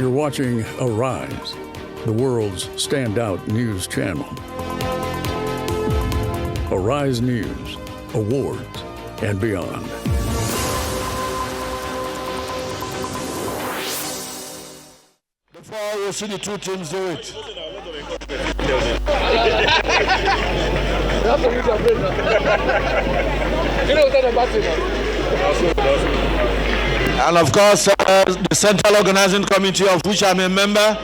You're watching Arise, the world's standout news channel. Arise News, awards, and beyond. Before we'll see the two teams do it. And of course, the Central Organizing Committee, of which I'm a member,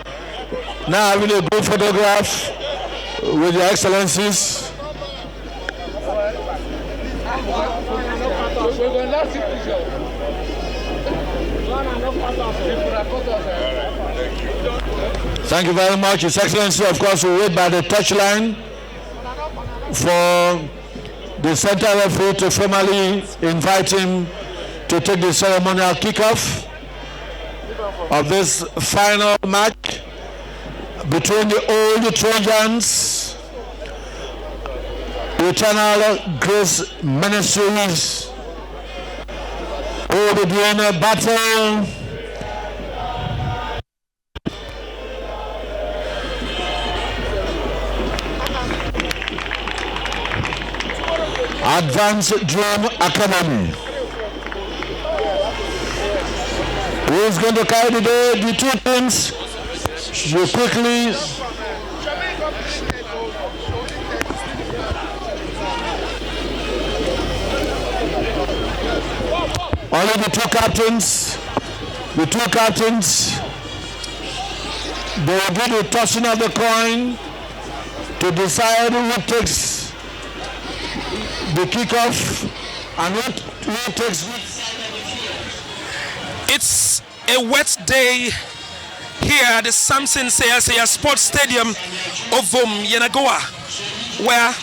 now having a good photograph with your excellencies. Thank you very much. His Excellency, of course, will wait by the touchline for the center referee to formally invite him to take the ceremonial kickoff of this final match between the old Trojans, the Eternal Grace Ministries, who will be doing a battle Advanced Dream Academy. Who is going to carry the day? The two teams. You quickly. Only the two captains. The two captains. They will do the tossing of the coin to decide who takes the kickoff and who takes. It's a wet day here at the Samson Seyasea Sports Stadium of Yenagoa, where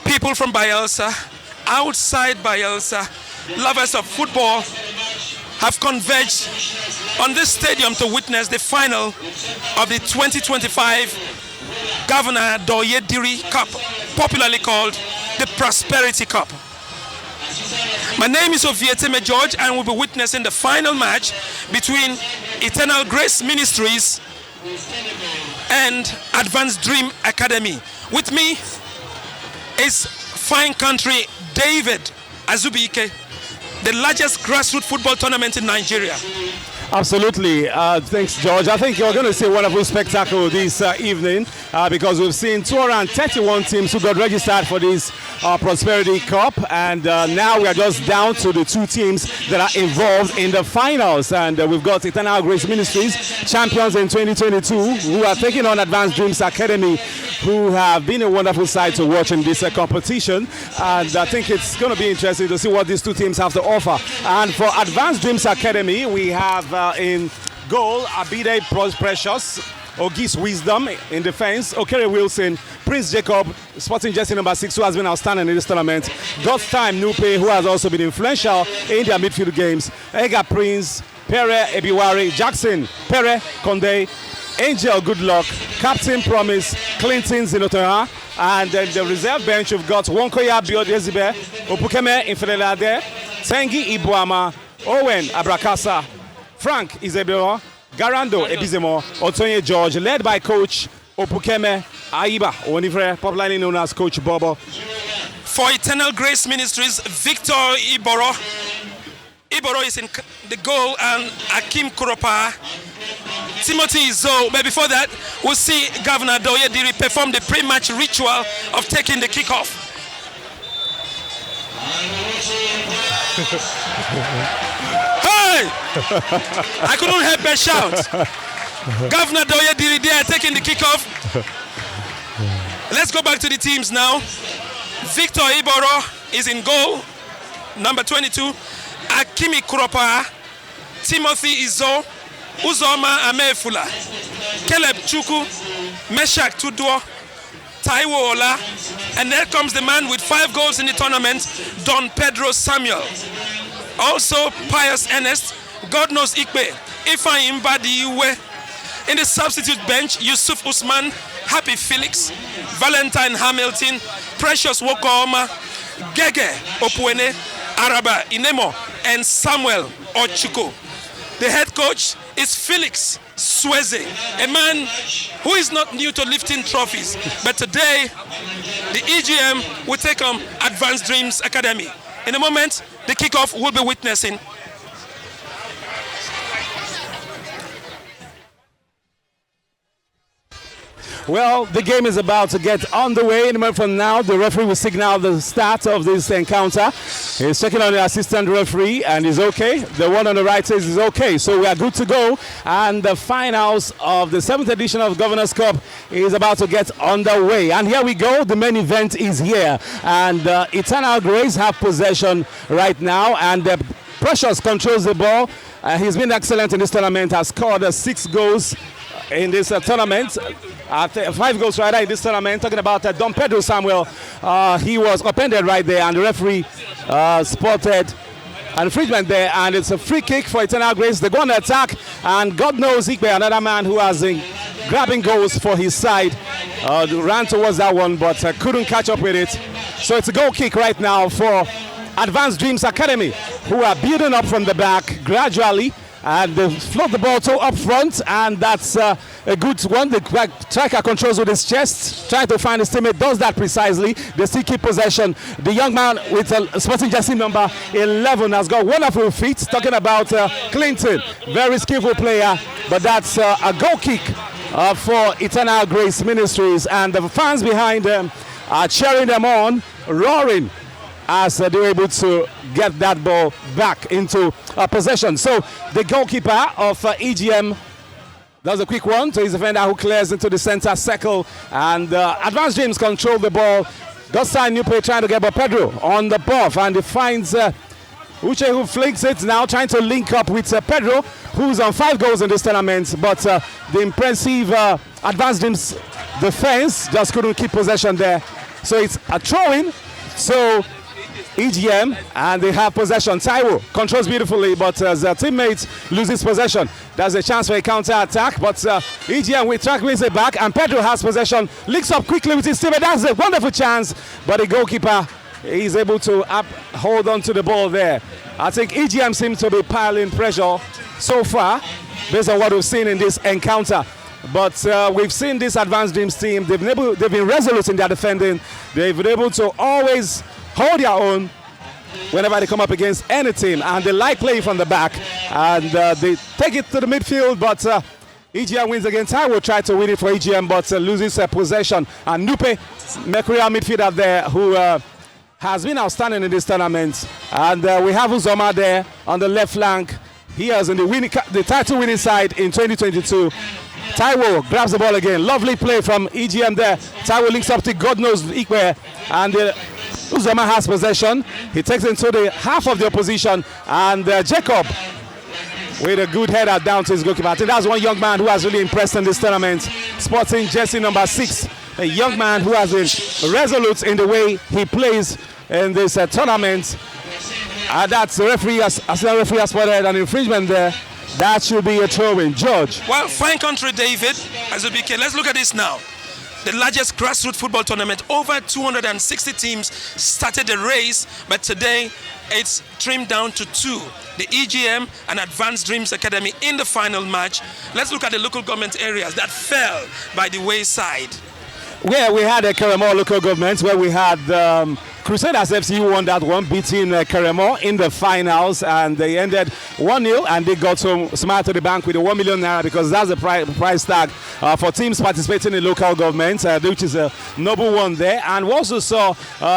people from Bayelsa, outside Bayelsa, lovers of football have converged on this stadium to witness the final of the 2025 Governor Doye Diri Cup, popularly called the Prosperity Cup. My name is Ovieteme George, and we'll be witnessing the final match between Eternal Grace Ministries and Advanced Dream Academy. With me is fine country David Azubike, the largest grassroots football tournament in Nigeria. Absolutely. Thanks, George. I think you're going to see a wonderful spectacle this evening because we've seen 231 teams who got registered for this Prosperity Cup, and now we are just down to the two teams that are involved in the finals. And we've got Eternal Grace Ministries, champions in 2022, who are taking on Advanced Dreams Academy, who have been a wonderful sight to watch in this competition. And I think it's going to be interesting to see what these two teams have to offer. And for Advanced Dreams Academy, we have in goal Abide Precious, Ogis Wisdom in defense, Okere Wilson, Prince Jacob, sporting jersey number 6, who has been outstanding in this tournament, God's Time Nupe, who has also been influential in their midfield games, Ega Prince, Pere Ebiwari, Jackson, Pere Konde, Angel Goodluck, Captain Promise, Clinton Zinotoha, and then the reserve bench you've got Wonkoya Biodezibe, Opukeme Infelelade, Tengi Ibuama, Owen Abrakasa, Frank Izebero, Garando Ebizemo, Otonye George, led by coach Opukeme Aiba Onifre, popularly known as Coach Bobo. For Eternal Grace Ministries, Victor Iboro. Iboro is in the goal, and Akim Kuropa, Timothy Izo. But before that, we'll see Governor Doye Diri perform the pre-match ritual of taking the kickoff. Hey! I couldn't help but shout. Governor Doye Diri there taking the kickoff. Let's go back to the teams now. Victor Iboro is in goal, number 22. Akimi Kuropa, Timothy Izo, Uzoma Amefula, Caleb Chuku, Meshak Tuduo, Taiwo Ola, and there comes the man with 5 goals in the tournament, Don Pedro Samuel. Also, Pius Ernest, God knows Ikpe, Ifeanyi Mbadi Iwe. In the substitute bench, Yusuf Usman, Happy Felix, Valentine Hamilton, Precious Wokooma, Gege Opuene, Araba Inemo, and Samuel Ochuko. The head coach is Felix Sweze, a man who is not new to lifting trophies. But today, the EGM will take on Advanced Dreams Academy. In a moment, the kickoff will be witnessing. Well, the game is about to get underway. In a moment from now, the referee will signal the start of this encounter. He's checking on the assistant referee, and he's okay. The one on the right says he's okay. So we are good to go. And the finals of the 7th edition of Governors Cup is about to get underway. And here we go. The main event is here. And Eternal Grace have possession right now. And Precious controls the ball. He's been excellent in this tournament. Has scored 6 goals in this tournament. 5 goals right in this tournament. Talking about Don Pedro Samuel. He was upended right there, and the referee spotted an infringement there, and it's a free kick for Eternal Grace. They go on the attack, and God knows Ikpe, another man who has been grabbing goals for his side, ran towards that one, but couldn't catch up with it. So it's a goal kick right now for Advanced Dreams Academy, who are building up from the back gradually. And they float the ball to up front, and that's a good one. The striker controls with his chest, trying to find his teammate, does that precisely. They still keep possession. The young man with a sporting jersey number 11 has got wonderful feet. Talking about Clinton, very skillful player, but that's a goal kick for Eternal Grace Ministries, and the fans behind them are cheering them on, roaring, as they were able to get that ball back into possession. So the goalkeeper of EGM does a quick one to his defender, who clears into the center circle, and Advanced Dreams control the ball. Gostan Nupe trying to get Pedro on the buff, and he finds Uche, who flinks it now, trying to link up with Pedro, who's on 5 goals in this tournament, but the impressive Advanced Dreams defense just couldn't keep possession there. So it's a throw-in. So EGM, and they have possession. Taiwo controls beautifully, but as their teammate loses possession, there's a chance for a counter attack. But EGM with track wins it back, and Pedro has possession, links up quickly with his teammate. That's a wonderful chance, but the goalkeeper is able to hold on to the ball there. I think EGM seems to be piling pressure so far, based on what we've seen in this encounter. But we've seen this Advanced Dreams team. They've been resolute in their defending. They've been able to always hold their own whenever they come up against any team, and they like playing from the back, and they take it to the midfield, but EGM wins again. Taiwo tried to win it for EGM, but loses possession, and Nupe, Mercurial midfielder there, who has been outstanding in this tournament, and we have Uzoma there on the left flank. He is in the title winning side in 2022. Taiwo grabs the ball again. Lovely play from EGM there. Taiwo links up to God knows Ikpe, and Uzoma has possession. He takes into the half of the opposition, and Jacob with a good header down to his goalkeeper. I think that's one young man who has really impressed in this tournament. Sporting jersey number 6, a young man who has been resolute in the way he plays in this tournament. That's the referee, as the referee has spotted an infringement there. That should be a throw-in. George. Well, fine country, David. As a BK, let's look at this now. The largest grassroots football tournament, over 260 teams started the race, but today it's trimmed down to 2. The EGM and Advanced Dreams Academy in the final match. Let's look at the local government areas that fell by the wayside. Yeah, we had a Karamo local government where we had Crusaders FC who won that one, beating Karamo in the finals, and they ended 1-0, and they got some smile to the bank with the 1 million naira, because that's the price tag for teams participating in local government, which is a noble one there. And we also saw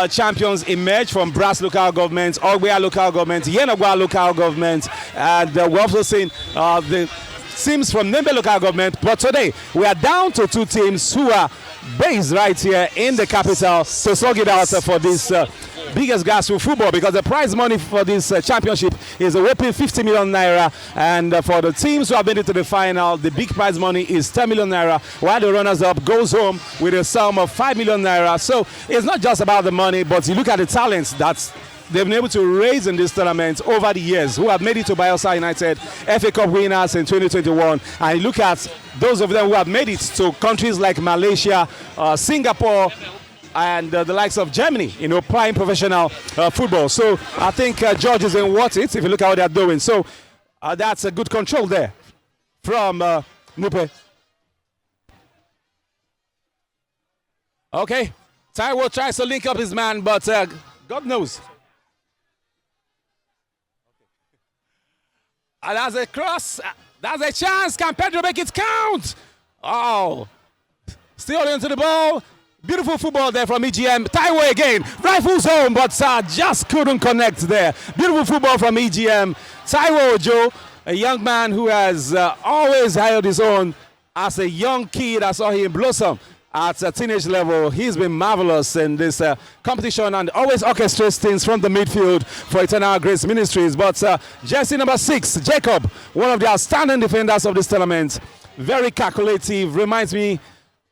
champions emerge from Brass local government, Ogbea local government, Yenogwa local government, and we've also seen the teams from Nembe local government. But today we are down to 2 teams who are based right here in the capital to slug it out for this biggest grassroots football, because the prize money for this championship is a whopping 50 million naira, and for the teams who have made it to the final, the big prize money is 10 million naira, while the runners-up goes home with a sum of 5 million naira. So it's not just about the money, but you look at the talents that's they've been able to raise in this tournament over the years, who have made it to Bayelsa United, FA Cup winners in 2021. And you look at those of them who have made it to countries like Malaysia, Singapore, and the likes of Germany, playing professional football. So I think George is in worth it if you look at what they're doing. So That's a good control there from Nupe. Okay, Taiwo tries to link up his man, but God knows. And that's a cross. That's a chance. Can Pedro make it count? Oh, still into the ball. Beautiful football there from EGM. Taiwo again. Rifles home, but just couldn't connect there. Beautiful football from EGM. Taiwo Ojo, a young man who has always held his own as a young kid. I saw him blossom at a teenage level. He's been marvelous in this competition and always orchestrates things from the midfield for Eternal Grace Ministries. But jersey number 6, Jacob, one of the outstanding defenders of this tournament. Very calculative, reminds me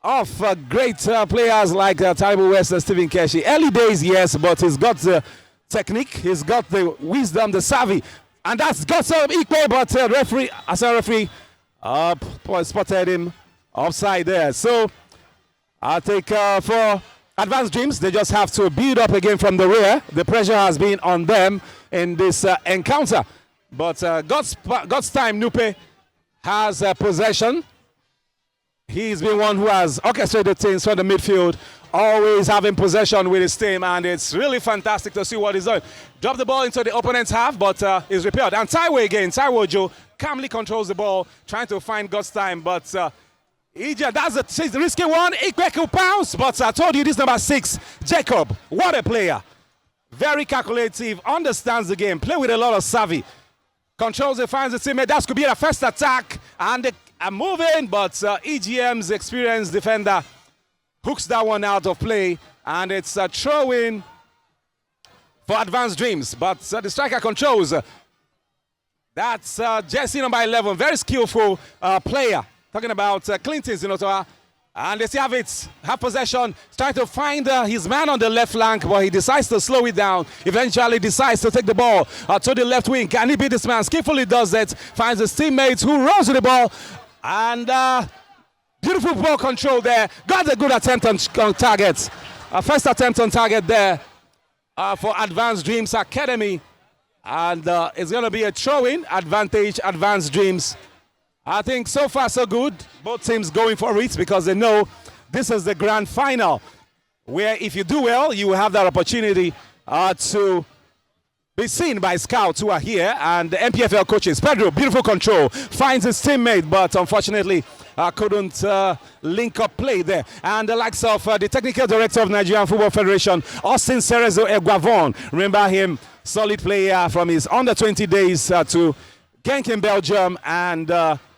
of great players like Taiwo West and Stephen Keshi. Early days, yes, but he's got the technique, he's got the wisdom, the savvy. And that's got some equal, but referee spotted him offside there. So I think for Advanced Dreams, they just have to build up again from the rear. The pressure has been on them in this encounter. But God's time, Nupe has possession. He's been one who has orchestrated things from the midfield, always having possession with his team, and it's really fantastic to see what he's doing. Drop the ball into the opponent's half, but is repaired. And Taiwo again, Taiwo Ojo calmly controls the ball, trying to find God's time, but that's a risky one. Ikweku pounce, but I told you this number 6, Jacob. What a player. Very calculative, understands the game, play with a lot of savvy. Controls it, finds the teammate. That could be a first attack, and they are moving, but EGM's experienced defender hooks that one out of play, and it's a throw-in for Advanced Dreams. But the striker controls. That's jersey number 11, very skillful player. Talking about Clinton Zinotoa. And they still have possession, trying to find his man on the left flank, but he decides to slow it down. Eventually decides to take the ball to the left wing. Can he beat this man? Skillfully does it, finds his teammates who runs with the ball, and beautiful ball control there. Got a good attempt on target. First attempt on target there for Advanced Dreams Academy. And it's going to be a throw-in, advantage, Advanced Dreams. I think so far so good. Both teams going for it because they know this is the grand final, where if you do well, you will have that opportunity to be seen by scouts who are here, and the MPFL coaches. Pedro, beautiful control, finds his teammate, but unfortunately couldn't link up play there. And the likes of the technical director of Nigerian Football Federation, Austin Cerezo Egwavon, remember him, solid player from his under 20 days to Genk in Belgium, and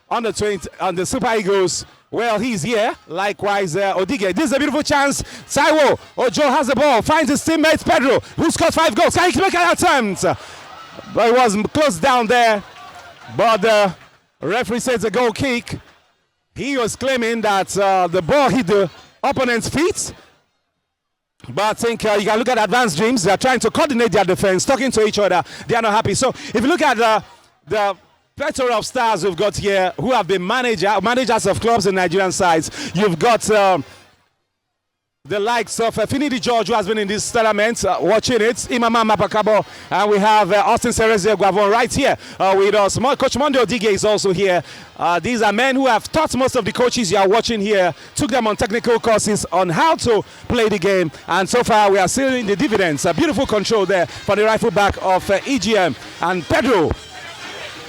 under 20 on the Super Eagles. Well, he's here. Likewise, Odige. This is a beautiful chance. Taiwo Ojo has the ball, finds his teammate Pedro, who scored 5 goals. Can he make an attempt? But it was closed down there. But the referee says a goal kick. He was claiming that the ball hit the opponent's feet. But I think you can look at Advanced Dreams. They are trying to coordinate their defense, talking to each other. They are not happy. So if you look at the plethora of stars we've got here who have been managers of clubs in Nigerian sides. You've got the likes of Finidi George, who has been in this tournament, watching it, Imama Mapakabo, and we have Austin Cerezo Guavon right here with us. Coach Monday Odige is also here. These are men who have taught most of the coaches you are watching here, took them on technical courses on how to play the game, and so far we are seeing the dividends. A beautiful control there for the rifle back of EGM, and Pedro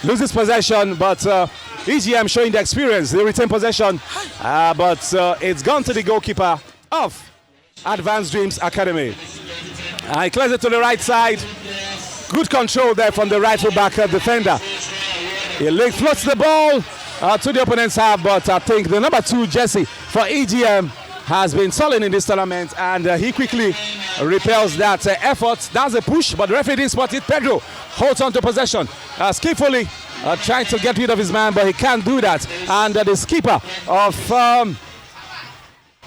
loses possession, but EGM showing the experience. They retain possession, but it's gone to the goalkeeper of Advanced Dreams Academy. He clears it to the right side. Good control there from the right full-back defender. He floats the ball to the opponent's half, but I think the number 2 jersey for EGM has been solid in this tournament, and he quickly repels that effort. That's a push, but the referee didn't spot it. Pedro holds on to possession, skillfully trying to get rid of his man, but he can't do that. And the skipper of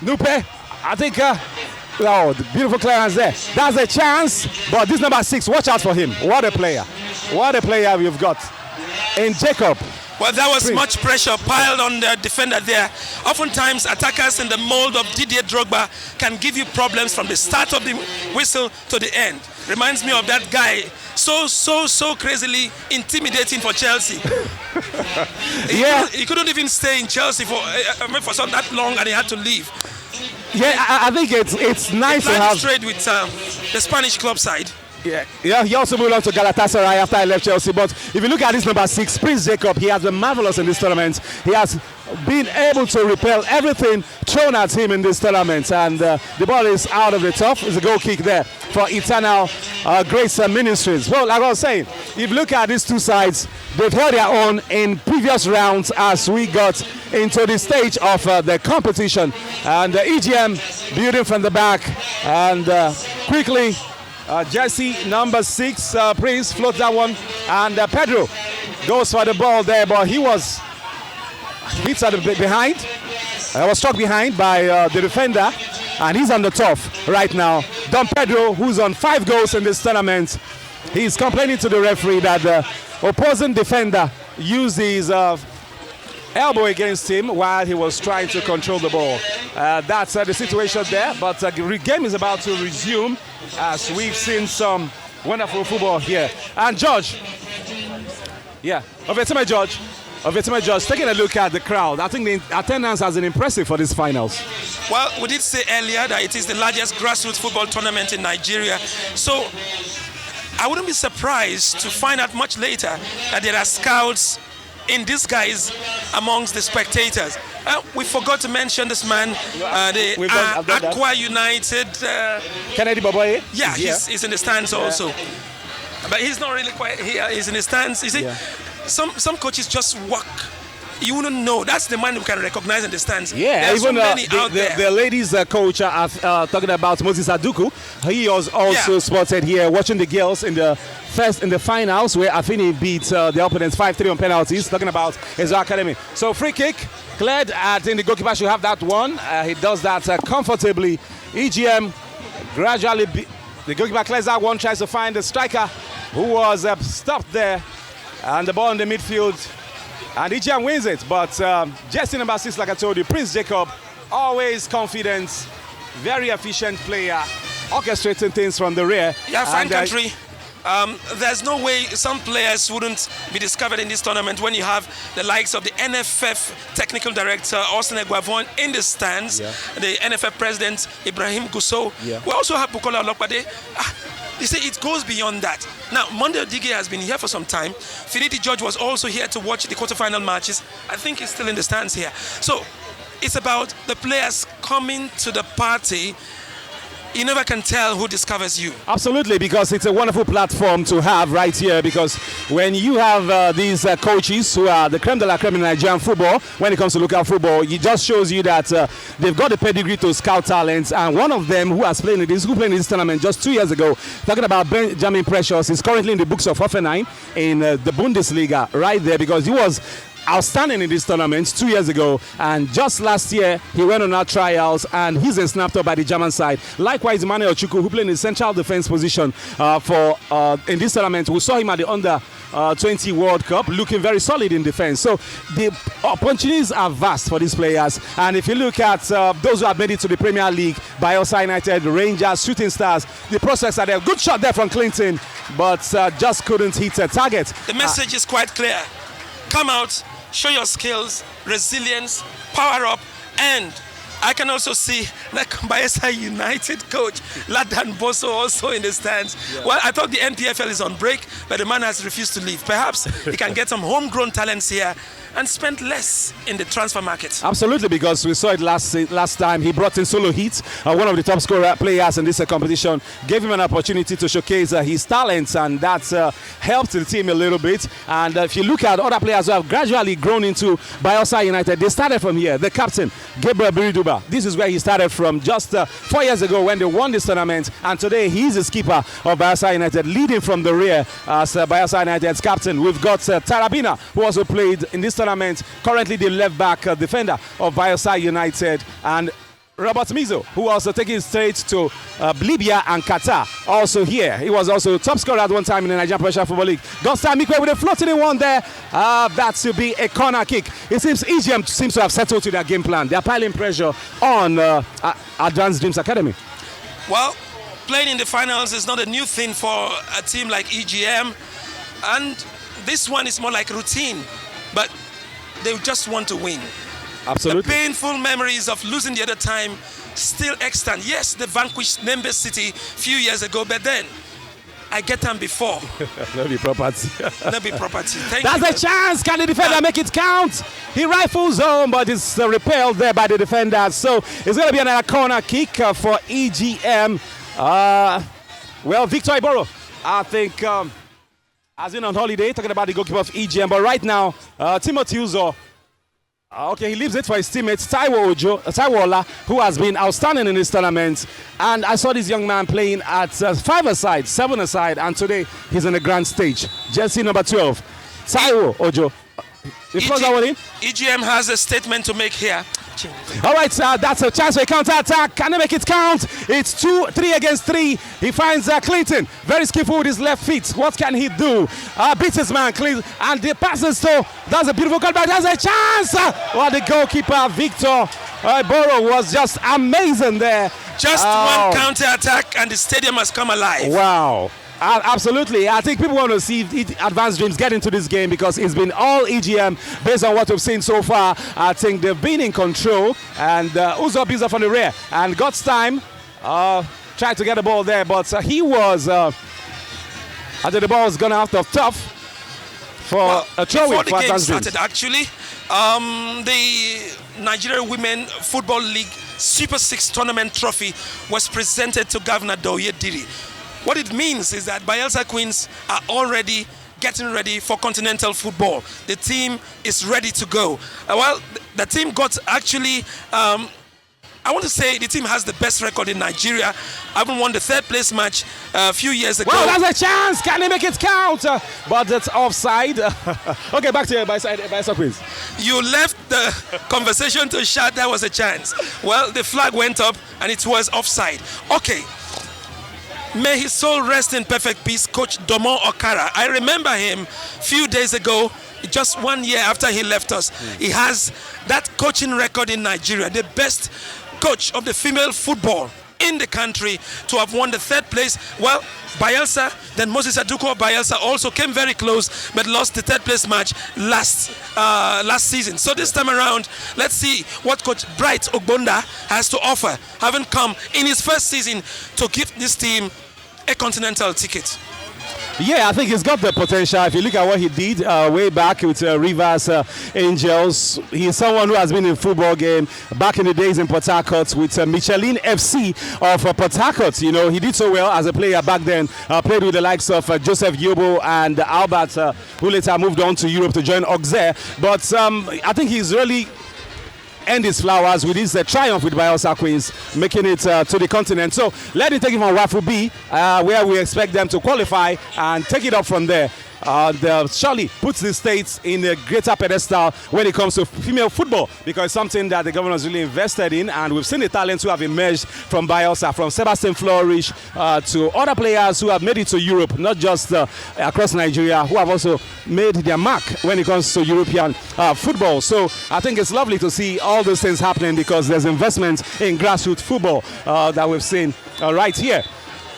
Nupe, I think, oh, the beautiful clearance there. That's a chance, but this number 6, watch out for him. What a player. What a player we've got in Jacob. Well, that was much pressure piled on the defender there. Oftentimes, attackers in the mold of Didier Drogba can give you problems from the start of the whistle to the end. Reminds me of that guy, so crazily intimidating for Chelsea. He couldn't even stay in Chelsea for that long, and he had to leave. Yeah, I think it's nice to have trade with the Spanish club side. Yeah, he also moved on to Galatasaray after I left Chelsea. But if you look at this number 6, Prince Jacob, he has been marvelous in this tournament. He has been able to repel everything thrown at him in this tournament. And the ball is out of the top. It's a goal kick there for Eternal Grace Ministries. Well, like I was saying, if you look at these two sides, they've held their own in previous rounds as we got into the stage of the competition. And EGM building from the back. And quickly, Jesse, number 6, Prince, floats that one. And Pedro goes for the ball there, but he was hit at the behind. Was struck behind by the defender. And he's on the turf right now. Don Pedro, who's on 5 goals in this tournament, he's complaining to the referee that the opposing defender used his elbow against him while he was trying to control the ball. That's the situation there, but the game is about to resume as we've seen some wonderful football here. And George, Ovetime George, taking a look at the crowd, I think the attendance has been impressive for these finals. Well, we did say earlier that it is the largest grassroots football tournament in Nigeria, so I wouldn't be surprised to find out much later that there are scouts in disguise amongst the spectators. We forgot to mention this man, the Aqua United. Kennedy Baboye? Yeah, he's in the stands also. But he's not really quite here. He's in the stands. You see, some coaches just walk. You wouldn't know. That's the man we can recognize in the stands. Yeah, even so many out there. The ladies coach talking about Moses Aduku. He was also spotted here watching the girls in the finals where Afini beat the opponents 5-3 on penalties. Talking about his academy. So free kick cleared. I think the goalkeeper should have that one. He does that comfortably. EGM gradually. The goalkeeper clears that one. Tries to find the striker who was stopped there, and the ball in the midfield. And EGM wins it, but Jesse number 6, like I told you, Prince Jacob, always confident, very efficient player, orchestrating things from the rear. Yeah, fine country. There's no way some players wouldn't be discovered in this tournament when you have the likes of the NFF technical director, Austin Eguavon, in the stands, the NFF president, Ibrahim Gousso. We also have Bukola Olopade. You see, it goes beyond that. Now, Monday Odige has been here for some time. Finidi George was also here to watch the quarterfinal matches. I think he's still in the stands here. So, it's about the players coming to the party. You never can tell who discovers you. Absolutely, because it's a wonderful platform to have right here, because when you have these coaches who are the creme de la creme in Nigerian football, when it comes to local football, it just shows you that they've got the pedigree to scout talents. And one of them who played in this tournament just 2 years ago, talking about Benjamin Precious, is currently in the books of Hoffenheim in the Bundesliga right there, because he was outstanding in this tournament 2 years ago, and just last year he went on our trials and he's been snapped up by the German side. Likewise, Emmanuel Chukwu, who played in the central defense position in this tournament, we saw him at the under 20 World Cup looking very solid in defense. So the opportunities are vast for these players, and if you look at those who have made it to the Premier League, Bayelsa United, Rangers, Shooting Stars, the prospects are there. Good shot there from Clinton, but just couldn't hit a target. The message is quite clear. Come out, show your skills, resilience, power up, and I can also see that Bayelsa United coach Ladan Boso also in the stands. Well, I thought the NPFL is on break, but the man has refused to leave. Perhaps he can get some homegrown talents here and spend less in the transfer market. Absolutely, because we saw it last time. He brought in Solo Heat, one of the top scorer players in this competition, gave him an opportunity to showcase his talents, and that's helped the team a little bit. And if you look at other players who have gradually grown into Bayelsa United, they started from here. The captain, Gabriel Biriduba, this is where he started from just 4 years ago when they won this tournament, and today he's the skipper of Bayelsa United, leading from the rear as Bayelsa United's captain. We've got Tarabina, who also played in this tournament, currently the left back defender of Bayelsa United, and Robert Mizo, who also taking straight to Libya and Qatar. Also here, he was also top scorer at one time in the Nigerian Professional Football League. Dostar Mikwe with a floating in one there. That should be a corner kick. It seems EGM seems to have settled to their game plan. They're piling pressure on Advanced Dreams Academy. Well, playing in the finals is not a new thing for a team like EGM, and this one is more like routine, but they just want to win. Absolutely. The painful memories of losing the other time still extant. Yes, they vanquished Nembe City a few years ago, but then I get them before. No be property. No be property. That's a chance. Can the defender make it count? He rifles home, but it's repelled there by the defender. So it's going to be another corner kick for EGM. Well, Victor Iboro, I think, has been on holiday, talking about the goalkeeper of EGM. But right now, Timothy Uzo, okay, he leaves it for his teammate Taiwo Ola, who has been outstanding in this tournament. And I saw this young man playing at 5-a-side, 7-a-side, and today he's on the grand stage. Jersey number 12, Taiwo Ojo. EGM has a statement to make here. All right, that's a chance for a counter-attack. Can he make it count? It's 2-3 against 3. He finds Clinton, very skillful with his left feet. What can he do? Beats his man, Clinton, and the passes to, that's a beautiful cutback. That's a chance! Well, the goalkeeper, Victor Iboro, was just amazing there. Just one counter-attack and the stadium has come alive. Wow. Absolutely. I think people want to see Advanced Dreams get into this game because it's been all EGM based on what we've seen so far. I think they've been in control, and Uzo builds up on the rear and God's time tried to get the ball there, but he was I think the ball was gone out of tough for a throw-in for Advanced Dreams. Before the game started, actually, the Nigeria Women Football League Super 6 tournament trophy was presented to Governor Doye Diri. What it means is that Bayelsa Queens are already getting ready for continental football. The team is ready to go. Well, the team got actually, I want to say the team has the best record in Nigeria. Having won the third place match a few years ago. Well, that's a chance. Can they make it count? But it's offside. Okay, back to Bayelsa Queens. You left the conversation to shout there was a chance. Well, the flag went up and it was offside. Okay. May his soul rest in perfect peace, Coach Domo Okara. I remember him a few days ago, just 1 year after he left us. He has that coaching record in Nigeria, the best coach of the female football in the country to have won the third place. Well, Bayelsa, then Moses Aduko of Bayelsa also came very close but lost the third place match last season. So this time around, let's see what Coach Bright Ogbonda has to offer, having come in his first season to give this team a continental ticket. Yeah, I think he's got the potential. If you look at what he did way back with Rivers Angels, he's someone who has been in football game back in the days in Port Harcourt with Michelin FC of Port Harcourt. You know, he did so well as a player back then, played with the likes of Joseph Yobo and Albert, who later moved on to Europe to join Auxerre. But I think he's really end his flowers with his triumph with Bayelsa Queens, making it to the continent. So let me take it from Wafu B, where we expect them to qualify and take it up from there. Surely puts the states in a greater pedestal when it comes to female football, because it's something that the government has really invested in, and we've seen the talents who have emerged from Bayelsa, from Sebastian Flourish to other players who have made it to Europe, not just across Nigeria, who have also made their mark when it comes to European football. So I think it's lovely to see all those things happening, because there's investment in grassroots football that we've seen right here.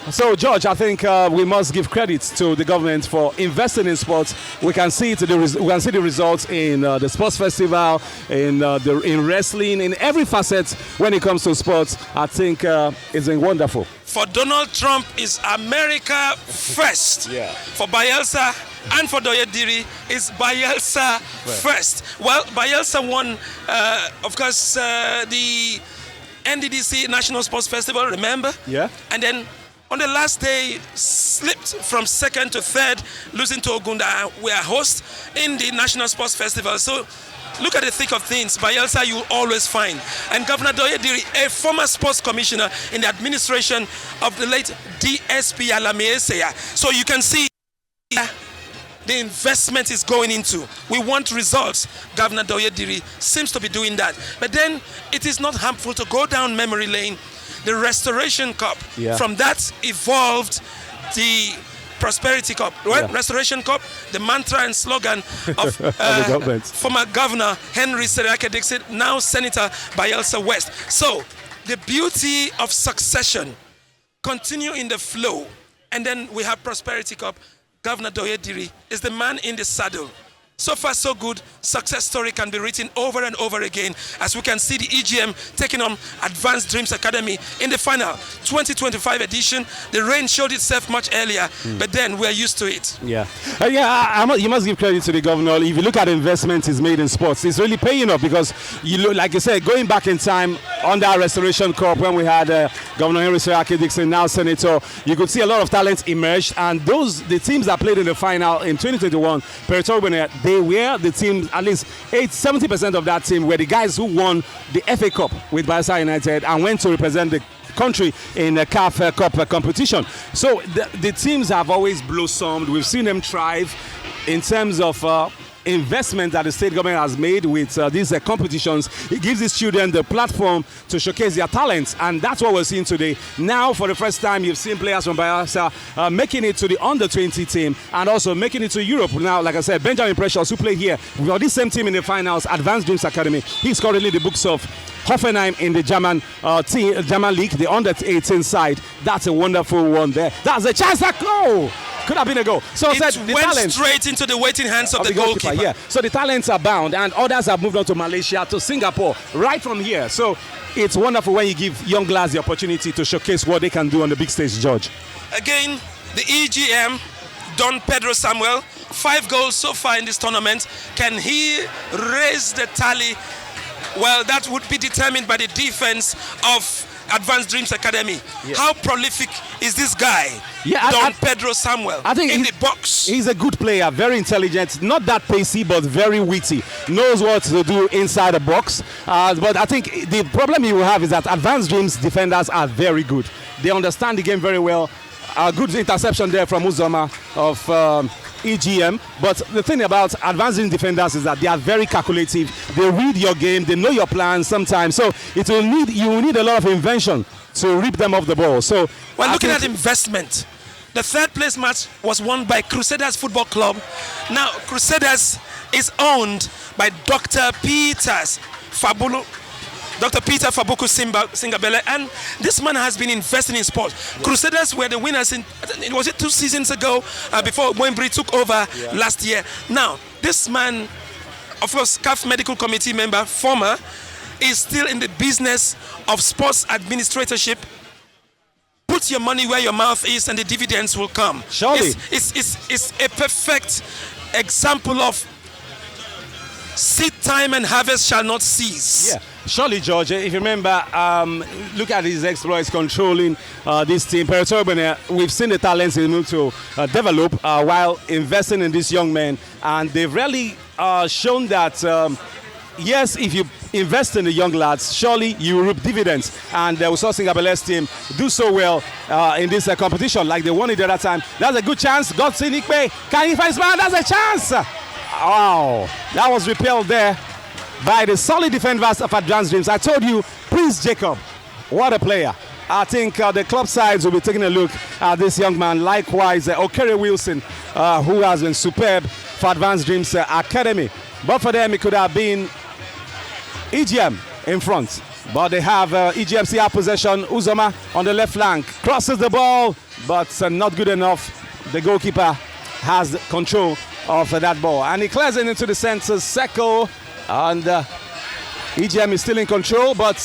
So, George, I think we must give credit to the government for investing in sports. We can see we can see the results in the sports festival, in wrestling, in every facet when it comes to sports. I think it's been wonderful. For Donald Trump, is America first. Yeah. For Bayelsa and for Doye Diri, is Bayelsa first. Well, Bayelsa won, of course, the NDDC National Sports Festival, remember? Yeah. And then on the last day, slipped from second to third, losing to Ogunda. We are host in the National Sports Festival. So look at the thick of things. Bayelsa, you always find. And Governor Doye Diri, a former sports commissioner in the administration of the late DSP Alameseya. So you can see the investment is going into. We want results. Governor Doyediri seems to be doing that. But then it is not harmful to go down memory lane. The Restoration Cup, from that evolved the Prosperity Cup. Well, Restoration Cup, the mantra and slogan of former Governor Henry Seriake Dixit, now Senator Bayelsa West. So the beauty of succession, continue in the flow, and then we have Prosperity Cup. Governor Doyediri is the man in the saddle. So far, so good. Success story can be written over and over again, as we can see the EGM taking on Advanced Dreams Academy in the final 2025 edition. The rain showed itself much earlier, but then we're used to it. You must give credit to the governor. If you look at the investment he's made in sports, it's really paying off, because you look, like you said, going back in time on that Restoration Cup when we had Governor Henry Seriake Dixon, now Senator, you could see a lot of talent emerged, and the teams that played in the final in 2021, Peritorbonea, they were the teams, at least 70% of that team were the guys who won the FA Cup with Bayelsa United and went to represent the country in the CAF Cup competition. So the teams have always blossomed. We've seen them thrive in terms of investment that the state government has made with these competitions. It gives these children the platform to showcase their talents, and that's what we're seeing today. Now, for the first time, you've seen players from Bayelsa making it to the under-20 team and also making it to Europe. Now, like I said, Benjamin Precious, who played here, we've got this same team in the finals, Advanced Dreams Academy. He's currently in the books of Hoffenheim in the German league, the under-18 side. That's a wonderful one there. That's a chance to go. Could have been a goal. So it went straight into the waiting hands of the goalkeeper. Yeah. So the talents are bound, and others have moved on to Malaysia, to Singapore, right from here. So it's wonderful when you give young lads the opportunity to showcase what they can do on the big stage, George. Again, the EGM, Don Pedro Samuel, 5 goals so far in this tournament. Can he raise the tally? Well, that would be determined by the defense of Advanced Dreams Academy. How prolific is this guy, Don Pedro Samuel, I think in the box? He's a good player, very intelligent, not that pacey, but very witty. Knows what to do inside the box. But I think the problem he will have is that Advanced Dreams defenders are very good. They understand the game very well. A good interception there from Uzoma of EGM. But the thing about advancing defenders is that they are very calculative. They read your game, they know your plans sometimes. So you will need a lot of invention to rip them off the ball. So we're looking at investment. The third place match was won by Crusaders Football Club. Now Crusaders is owned by Dr. Peter Fabuku Singabele, and this man has been investing in sport. Crusaders were the winners in, was it 2 seasons ago, before Wembley took over last year. Now, this man, of course, CAF Medical Committee member, former, is still in the business of sports administratorship. Put your money where your mouth is and the dividends will come. Surely. It's a perfect example of seed time and harvest shall not cease. Yeah. Surely, George, if you remember, look at his exploits controlling this team. Peritorbonea, we've seen the talents he's moved to develop while investing in these young men. And they've really shown that, yes, if you invest in the young lads, surely you will reap dividends. And we saw Singabele's team do so well in this competition, like they won it the other time. That's a good chance. Godson Ikpe, can he find his man? That's a chance. Wow, that was repelled there by the solid defenders of Advanced Dreams. I told you, Prince Jacob, what a player. I think the club sides will be taking a look at this young man. Likewise, Okere Wilson, who has been superb for Advanced Dreams Academy. But for them, it could have been EGM in front. But they have EGMC out possession. Uzoma on the left flank crosses the ball, but not good enough. The goalkeeper has control of that ball, and he clears it into the center circle, and EGM is still in control, but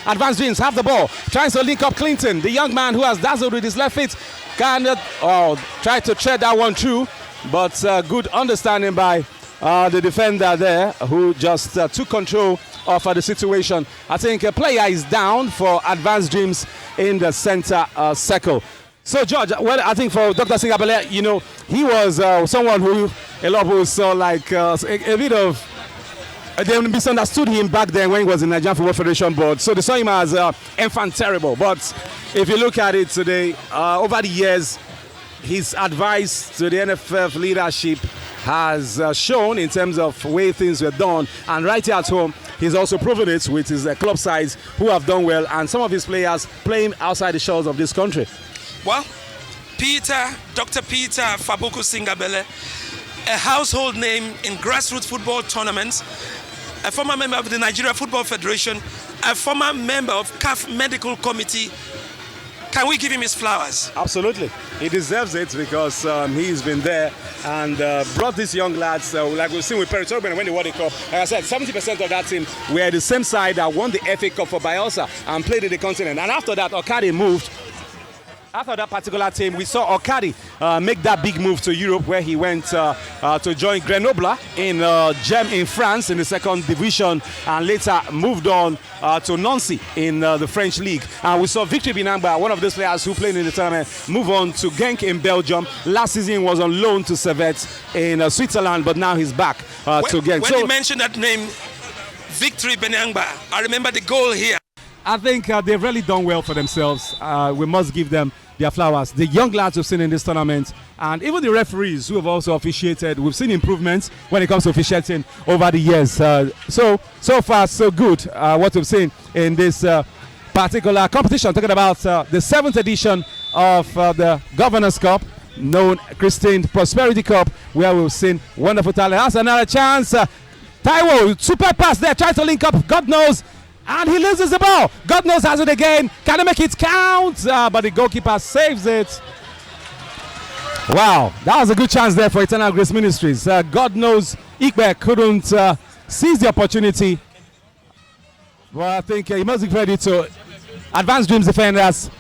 Advanced Dreams have the ball, tries to link up Clinton, the young man who has dazzled with his left feet, try to tread that one through, but good understanding by the defender there, who just took control of the situation. I think a player is down for Advanced Dreams in the center circle. So, George, well, I think for Dr. Singabele, you know, he was someone who a lot of people saw like a bit of... They misunderstood him back then when he was in the Nigerian Football Federation board. So they saw him as enfant terrible. But if you look at it today, over the years, his advice to the NFF leadership has shown in terms of way things were done, and right here at home he's also proven it with his club sides who have done well, and some of his players playing outside the shores of this country. Well, Dr. Peter Fabuku Singabele, a household name in grassroots football tournaments, a former member of the Nigeria Football Federation, a former member of CAF Medical Committee. Can we give him his flowers? Absolutely. He deserves it because he's been there and brought these young lads, like we've seen with Perry Tobin when they won the Cup. Like I said, 70% of that team were the same side that won the FA Cup for Bayelsa and played in the continent. And after that, Okadi moved. After that particular team, we saw Okadi make that big move to Europe, where he went to join Grenoble in France in the second division, and later moved on to Nancy in the French league. And we saw Victor Binangba, one of those players who played in the tournament, move on to Genk in Belgium. Last season he was on loan to Servette in Switzerland, but now he's back to Genk. When you mentioned that name, Victory Binangba, I remember the goal here. I think they've really done well for themselves. We must give them their flowers. The young lads we've seen in this tournament, and even the referees who have also officiated, we've seen improvements when it comes to officiating over the years. So far, so good what we've seen in this particular competition. Talking about the 7th edition of the Governors' Cup, known Christine Prosperity Cup, where we've seen wonderful talent. That's another chance. Taiwo, super pass there, tries to link up, God knows. And he loses the ball. God knows has it again. Can he make it count? But the goalkeeper saves it. Wow, that was a good chance there for Eternal Grace Ministries. God knows Ikbe couldn't seize the opportunity. Well, I think he must be credit to Advanced Dreams defenders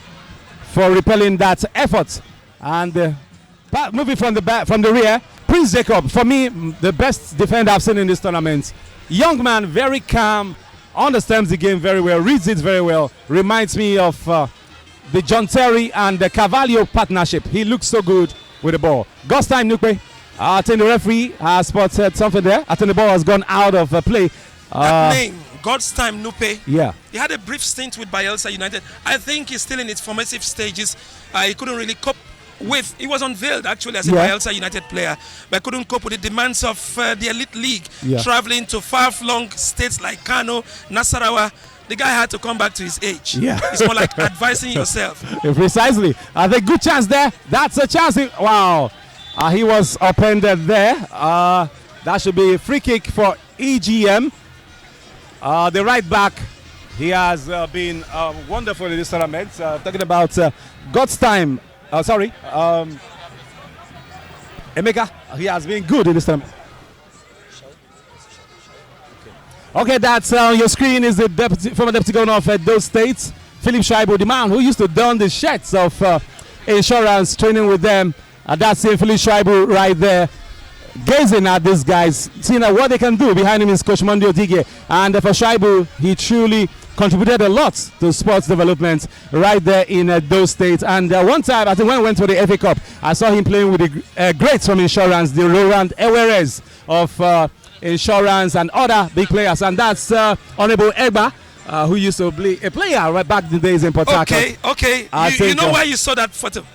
for repelling that effort. And moving from the rear, Prince Jacob, for me, the best defender I've seen in this tournament. Young man, very calm. Understands the game very well, reads it very well. Reminds me of the John Terry and the Carvalho partnership. He looks so good with the ball. God's time, Nukwe. I think the referee has spotted something there. I think the ball has gone out of play. That name, God's time, Nupe. Yeah. He had a brief stint with Bayelsa United. I think he's still in its formative stages. He couldn't really cope with, he was unveiled actually as a Bayelsa United player, but couldn't cope with the demands of the elite league, traveling to far-flung states like Kano, Nasarawa. The guy had to come back to his age. Yeah. It's more like advising yourself. Precisely. The good chance there. That's a chance. Wow. He was upended there. That should be a free kick for EGM. The right back, he has been wonderful in this tournament. Talking about God's time. Emeka, he has been good in this time. Okay, that's on your screen is the former deputy governor of those states, Philip Shaibu, the man who used to don the shirts of insurance, training with them. That's Philip Shaibu right there, gazing at these guys, seeing what they can do. Behind him is Coach Mondio Dige. And for Shaibu, he truly contributed a lot to sports development right there in those states. And one time, I think when we went to the FA Cup, I saw him playing with the greats from insurance, the Laurent Eweres of insurance and other big players. And that's Honorable Egba, who used to be a player right back in the days in Port Harcourt. Okay. You know why you saw that photo?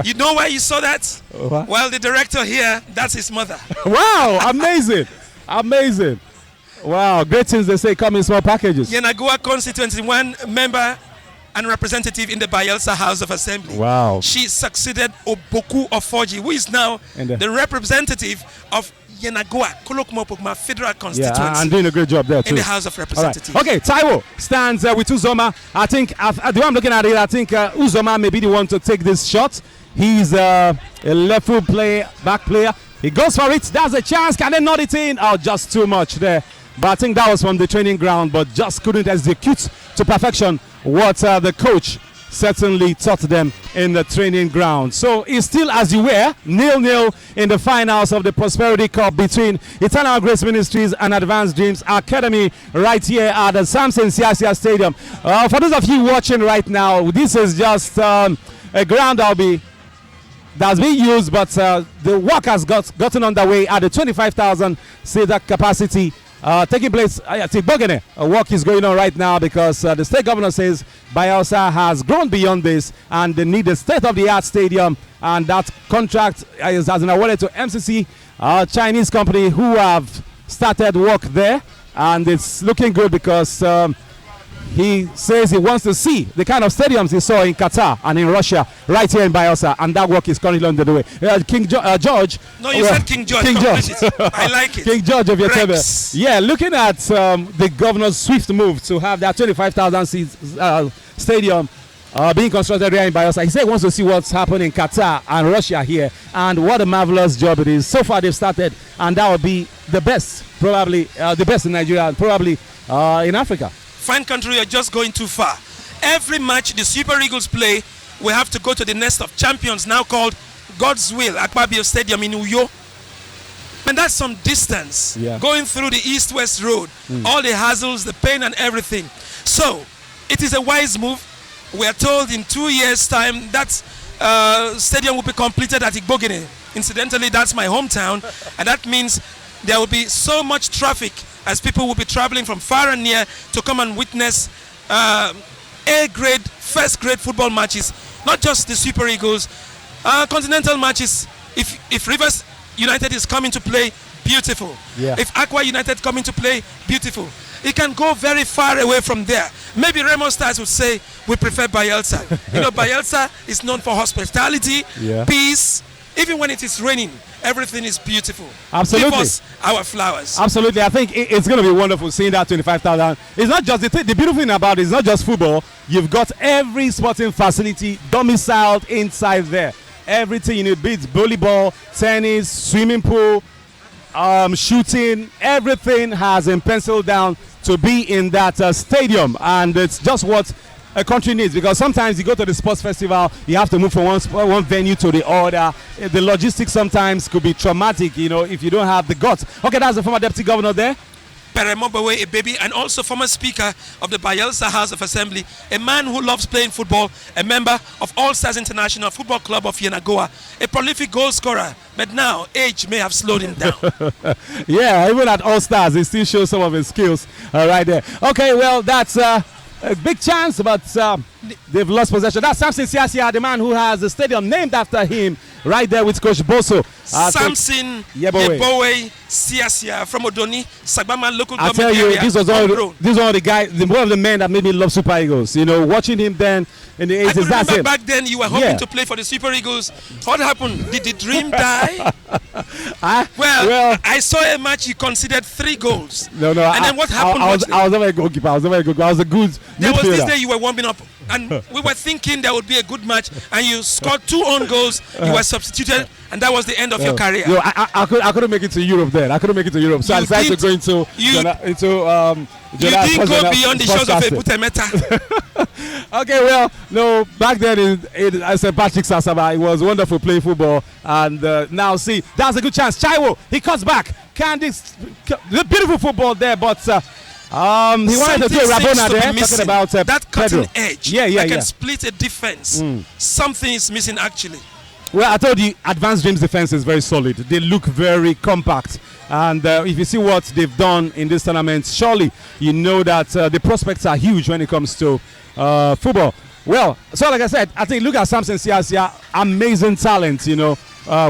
You know why you saw that? What? Well, the director here, that's his mother. Wow, amazing. Amazing. Wow, great things they say come in small packages. Yenagoa constituency, one member and representative in the Bayelsa House of Assembly. Wow. She succeeded Oboku Ofoji, who is now the representative of Yenagoa, Kolokmopokma Federal Constituency. Yeah, and doing a great job there too. In the House of Representatives. Right. Okay, Taiwo stands with Uzoma. I think, the way I'm looking at it, I think Uzoma may be the one to take this shot. He's a left foot player, back player. He goes for it. That's a chance. Can they nod it in? Oh, just too much there. But I think that was from the training ground, but just couldn't execute to perfection what the coach certainly taught them in the training ground. So it's still as you were, 0-0 in the finals of the Prosperity Cup between Eternal Grace Ministries and Advanced Dreams Academy right here at the Samson Siasia Stadium. For those of you watching right now, this is just a ground that's being used, but the work has gotten underway at the 25,000 seater capacity. Taking place at Tigbogene. A work is going on right now because the state governor says Bayelsa has grown beyond this, and they need a state-of-the-art stadium, and that contract has been awarded to MCC, a Chinese company who have started work there, and it's looking good because he says he wants to see the kind of stadiums he saw in Qatar and in Russia right here in Bayelsa, and that work is currently underway. George. No, you said King George. King George. I like it. King George of your Rex. Yeah, looking at the governor's swift move to have that 25,000 seats stadium being constructed here in Bayelsa. He said he wants to see what's happening in Qatar and Russia here, and what a marvelous job it is. So far they've started, and that will be the best, probably the best in Nigeria, and probably in Africa. Fine country, you're just going too far. Every match the Super Eagles play, we have to go to the nest of champions, now called God's Will, Akpabio Stadium in Uyo. And that's some distance, going through the east-west road, all the hassles, the pain and everything. So, it is a wise move. We are told in 2 years' time that stadium will be completed at Igbogene. Incidentally, that's my hometown, and that means there will be so much traffic as people will be traveling from far and near to come and witness A-grade, first-grade football matches, not just the Super Eagles, continental matches. If Rivers United is coming to play, beautiful. If Aqua United coming to play, beautiful. It can go very far away from there. Maybe Remo Stars would say, we prefer Bayelsa. You know, Bayelsa is known for hospitality, peace. Even when it is raining, everything is beautiful. Absolutely. Give us our flowers. Absolutely. I think it's going to be wonderful seeing that 25,000. It's not just the beautiful thing about it is not just football. You've got every sporting facility domiciled inside there. Everything you need, be it volleyball, tennis, swimming pool, shooting, everything has been penciled down to be in that stadium, and it's just what a country needs, because sometimes you go to the sports festival, you have to move from one venue to the other. The logistics sometimes could be traumatic, you know, if you don't have the guts. Okay, that's the former deputy governor there. Peremobawe, a baby, and also former speaker of the Bayelsa House of Assembly, a man who loves playing football, a member of All Stars International Football Club of Yenagoa, a prolific goal scorer, but now age may have slowed him down. Yeah, even at All Stars, he still shows some of his skills right there. Okay, well, that's a big chance, but they've lost possession. That's Samson Siasia, the man who has the stadium named after him, right there with Coach Boso. Samson Yebowe Siasia from Odoni, Sagbama local government area. I tell you, area. this was one of the guys, one of the men that made me love Super Eagles. You know, watching him then in the 80s. I remember back then you were hoping to play for the Super Eagles. What happened? Did the dream die? Well, I saw a match you conceded 3 goals. No. And then what happened? I was never a goalkeeper. I was a good There was midfielder. this day you were warming up, and we were thinking there would be a good match, and you scored 2 own goals. You were substituted, and that was the end of your career. Yo, I couldn't make it to Europe then. I couldn't make it to Europe, so I decided to go into. You didn't go beyond the shores of Ebutemeta. Okay, well, no, back then in St. Patrick's Asaba, it was wonderful playing football, and now see, that's a good chance. Chaiwo, he cuts back. Candice, beautiful football there, but he wanted to do a Rabona there, talking about that cutting edge. Yeah. Can split a defense. Something is missing actually. Well, I told you, Advanced Dreams defense is very solid. They look very compact. And if you see what they've done in this tournament, surely you know that the prospects are huge when it comes to football. Well, so like I said, I think look at Samson Siasia, amazing talent, you know,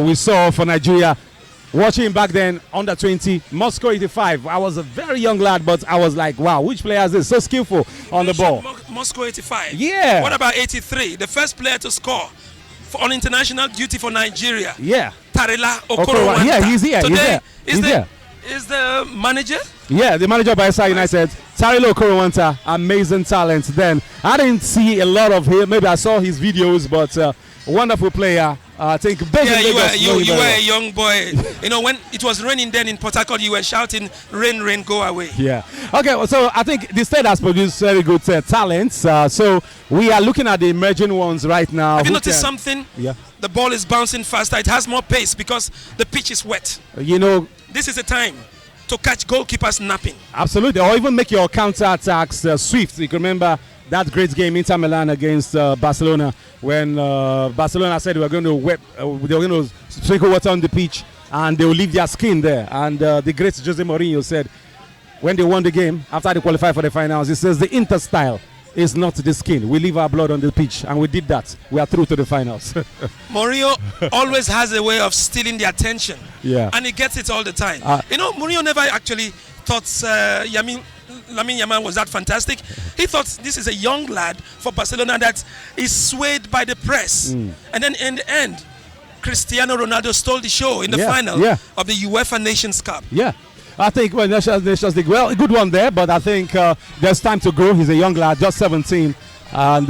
we saw for Nigeria. Watching him back then, under 20, Moscow 85. I was a very young lad, but I was like, wow, which player is this? So skillful on the ball. Moscow 85. Yeah. What about 83? The first player to score on international duty for Nigeria. Yeah. Tarela Okoro. Yeah, he's here. Today, he's here. Is the manager? Yeah, the manager of Bayelsa United, Tarelo Okorowanta, amazing talent. Then I didn't see a lot of him. Maybe I saw his videos, but wonderful player. I think. Yeah, you were a young boy. You know, when it was raining then in Port Harcourt, you were shouting, "Rain, rain, go away." Yeah. Okay. Well, so I think the state has produced very good talents. So we are looking at the emerging ones right now. Have you noticed something? Yeah. The ball is bouncing faster. It has more pace because the pitch is wet. You know, this is the time to catch goalkeepers napping. Absolutely, or even make your counter attacks swift. You can remember that great game Inter Milan against Barcelona, when Barcelona said they were going to sprinkle water on the pitch and they will leave their skin there. And the great Jose Mourinho said when they won the game after they qualified for the finals, he says the Inter style is not the skin. We leave our blood on the pitch, and we did that. We are through to the finals. Mourinho always has a way of stealing the attention. Yeah. And he gets it all the time. Mourinho never actually thought Lamine Yamal was that fantastic. He thought this is a young lad for Barcelona that is swayed by the press. And then in the end, Cristiano Ronaldo stole the show in the final of the UEFA Nations Cup. Yeah. I think Nations League, well, a good one there, but I think there's time to grow. He's a young lad, just 17, and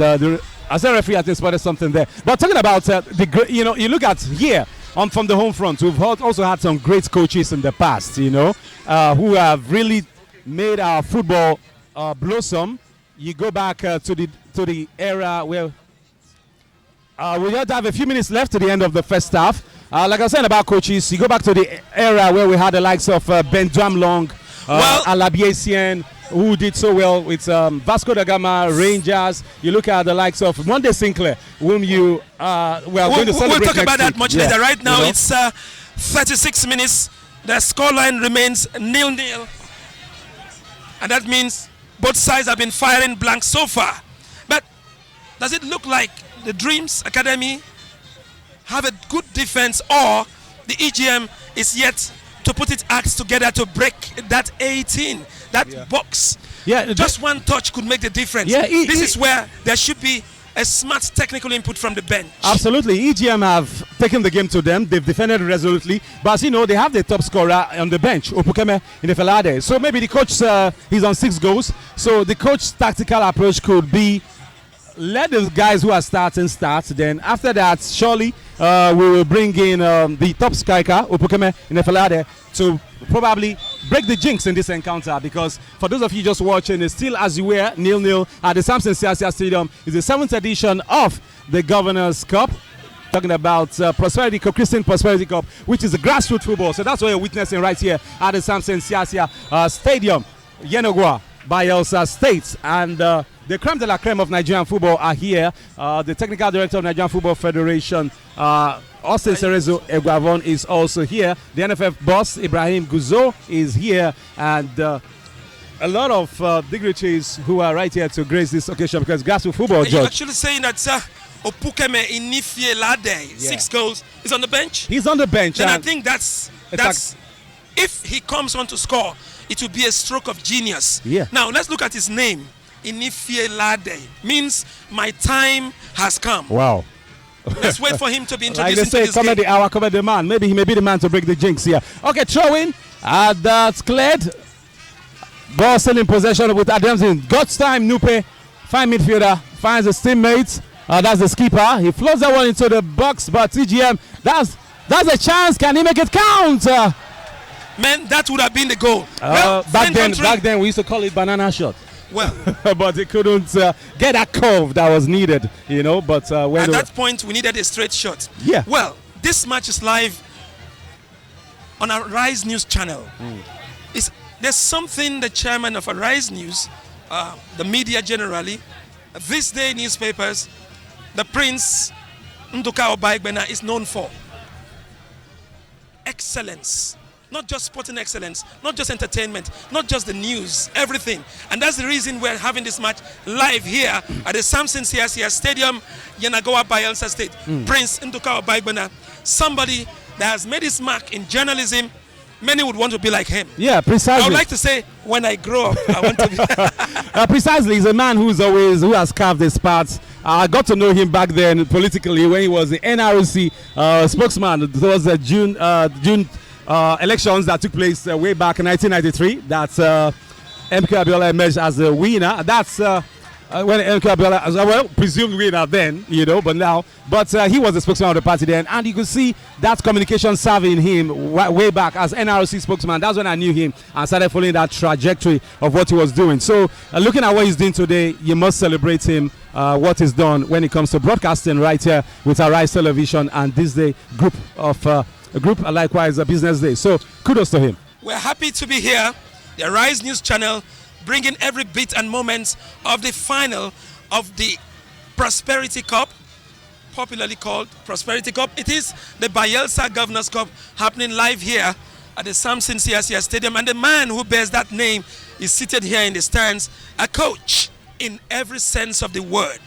as a referee, I think spotted something there. But talking about you look at here from the home front, we've also had some great coaches in the past, who have really made our football blossom. You go back to the era where we just have a few minutes left to the end of the first half. Like I was saying about coaches, you go back to the era where we had the likes of Ben Dramlong, Alabiesien, who did so well with Vasco da Gama, Rangers. You look at the likes of Monday Sinclair, whom going to celebrate. We'll talk about that much later. Right now, it's 36 minutes. The scoreline remains 0-0. And that means both sides have been firing blanks so far. But does it look like the Dreams Academy have a good defense, or the EGM is yet to put its acts together to break that 18, that box? Yeah, just one touch could make the difference. Yeah, this is where there should be a smart technical input from the bench. Absolutely. EGM have taken the game to them. They've defended resolutely. But as you know, they have the top scorer on the bench, Opukeme Inefelade. So maybe the coach, he's on 6 goals. So the coach's tactical approach could be let the guys who are starting start. Then after that, surely we will bring in the top striker, Opukeme Inefelade, to probably break the jinx in this encounter, because for those of you just watching, it's still as you were 0-0 at the Samson Siasia Stadium. It's the 7th edition of the Governors Cup. Talking about Christian Prosperity Cup, which is a grassroots football. So that's what you're witnessing right here at the Samson Siasia Stadium, Yenogwa, Bayelsa State. And the creme de la creme of Nigerian football are here. The technical director of Nigerian Football Federation, Austin Cerezo Egwavon, is also here. The NFF boss, Ibrahim Guzo, is here. And a lot of dignitaries who are right here to grace this occasion, because grassroots football, George. You're actually saying that Opukeme Inefelade, 6 goals, is on the bench? He's on the bench. And I think that's if he comes on to score, it will be a stroke of genius. Yeah. Now, let's look at his name. Inefelade means my time has come. Wow. Let's wait for him to be introduced. Like they say, come at the hour, come at the man. Maybe he may be the man to break the jinx here. Okay, throw in. That's cleared. Ball still in possession with Adamson. God's time, Nupe. Fine midfielder. Finds his teammates. That's the skipper. He floats that one into the box, but TGM, that's a chance. Can he make it count? Man, that would have been the goal. Back then, we used to call it banana shot. Well, but he couldn't get that curve that was needed, But at that point, we needed a straight shot. Yeah. Well, this match is live on our Rise News channel. There's something the chairman of Rise News, the media generally, this day newspapers, the Prince Nduka Obaigbena is known for. Excellence. Not just sporting excellence, not just entertainment, not just the news, everything. And that's the reason we're having this match live here at the Samson Siasia Stadium, Yenagoa, Bayelsa State. Prince Nduka Obaigbena, somebody that has made his mark in journalism. Many would want to be like him. Yeah, precisely. I would like to say, when I grow up, I want to be. Precisely. He's a man who has carved his path. I got to know him back then politically when he was the NRC spokesman. There was a June elections that took place way back in 1993. That's MK Abiola emerged as a winner. That's when MK Abiola, presumed winner then, but he was the spokesman of the party then, and you could see that communication serving him way back as NRC spokesman. That's when I knew him and started following that trajectory of what he was doing. So looking at what he's doing today, you must celebrate him, what he's done when it comes to broadcasting right here with Arise Television and this day group of a group, likewise a business day. So kudos to him. We're happy to be here, the Rise News channel, bringing every bit and moment of the final of the Prosperity Cup, popularly called Prosperity Cup. It is the Bayelsa Governors Cup happening live here at the Samson Siasia Stadium. And the man who bears that name is seated here in the stands, a coach in every sense of the word.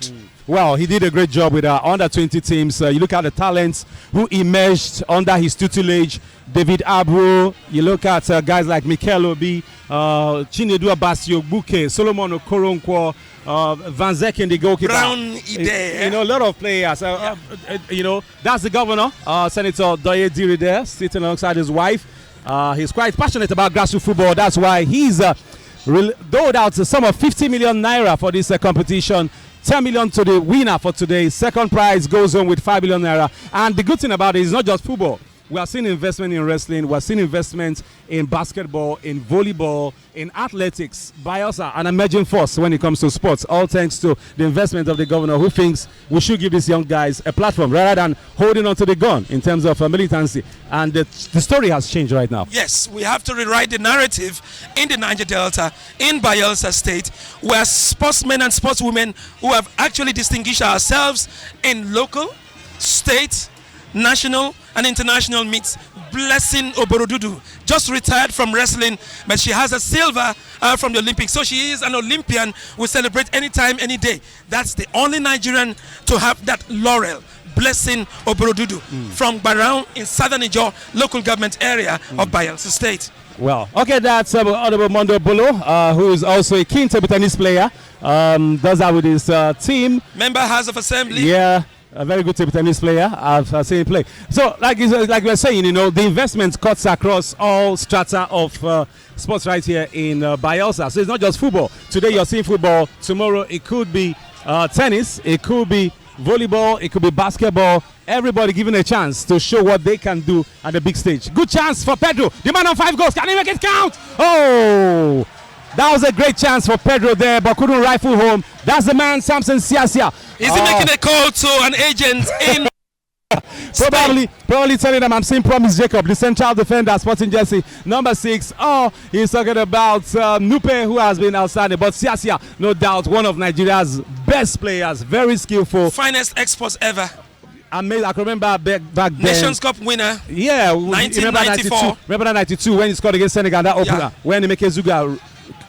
Well, he did a great job with our under 20 teams. You look at the talents who emerged under his tutelage. David Abro, you look at guys like Mikel Obi, Chinedu Abasio Buke, Solomon Okoronkwo, Van Zekken, the goalkeeper. Brown Ide. You know, a lot of players. You know, that's the governor, Senator Doye Diri there, sitting alongside his wife. He's quite passionate about grassroots football. That's why he's doled out a sum of 50 million naira for this competition. 10 million to the winner for today. Second prize goes home with 5 million naira. And the good thing about it is not just football. We are seeing investment in wrestling. We are seeing investment in basketball, in volleyball, in athletics. Bayelsa, an emerging force when it comes to sports. All thanks to the investment of the governor, who thinks we should give these young guys a platform rather than holding on to the gun in terms of militancy. And the story has changed right now. Yes, we have to rewrite the narrative in the Niger Delta, in Bayelsa State, where sportsmen and sportswomen who have actually distinguished ourselves in local, state, national and international meets. Blessing Oborodudu, just retired from wrestling, but she has a silver from the Olympics. So she is an Olympian. We celebrate anytime, any day. That's the only Nigerian to have that laurel. Blessing Oborodudu from Barão in southern Ijaw local government area of Bayelsa State. Well, okay, that's Honorable Mondo Bolo, who is also a keen table tennis player. Does that with his team. Member House of Assembly. Yeah. A very good table tennis player. I've seen him play. So, like we were saying, you know, the investment cuts across all strata of sports right here in Bayelsa. So it's not just football. Today you're seeing football. Tomorrow it could be tennis. It could be volleyball. It could be basketball. Everybody given a chance to show what they can do at the big stage. Good chance for Pedro. The man on 5 goals. Can he make it count? Oh! That was a great chance for Pedro there, but couldn't rifle home. That's the man, Samson Siasia. Is he making a call to an agent in Probably telling them I'm seeing Promise Jacob, the central defender, Sporting Jersey, number 6. Oh, he's talking about Nupe, who has been outstanding. But Siasia, no doubt, one of Nigeria's best players, very skillful. Finest exports ever. Amazing. I can remember back then. Nations Cup winner. Yeah, 1994. Remember 92 when he scored against Senegal, that opener. When Emeke Zuga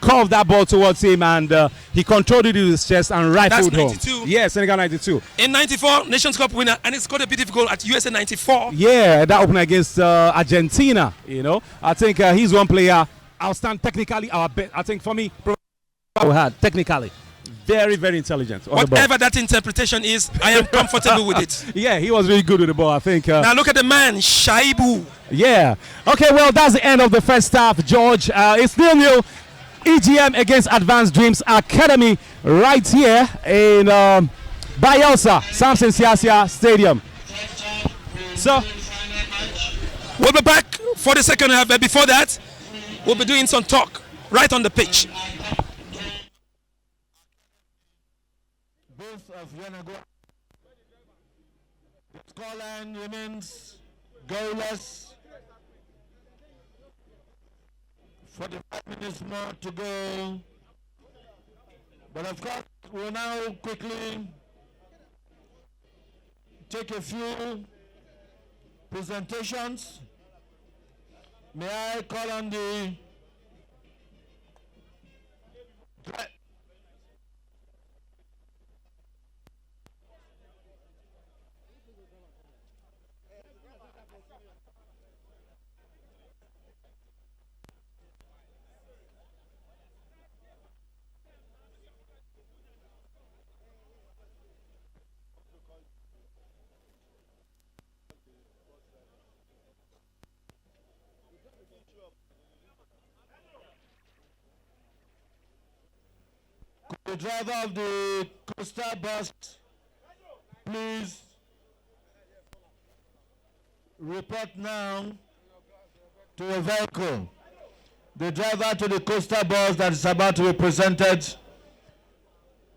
curved that ball towards him and he controlled it with his chest and rifled home. That's 92. Yeah, Senegal 92. In 94, Nations Cup winner, and he scored a beautiful goal at USA 94. Yeah, that opener against Argentina. You know, I think he's one player. Outstanding technically. I think for me, technically. Very, very intelligent. Whatever that interpretation is, I am comfortable with it. Yeah, he was really good with the ball, I think. Now look at the man, Shaibu. Yeah. Okay, well, that's the end of the first half, George. It's 0-0. EGM against Advanced Dreams Academy right here in Bayelsa, Samson Siasia Stadium. So, we'll be back for the second half, but before that, we'll be doing some talk right on the pitch. Both of Yenagoa. The scoreline remains goalless. 45 minutes more to go. But of course, we'll now quickly take a few presentations. May I call on the driver of the coaster bus, please report now to a vehicle. The driver to the coaster bus that is about to be presented,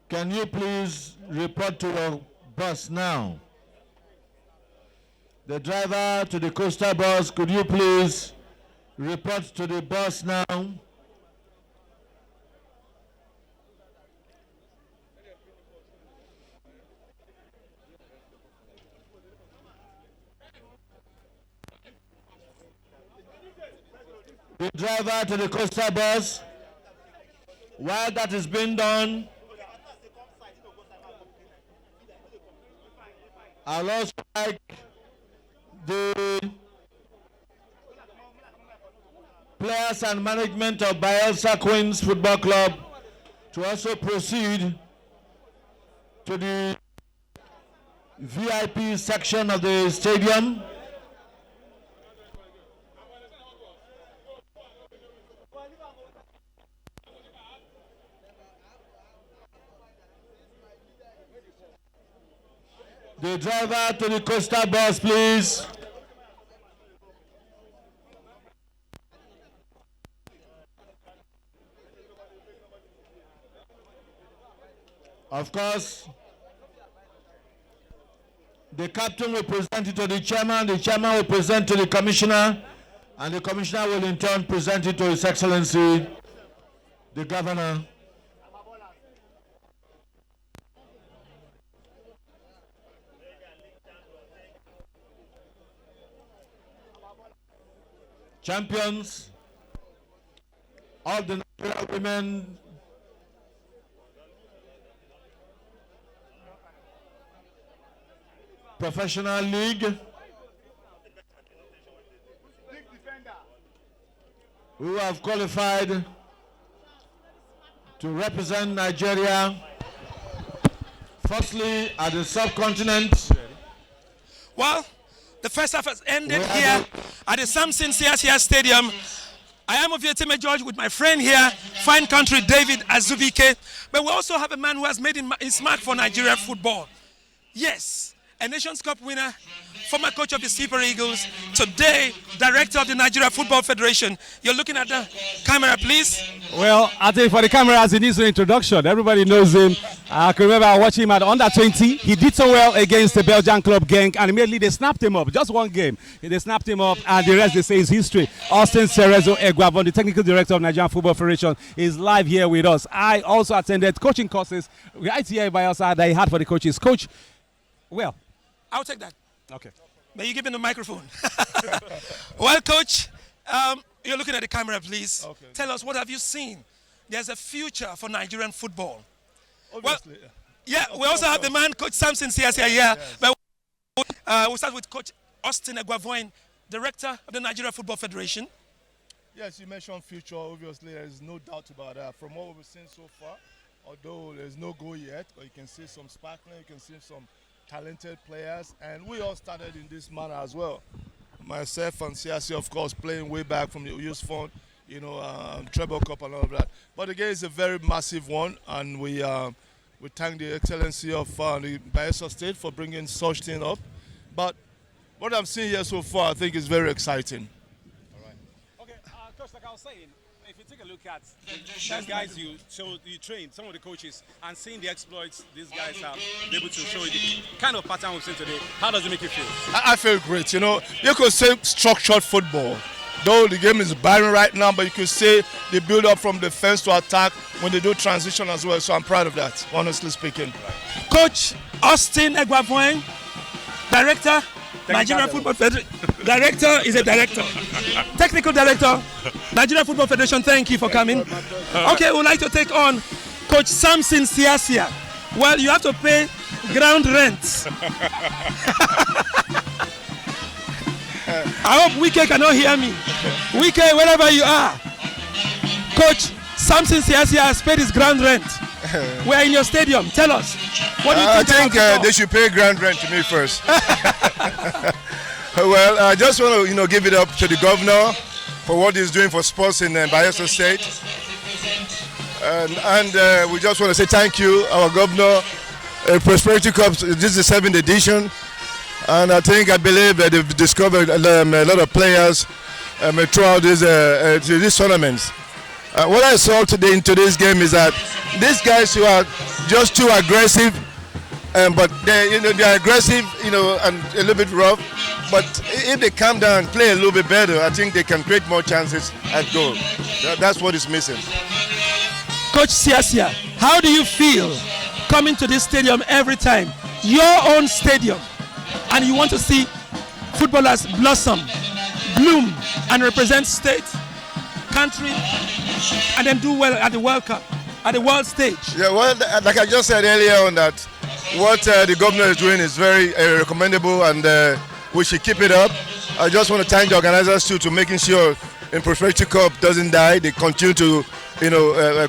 can you please report to a bus now? The driver to the coaster bus, could you please report to the bus now? The driver to the coaster bus, while that is being done, I'd also like the players and management of Bayelsa Queens Football Club to also proceed to the VIP section of the stadium. The driver to the coaster bus, please. Of course, the captain will present it to the chairman will present to the commissioner, and the commissioner will in turn present it to His Excellency, the governor. Champions of the Nigeria Women Professional League, who have qualified to represent Nigeria, firstly at the subcontinent. Well, the first half has ended here at the Samson Siasia Stadium. I am of your team, George, with my friend here, fine country David Azubike. But we also have a man who has made his mark for Nigeria football. Yes, a Nations Cup winner, former coach of the Super Eagles, today director of the Nigeria Football Federation. You're looking at the camera, please. Well, I think for the cameras, he needs an introduction. Everybody knows him. I can remember I watched him at under 20. He did so well against the Belgian club Genk, and immediately they snapped him up. Just one game. They snapped him up, and the rest, they say, is history. Austin Cerezo Egwavon, the technical director of Nigerian Football Federation, is live here with us. I also attended coaching courses right here in Bayelsa that he had for the coaches. Coach, well, I'll take that. okay. May you give him the microphone. Well, Coach, you're looking at the camera, please. Okay. Tell us, what have you seen? There's a future for Nigerian football. Obviously. Yeah, we also have the man, Coach Samson Siasia here. Yes. But we'll start with Coach Austin Egwavon, Director of the Nigeria Football Federation. Yes, you mentioned future. Obviously, there is no doubt about that. From what we've seen so far, although there's no goal yet, but you can see some sparkling, you can see some talented players, and we all started in this manner as well. Myself and CRC, of course, playing way back from the youth fund, you know, treble cup and all of that. But again, it's a very massive one, and we thank the excellency of the Bayelsa State for bringing such thing up. But what I'm seeing here so far, I think is very exciting. Okay, Coach, like I was saying, if you take a look at the guys you trained, some of the coaches, and seeing the exploits these guys have been able to show you the kind of pattern we've seen today, how does it make you feel? I feel great. You know, you could say structured football. Though the game is barren right now, but you could say they build up from defense to attack when they do transition as well. So I'm proud of that, honestly speaking. Coach Austin Egwavon, Director, Nigeria Football Federation. Director is a director. Technical Director, Nigeria Football Federation, thank you for coming. Okay, we'd like to take on Coach Samson Siasia. Well, you have to pay ground rent. I hope Wike cannot hear me. Wike, wherever you are. Coach Samson Siasia has paid his ground rent. We're in your stadium. Tell us. What do you think? I think they should pay ground rent to me first. Well, I just want to, give it up to the governor for what he's doing for sports in Bayelsa State. And we just want to say thank you, our governor. Prosperity Cup, this is the 7th edition. And I believe that they've discovered a lot of players throughout these tournaments. What I saw today in today's game is that these guys who are just too aggressive, but they're aggressive, and a little bit rough. But if they calm down and play a little bit better, I think they can create more chances at goal. That's what is missing. Coach Siasia, how do you feel coming to this stadium every time? Your own stadium. And you want to see footballers blossom, bloom, and represent state, country, and then do well at the World Cup, at the world stage. Yeah, well, like I just said earlier on that, what the governor is doing is very recommendable, and we should keep it up. I just want to thank the organizers too to making sure in Prosperity Cup doesn't die. They continue to,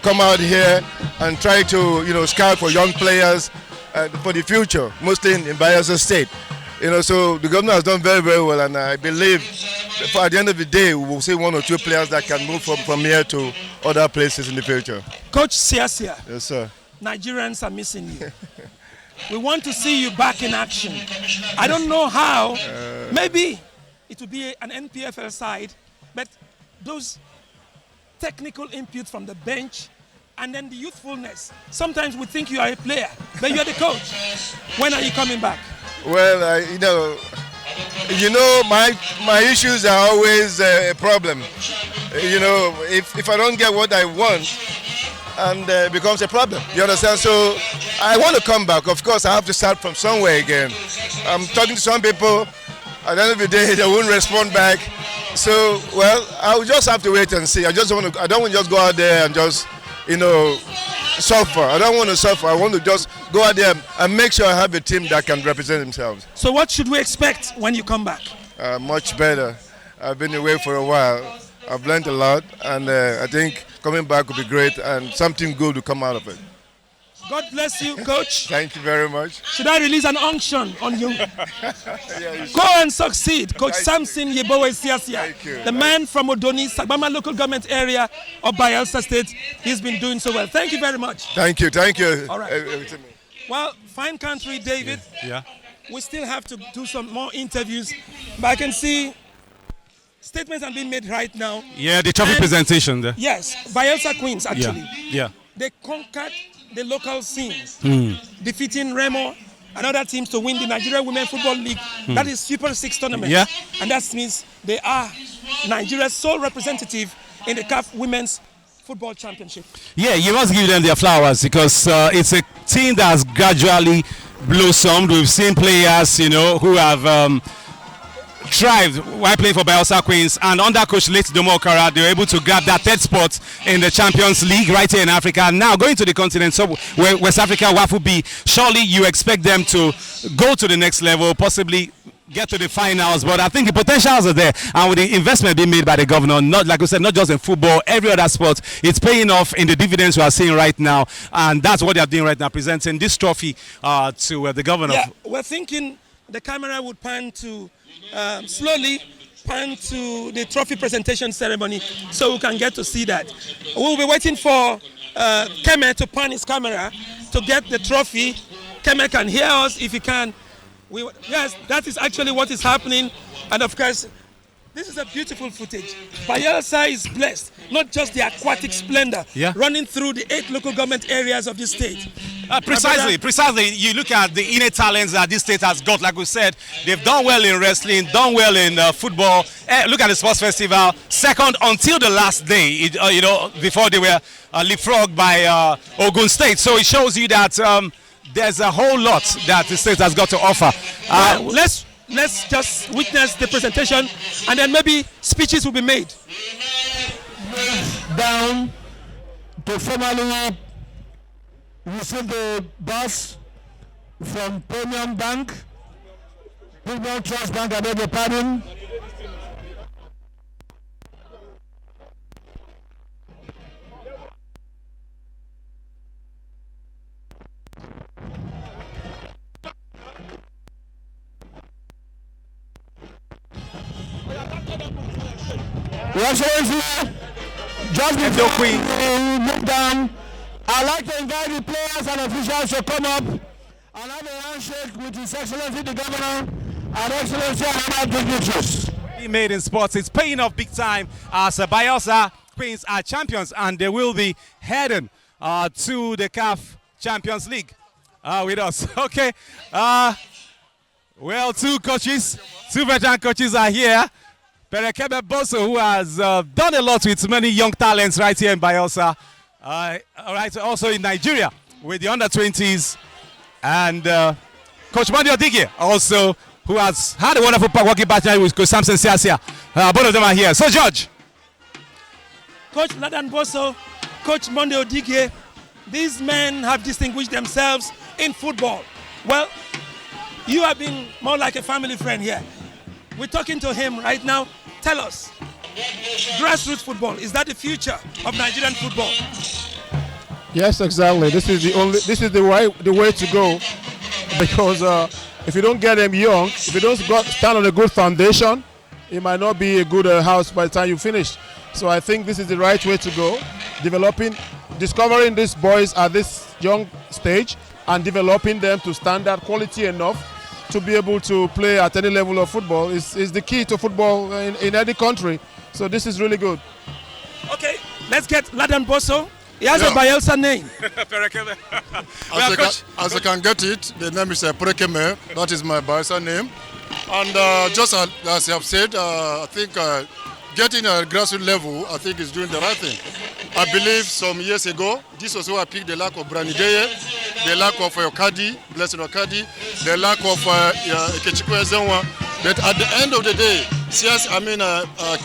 come out here and try to, scout for young players for the future, mostly in Bayelsa State. So the governor has done very, very well, and I believe at the end of the day, we will see 1 or 2 players that can move from here to other places in the future. Coach Siasia. Yes, sir. Nigerians are missing you. We want to see you back in action. I don't know how. Maybe it will be an NPFL side, but those technical inputs from the bench and then the youthfulness. Sometimes we think you are a player, but you're the coach. When are you coming back? Well, my issues are always a problem. If I don't get what I want, and it becomes a problem. You understand? So I want to come back. Of course, I have to start from somewhere again. I'm talking to some people. At the end of the day, they won't respond back. So, well, I'll just have to wait and see. I don't want to just go out there and just, suffer. I don't want to suffer. I want to just go out there and make sure I have a team that can represent themselves. So what should we expect when you come back? Much better. I've been away for a while. I've learned a lot, and I think coming back will be great, and something good will come out of it. God bless you, Coach. Thank you very much. Should I release an unction on you? Go and succeed, Coach Samson Yeboah Siasia, the man from Odoni, Sagbama local government area of Bayelsa State. He's been doing so well. Thank you very much. Thank you. All right. Well, fine country, David. Yeah. We still have to do some more interviews, but I can see statements are being made right now. Yeah, the trophy presentation there. Yes, Bayelsa Queens actually. Yeah. They conquered the local scenes, defeating Remo and other teams to win the Nigeria Women Football League. That is Super 6 tournament. Yeah. And that means they are Nigeria's sole representative in the CAF Women's Football Championship. Yeah, you must give them their flowers because it's a team that has gradually blossomed. We've seen players, who have thrived while playing for Bayelsa Queens, and under coach Late Domo Okara, they were able to grab that 3rd spot in the Champions League right here in Africa. Now going to the continent, so West Africa, WAFU B, surely you expect them to go to the next level, possibly get to the finals, but I think the potentials are there, and with the investment being made by the governor, not like we said, not just in football, every other sport, it's paying off in the dividends we are seeing right now, and that's what they are doing right now, presenting this trophy to the governor. Yeah, we're thinking the camera would pan to slowly pan to the trophy presentation ceremony so we can get to see that. We'll be waiting for Keme to pan his camera to get the trophy. Keme can hear us if he can. Yes, that is actually what is happening, and of course this is a beautiful footage. Bayelsa is blessed, not just the aquatic splendor running through the 8 local government areas of the state. Precisely. You look at the innate talents that this state has got. Like we said, they've done well in wrestling, done well in football. Look at the sports festival, second until the last day. Before they were leapfrogged by Ogun State. So it shows you that there's a whole lot that the state has got to offer. Let's just witness the presentation, and then maybe speeches will be made. Down to formally receive the bus from Premium Bank, People Trust Bank, I beg your pardon. Your Excellency, just before we move down, I'd like to invite the players and officials to come up and have a handshake with His Excellency the Governor and Excellency and other dignitaries. Made in sports, it's paying off big time as Bayelsa Queens are champions, and they will be heading to the CAF Champions League with us. Okay. Well, 2 veteran coaches are here. Perekebe Boso, who has done a lot with many young talents right here in Bayelsa. Also in Nigeria with the under-20s. And Coach Monday Odige also, who has had a wonderful working partner with Coach Samson Siasia. Both of them are here. So, George. Coach Ladan Boso, Coach Monday Odige, these men have distinguished themselves in football. Well, you have been more like a family friend here. We're talking to him right now. Tell us, grassroots football, is that the future of Nigerian football? Yes, exactly. This is the way to go, because if you don't get them young, if you don't stand on a good foundation, it might not be a good house by the time you finish. So I think this is the right way to go. Discovering these boys at this young stage and developing them to standard quality enough to be able to play at any level of football is the key to football in any country. So this is really good. Okay, let's get Ladan Bosso. He has a Bayelsa name. As I can get it, the name is Perekeme. That is my Bayelsa name. And just as you have said, I think getting a grassroots level, I think is doing the right thing. I believe some years ago, this was where I picked the lack of Brani Deye, the lack of Okadi, Blessing Okadi, the lack of Ikechukwu Ezenwa. But at the end of the day,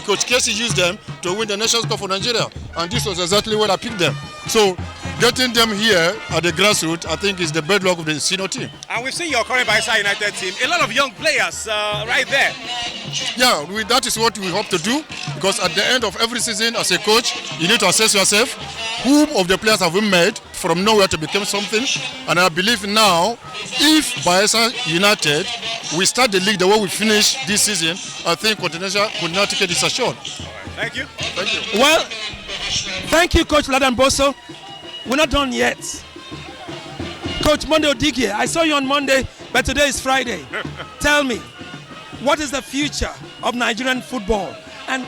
Coach Casey used them to win the Nations Cup for Nigeria. And this was exactly where I picked them. So getting them here at the grassroots, I think is the bedrock of the senior team. And we've seen your current Bayelsa United team, a lot of young players right there. Yeah, that is what we hope to do, because at the end of every season as a coach, you need to assess yourself, whom of the players have we made from nowhere to become something. And I believe now, if Bayelsa United, we start the league the way we finish this season, I think continental ticket is assured. Thank you. Thank you. Well, thank you, Coach Ladan Bosso. We're not done yet. Coach Monday Odigie, I saw you on Monday, but today is Friday. Tell me, what is the future of Nigerian football? And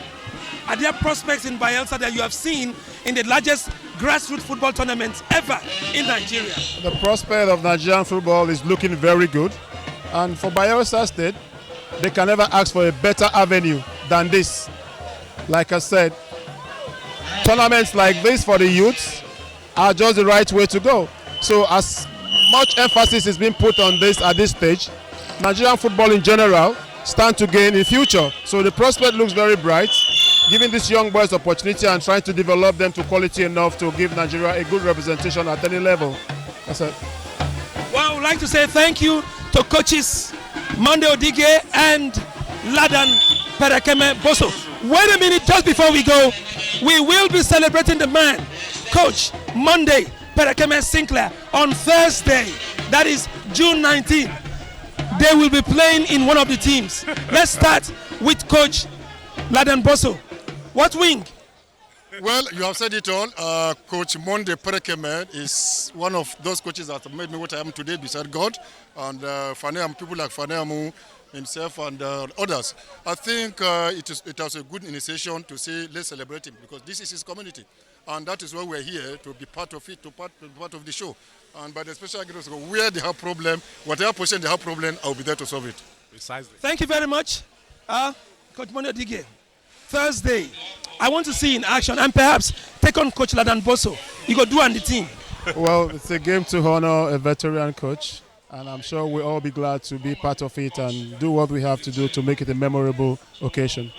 are there prospects in Bayelsa that you have seen in the largest grassroots football tournament ever in Nigeria? The prospect of Nigerian football is looking very good. And for Bayelsa State, they can never ask for a better avenue than this. Like I said, tournaments like this for the youths are just the right way to go. So as much emphasis is being put on this at this stage, Nigerian football in general stand to gain in future. So the prospect looks very bright, giving these young boys opportunity and trying to develop them to quality enough to give Nigeria a good representation at any level. That's it. Well, I would like to say thank you to coaches Monday Odigie and Ladan Perekeme Bosso. Wait a minute, just before we go, we will be celebrating the man, Coach Monday Perekeme Sinclair, on Thursday, that is June 19th. They will be playing in one of the teams. Let's start with Coach Ladan Bosso. What wing? Well, you have said it all. Coach Monday Perekeme is one of those coaches that made me what I am today beside God. And people like Faneamu himself and others. I think it was a good initiation to say, let's celebrate him, because this is his community. And that is why we're here, to be part of it, to be part of the show. And by the special grace, where they have problem, whatever position they have problem, I'll be there to solve it. Precisely. Thank you very much, Coach Monday Odigie. Thursday, I want to see in action, and perhaps take on Coach Ladan Bosso. You go do on the team. Well, it's a game to honor a veteran coach, and I'm sure we'll all be glad to be part of it and do what we have to do to make it a memorable occasion.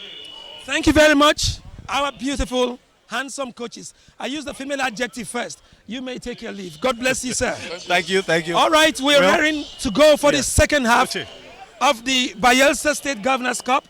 Thank you very much, our beautiful, handsome coaches. I use the female adjective first. You may take your leave. God bless you, sir. Thank you. All right, we're raring to go for the second half of the Bayelsa State Governors Cup,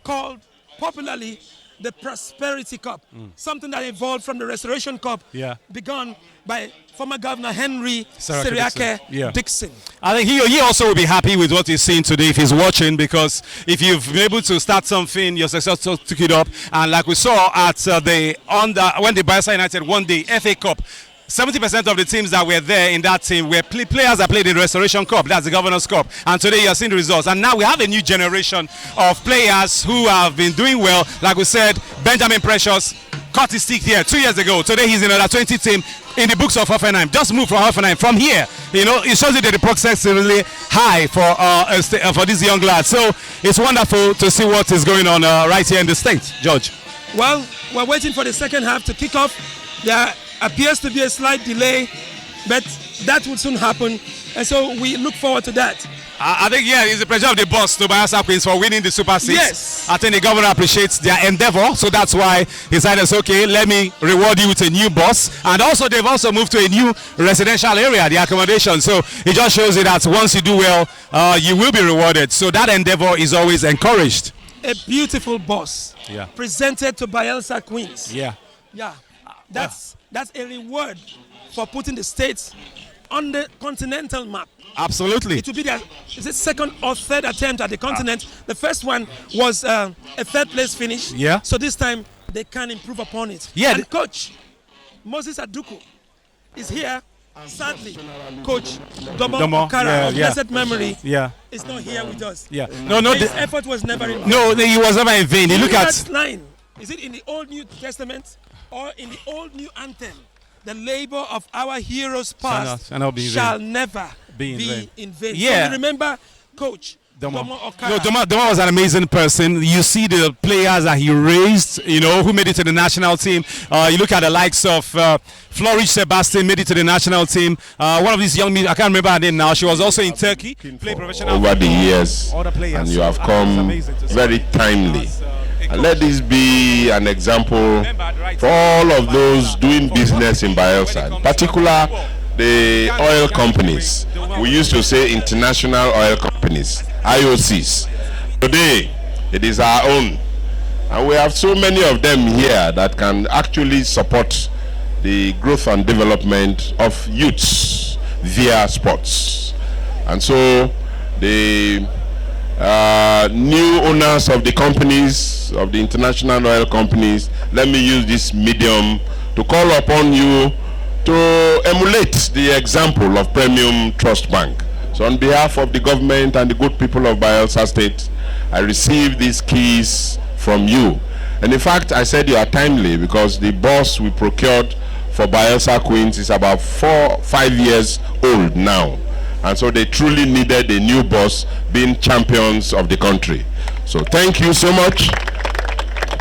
called popularly the Prosperity Cup, something that evolved from the Restoration Cup, begun by former Governor Henry Seriake Dixon. I think he also will be happy with what he's seeing today if he's watching, because if you've been able to start something, your successor took it up. And like we saw at when the Bayelsa United won the FA Cup, 70% of the teams that were there in that team were players that played in the Restoration Cup, that's the Governor's Cup. And today you are seeing the results. And now we have a new generation of players who have been doing well. Like we said, Benjamin Precious cut his teeth here 2 years ago. Today he's in another 20 team in the books of Hoffenheim. Just moved from Hoffenheim from here. You know, it shows you that the prospects are really high for these young lads. So it's wonderful to see what is going on right here in the state. George. Well, we're waiting for the second half to kick off. There appears to be a slight delay, but that will soon happen, and so we look forward to that. I think, yeah, it's the pressure of the boss to Bayelsa Queens for winning the Super 6. Yes. I think the governor appreciates their endeavor, so that's why he decided, okay, let me reward you with a new bus. And also, they've also moved to a new residential area, the accommodation. So it just shows you that once you do well, you will be rewarded. So that endeavor is always encouraged. A beautiful bus. Yeah. Presented to Bayelsa Queens. Yeah. Yeah. That's a reward for putting the states on the continental map. Absolutely. It will be their second or third attempt at the continent. The first one was a third place finish. Yeah. So this time they can improve upon it. Yeah. And coach Moses Aduku is here. Sadly, Coach Domo Okara of blessed memory is not here with us. Yeah. His effort was never in vain. No, he was never in vain. You look at that line. Is it in the Old New Testament or in the Old New Anthem? The labor of our heroes past shall never be in vain. Yeah. So we remember Coach Domo Okara. No, Domo was an amazing person. You see the players that he raised, who made it to the national team. You look at the likes of Flourish Sebastian, made it to the national team. One of these young men, I can't remember her name now. She was also in Turkey, played professional over the years, and you have come very timely. And let this be an example for all of those doing business in Bayelsa, in particular the oil companies. We used to say international oil companies, IOCs. Today, it is our own. And we have so many of them here that can actually support the growth and development of youths via sports. And so the new owners of the companies, of the international oil companies, let me use this medium to call upon you to emulate the example of Premium Trust Bank. So on behalf of the government and the good people of Bayelsa State, I received these keys from you. And in fact, I said you are timely because the bus we procured for Bayelsa Queens is about 4-5 years old now. And so they truly needed a new bus, being champions of the country. So thank you so much.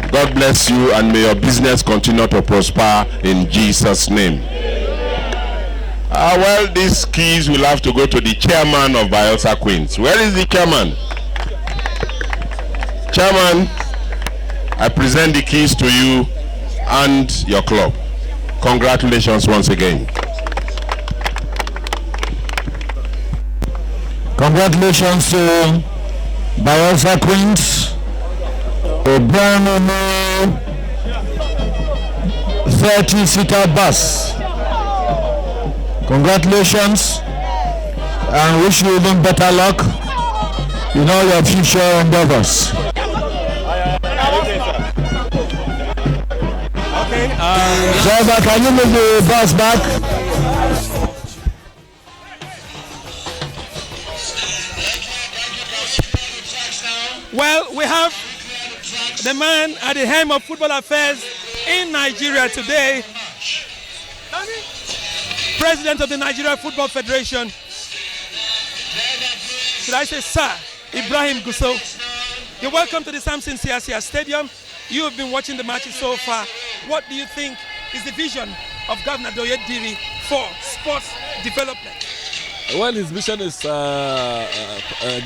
God bless you, and may your business continue to prosper in Jesus' name. Well, these keys will have to go to the chairman of Bayelsa Queens. Where is the chairman? Chairman, I present the keys to you and your club. Congratulations once again. Congratulations to Bayelsa Queens, a brand new 30-seater bus. Congratulations, and wish you even better luck in all your future endeavors. Okay. Driver, can you move the bus back? Well, we have the man at the helm of football affairs in Nigeria today, President of the Nigeria Football Federation. Should I say Sir Ibrahim Gusso? You're welcome to the Samson Siasia Stadium. You have been watching the matches so far. What do you think is the vision of Governor Doye Diri for sports development? Well, his vision is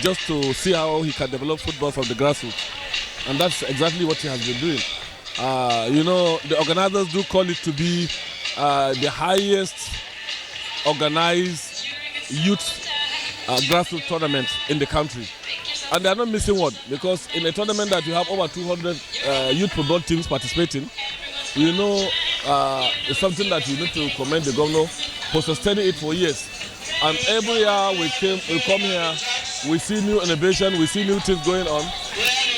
just to see how he can develop football from the grassroots. And that's exactly what he has been doing. The organizers do call it to be the highest organized youth grassroots tournament in the country. And they are not missing one, because in a tournament that you have over 200 youth football teams participating, it's something that you need to commend the governor for sustaining it for years. And every year we come here, we see new innovation, we see new things going on.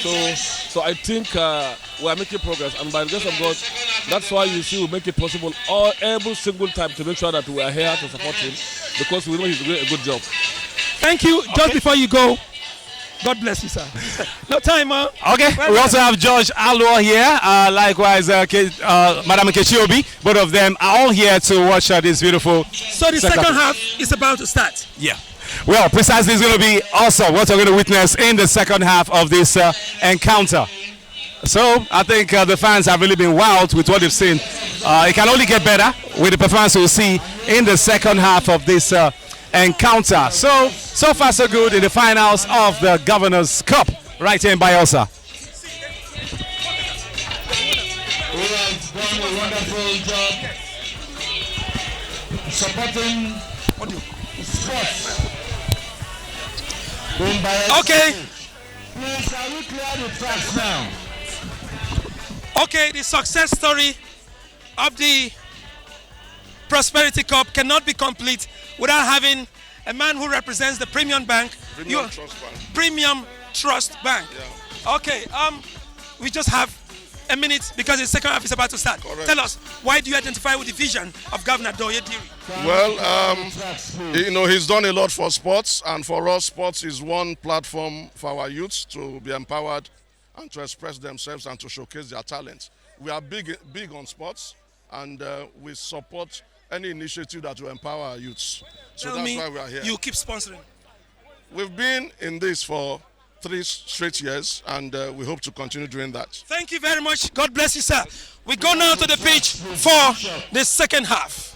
So I think we are making progress, and by the grace of God, that's why you see we make it possible every single time to make sure that we are here to support him, because we know he's doing a good job. Thank you. Just before you go, God bless you, sir. No time, huh? Okay, we also have George Alua here, likewise Madam Kechiobi. Both of them are all here to watch this beautiful. So the second half is about to start. Yeah. Well, precisely, it's going to be awesome what we're going to witness in the second half of this encounter. So I think the fans have really been wowed with what they've seen. It can only get better with the performance we'll see in the second half of this encounter. So far so good in the finals of the Governor's Cup right here in Bayelsa. We have done a wonderful job supporting sports. Okay. Please, can we clear the tracks now? Okay, the success story of the Prosperity Cup cannot be complete without having a man who represents the Premium Bank. Premium Trust Bank. Yeah. Okay, we just have a minute because the second half is about to start. Correct. Tell us, why do you identify with the vision of Governor Doye Diri? Well, he's done a lot for sports, and for us, sports is one platform for our youths to be empowered and to express themselves and to showcase their talents. We are big on sports, and we support any initiative that will empower our youths. So Tell that's me, why we are here. you keep sponsoring. We've been in this for 3 straight years, and we hope to continue doing that. Thank you very much. God bless you, sir. We go now to the pitch for the second half.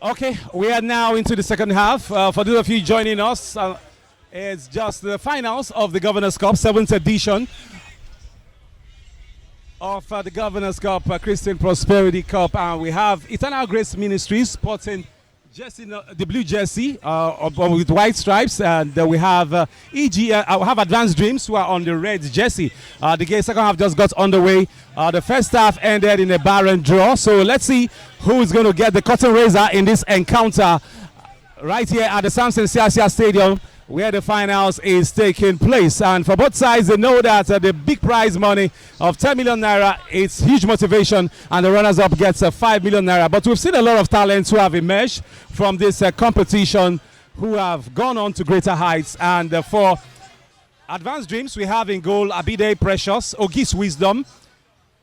Okay, we are now into the second half. For those of you joining us, it's just the finals of the Governor's Cup, 7th edition of the Governor's Cup, Christian Prosperity Cup. And we have Eternal Grace Ministries sporting the blue jersey with white stripes, and we have we have Advanced Dreams who are on the red jersey. The second half just got underway. The first half ended in a barren draw, so let's see who is going to get the curtain raiser in this encounter right here at the Samson Siasia Stadium, where the finals is taking place. And for both sides, they know that the big prize money of 10 million naira is huge motivation, and the runners-up gets 5 million naira. But we've seen a lot of talents who have emerged from this competition, who have gone on to greater heights. And for Advanced Dreams, we have in goal Abide Precious, Ogis Wisdom,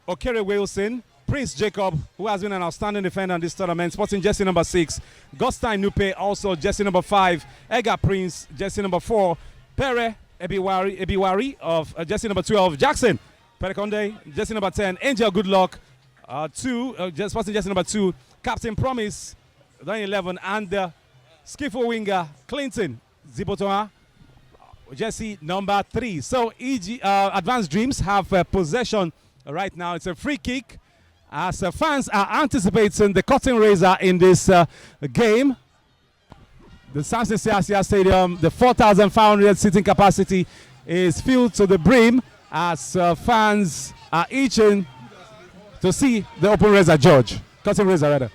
Okere Wilson, Prince Jacob, who has been an outstanding defender in this tournament, sporting jersey number 6. Gostine Nupe, also jersey number 5. Edgar Prince, jersey number 4. Pere Ebiwari of jersey number 12. Jackson Perekonde, jersey number 10. Angel Goodluck, sporting jersey number 2. Captain Promise, 11. And skiffle winger Clinton Zibotoa, jersey number 3. So Advanced Dreams have possession right now. It's a free kick, as fans are anticipating the curtain raiser in this game. The Samson Siasia Stadium, the 4,500 seating capacity, is filled to the brim as fans are itching to see the open raiser, George. Curtain raiser, rather.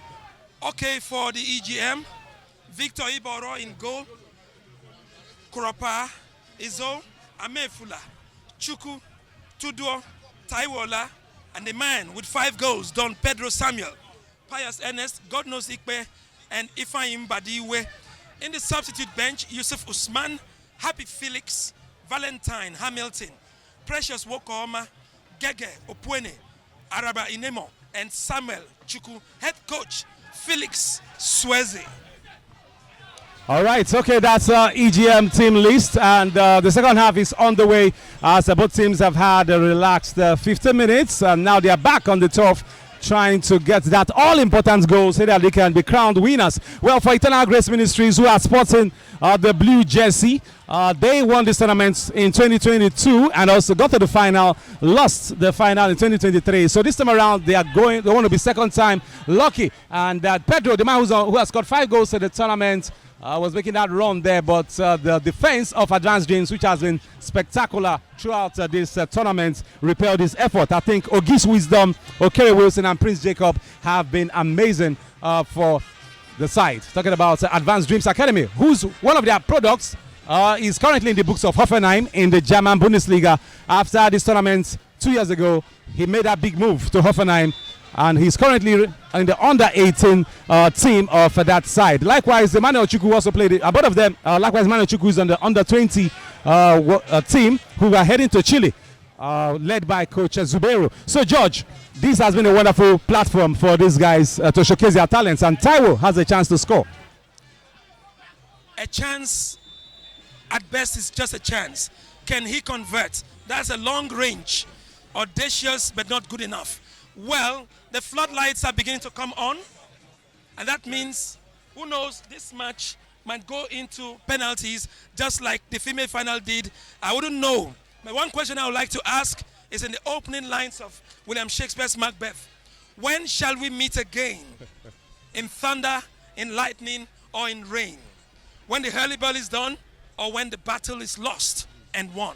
Okay, for the EGM, Victor Iboro in goal, Kurapa, Izo, Amefula, Chuku, Tudo, Taiwola, and the man with 5 goals, Don Pedro Samuel, Pius Ernest, God knows Ikpe, and Ifeanyi Badiwe. In the substitute bench, Yusuf Usman, Happy Felix, Valentine Hamilton, Precious Wokooma, Gege Opwene, Araba Inemo, and Samuel Chuku. Head coach, Felix Sweze. All right, okay, that's EGM team list, and the second half is on the way as both teams have had a relaxed 15 minutes, and now they are back on the turf trying to get that all-important goal so that they can be crowned winners. Well, for Eternal Grace Ministries, who are sporting the blue jersey, they won this tournament in 2022 and also got to the final, lost the final in 2023. So this time around, they want to be second time lucky. And Pedro, the man who has scored 5 goals in the tournament, was making that run there, but the defense of Advanced Dreams, which has been spectacular throughout this tournament, repelled his effort. I think Ogis Wisdom, Okere Wilson, and Prince Jacob have been amazing for the side. Talking about Advanced Dreams Academy, who's one of their products is currently in the books of Hoffenheim in the German Bundesliga. After this tournament 2 years ago, he made that big move to Hoffenheim, and he's currently in the under-18 team of that side. Likewise, Emmanuel Chukwu also played both of them. Likewise, Emmanuel Chukwu is on the under-20 team who are heading to Chile, led by Coach Zubero. So, George, this has been a wonderful platform for these guys to showcase their talents, and Taiwo has a chance to score. A chance, at best, is just a chance. Can he convert? That's a long range, audacious but not good enough. Well, the floodlights are beginning to come on, and that means, who knows, this match might go into penalties just like the female final did. I wouldn't know. But one question I would like to ask is in the opening lines of William Shakespeare's Macbeth. When shall we meet again? In thunder, in lightning, or in rain? When the hurly burly is done, or when the battle is lost and won?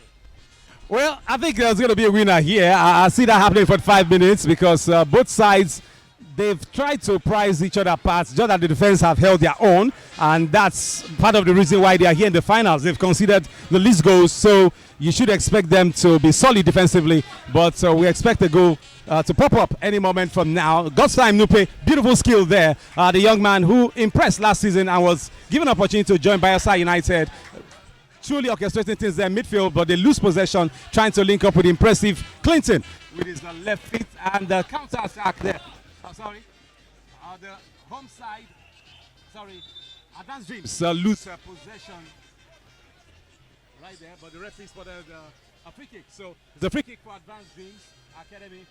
Well, I think there's going to be a winner here. I see that happening for 5 minutes because both sides, they've tried to prize each other apart, just that the defense have held their own, and that's part of the reason why they are here in the finals. They've conceded the least goals, so you should expect them to be solid defensively, but we expect a goal to pop up any moment from now. Godstime Nupe, beautiful skill there. The young man who impressed last season and was given an opportunity to join Bayelsa United. Truly orchestrating things there in midfield, but they lose possession, trying to link up with impressive Clinton with his left feet, and the counter attack there. The home side, Advanced Dreams lose possession right there, but the referee spotted a free kick. So it's a free kick for Advanced Dreams Academy.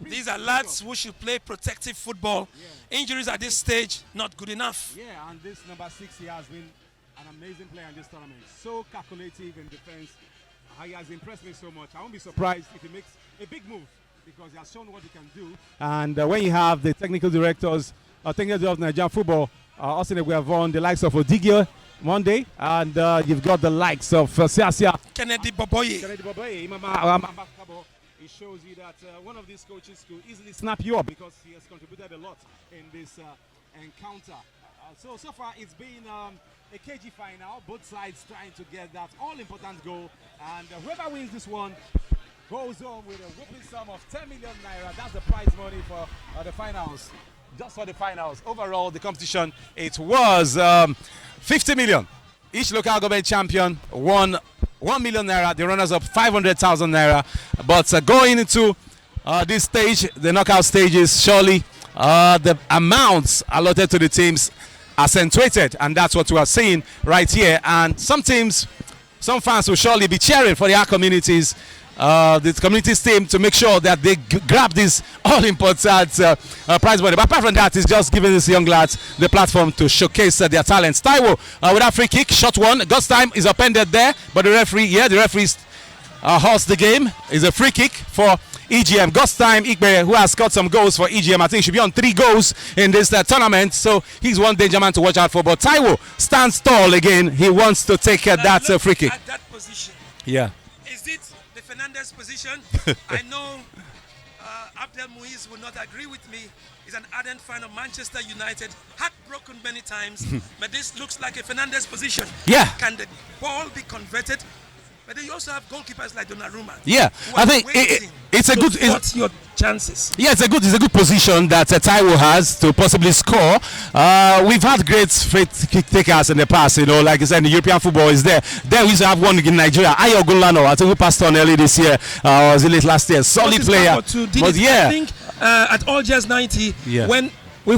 These are lads who should play protective football. Yeah. Injuries at this stage, not good enough. Yeah, and this number 6 here has been an amazing player in this tournament. So calculative in defense. He has impressed me so much. I won't be surprised if he makes a big move because he has shown what he can do. And when you have the technical directors, of Nigerian football, Austin Eguavon, the likes of Odigio Monday, and you've got the likes of Siasia. Kennedy Boboye. It shows you that one of these coaches could easily snap you up because he has contributed a lot in this encounter. So far it's been a KG final, both sides trying to get that all-important goal, and whoever wins this one goes home with a whooping sum of 10 million naira. That's the prize money for the finals. Just for the finals. Overall, the competition, it was 50 million. Each local government champion won 1 million naira, the runners-up 500,000 naira. But going into this stage, the knockout stages, surely the amounts allotted to the teams accentuated, and that's what we are seeing right here. And some teams, some fans will surely be cheering for their communities, the communities team, to make sure that they grab this all-important prize money. But apart from that, it's just giving these young lads the platform to showcase their talents. Taiwo with that free kick, shot one. Godstime is upended there, but the referee halts the game. It's a free kick for EGM. Godstime Igbe, who has scored some goals for EGM. I think he should be on 3 goals in this tournament, so he's one danger man to watch out for. But Taiwo stands tall again. He wants to take that free kick. At that position. Yeah. Is it the Fernandez position? I know Abdel Muiz will not agree with me. He's an ardent fan of Manchester United, heartbroken many times, but this looks like a Fernandez position. Yeah. Can the ball be converted? But then you also have goalkeepers like Donnarumma. Yeah, I think it's a good. What's your chances? Yeah, it's a good position that Taiwo has to possibly score. We've had great free kick takers in the past, like I said, the European football is there. There we used to have one in Nigeria, Ayo Gunlano, I think who passed on early this year, or was it late last year? Solid player. But yeah, I think at Algiers 90, when we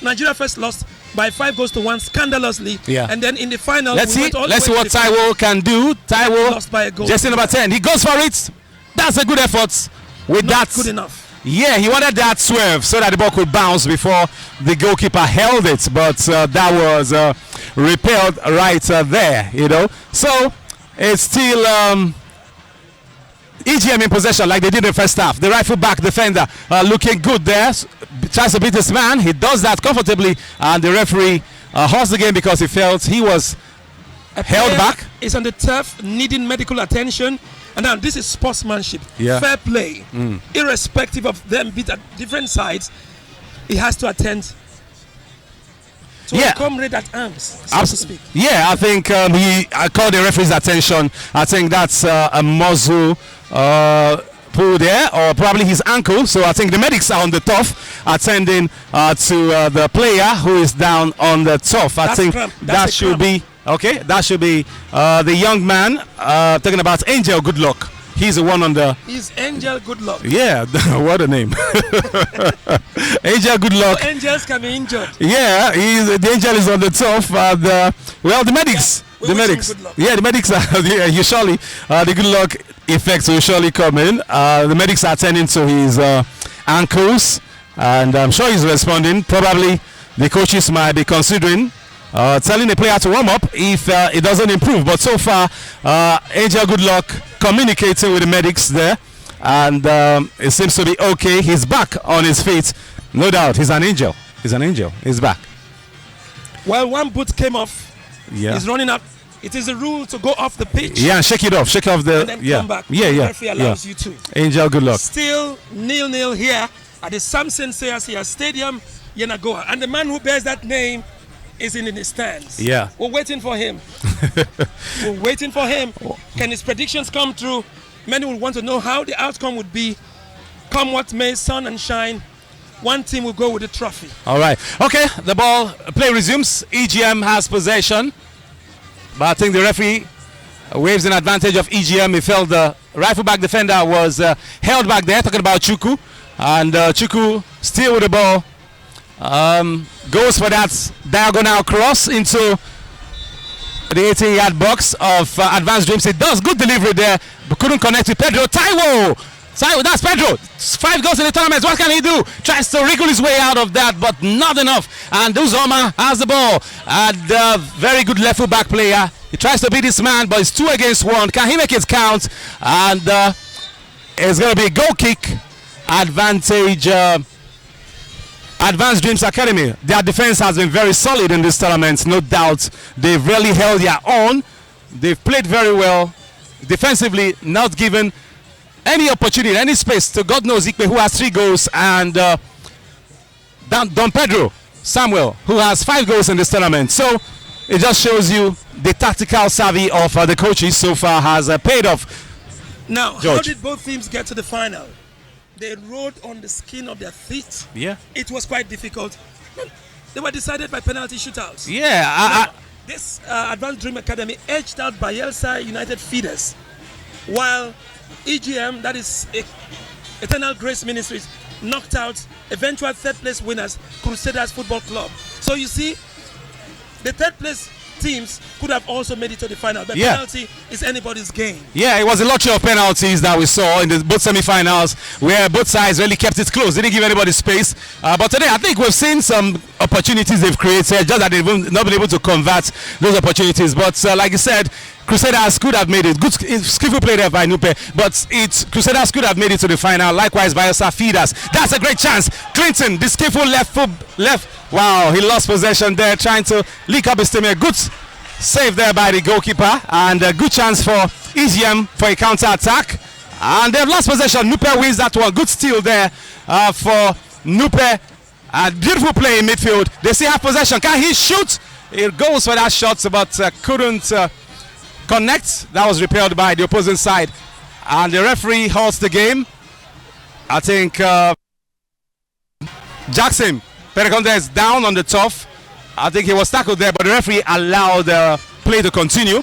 Nigeria first lost by 5-1 scandalously. Yeah. And then in the final, let's see what Taiwo can do. Taiwo lost by a goal. Jersey number 10. He goes for it. That's a good effort. Not good enough. Yeah, he wanted that swerve so that the ball could bounce before the goalkeeper held it, but that was repelled right there, you know. So it's still EGM in possession like they did in the first half. The right full back defender looking good there, tries to beat his man. He does that comfortably, and the referee halts the game because he felt he was held back. Is on the turf needing medical attention. And now this is sportsmanship, fair play, irrespective of them being at different sides. He has to attend to a comrade at arms, so to speak. Yeah, I think he called the referee's attention. I think that's a muzzle pull there, or probably his ankle. So I think the medics are on the turf attending to the player who is down on the turf. I think that should be. Okay, that should be the young man talking about Angel Good Luck. He's the one on the. He's Angel Good Luck. Yeah, what a name. Angel Good Luck. So angels can be injured. Yeah, the angel is on the top. Well, the medics. Yeah, the medics. Yeah, the medics are. Yeah, you surely. The Good Luck effects will surely come in. The medics are attending to his ankles, and I'm sure he's responding. Probably the coaches might be considering telling the player to warm up if it doesn't improve. But so far, Angel Good Luck communicating with the medics there, and it seems to be okay. He's back on his feet, no doubt. He's an angel. He's an angel. He's back. Well, one boot came off. Yeah. He's running up. It is a rule to go off the pitch. Yeah, shake it off. Shake off the. And then come back. Yeah, the referee allows you to. Angel Good Luck. Still 0-0 here at the Samson Sayasiya Stadium, Yenagoa, and the man who bears that name is in the stands. Yeah. We're waiting for him. We're waiting for him. Can his predictions come true? Many will want to know how the outcome would be. Come what may, sun and shine, one team will go with the trophy. All right. Okay, the ball play resumes. EGM has possession, but I think the referee waves in advantage of EGM. He felt the right back defender was held back there, talking about Chuku. And Chuku still with the ball. Goes for that diagonal cross into the 18-yard box of Advanced Dreams. It does good delivery there, but couldn't connect with Pedro. Taiwo, that's Pedro. 5 goals in the tournament. What can he do? Tries to wriggle his way out of that, but not enough. And Uzoma has the ball. And very good left full back player. He tries to beat this man, but it's 2 against 1. Can he make it count? And it's going to be a goal kick advantage. Advanced Dreams Academy. Their defense has been very solid in this tournament, no doubt. They've really held their own. They've played very well defensively, not given any opportunity, any space to God knows Ikpe, who has 3 goals, and Don Pedro Samuel, who has 5 goals in this tournament. So it just shows you the tactical savvy of the coaches so far has paid off. Now, George, how did both teams get to the final? They rode on the skin of their feet. Yeah. It was quite difficult. They were decided by penalty shootouts. Yeah. This Advanced Dream Academy edged out Bayelsa United Feeders, while EGM, that is Eternal Grace Ministries, knocked out eventual 3rd place winners, Crusaders Football Club. So you see, the 3rd place teams could have also made it to the final, but penalty is anybody's game. Yeah, it was a lottery of penalties that we saw in the both semi-finals, where both sides really kept it close, didn't give anybody space. But today, I think we've seen some opportunities they've created, just that they've not been able to convert those opportunities. But like you said, Crusaders could have made it. Good, skillful play there by Nupe, but Crusaders could have made it to the final. Likewise, Bayelsa Feeders. That's a great chance. Clinton, the skillful left. Wow, he lost possession there, trying to leak up his team. A good save there by the goalkeeper, and a good chance for EGM for a counter-attack. And they've lost possession. Nupe wins that one. Good steal there for Nupe. Beautiful play in midfield. They still have possession. Can he shoot? He goes for that shot, but couldn't connect. That was repelled by the opposing side, and the referee halts the game. I think Jackson Perekonde is down on the turf. I think he was tackled there, but the referee allowed the play to continue.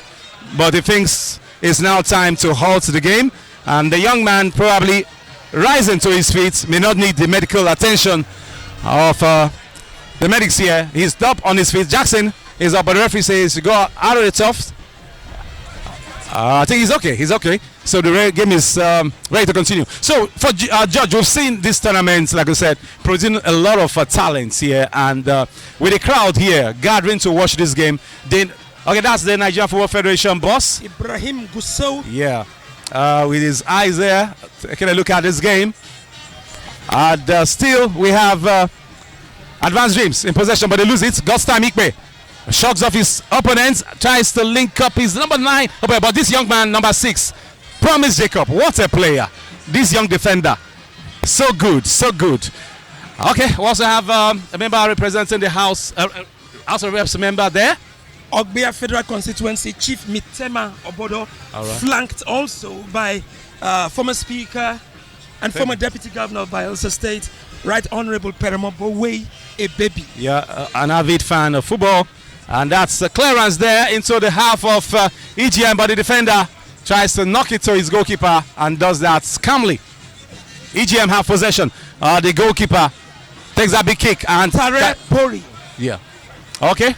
But he thinks it's now time to halt the game, and the young man probably rising to his feet may not need the medical attention of the medics here. He's up on his feet. Jackson is up, but the referee says to go out of the turf. I think he's okay. He's okay. So the game is ready to continue. So for George, we've seen this tournament, like I said, producing a lot of talents here, and with the crowd here gathering to watch this game. Then, okay, that's the Nigerian Football Federation boss, Ibrahim Gusau. Yeah, with his eyes there, taking a look at this game. And still, we have Advanced Dreams in possession, but they lose it. Gostam Ikpe shocks off his opponents, tries to link up his number 9, but this young man, number 6, Promise Jacob, what a player. This young defender. So good, so good. Okay, we also have a member representing the House of Reps member there. Ogbia Federal Constituency Chief Mitema Obodo, flanked also by former Speaker and former Deputy Governor of Bayelsa State, Right Honorable Peremo Bowe Ebebi. Yeah, an avid fan of football. And that's a clearance there into the half of EGM, but the defender tries to knock it to his goalkeeper and does that calmly. EGM have possession. The goalkeeper takes that big kick and Tare Pori. Yeah. Okay.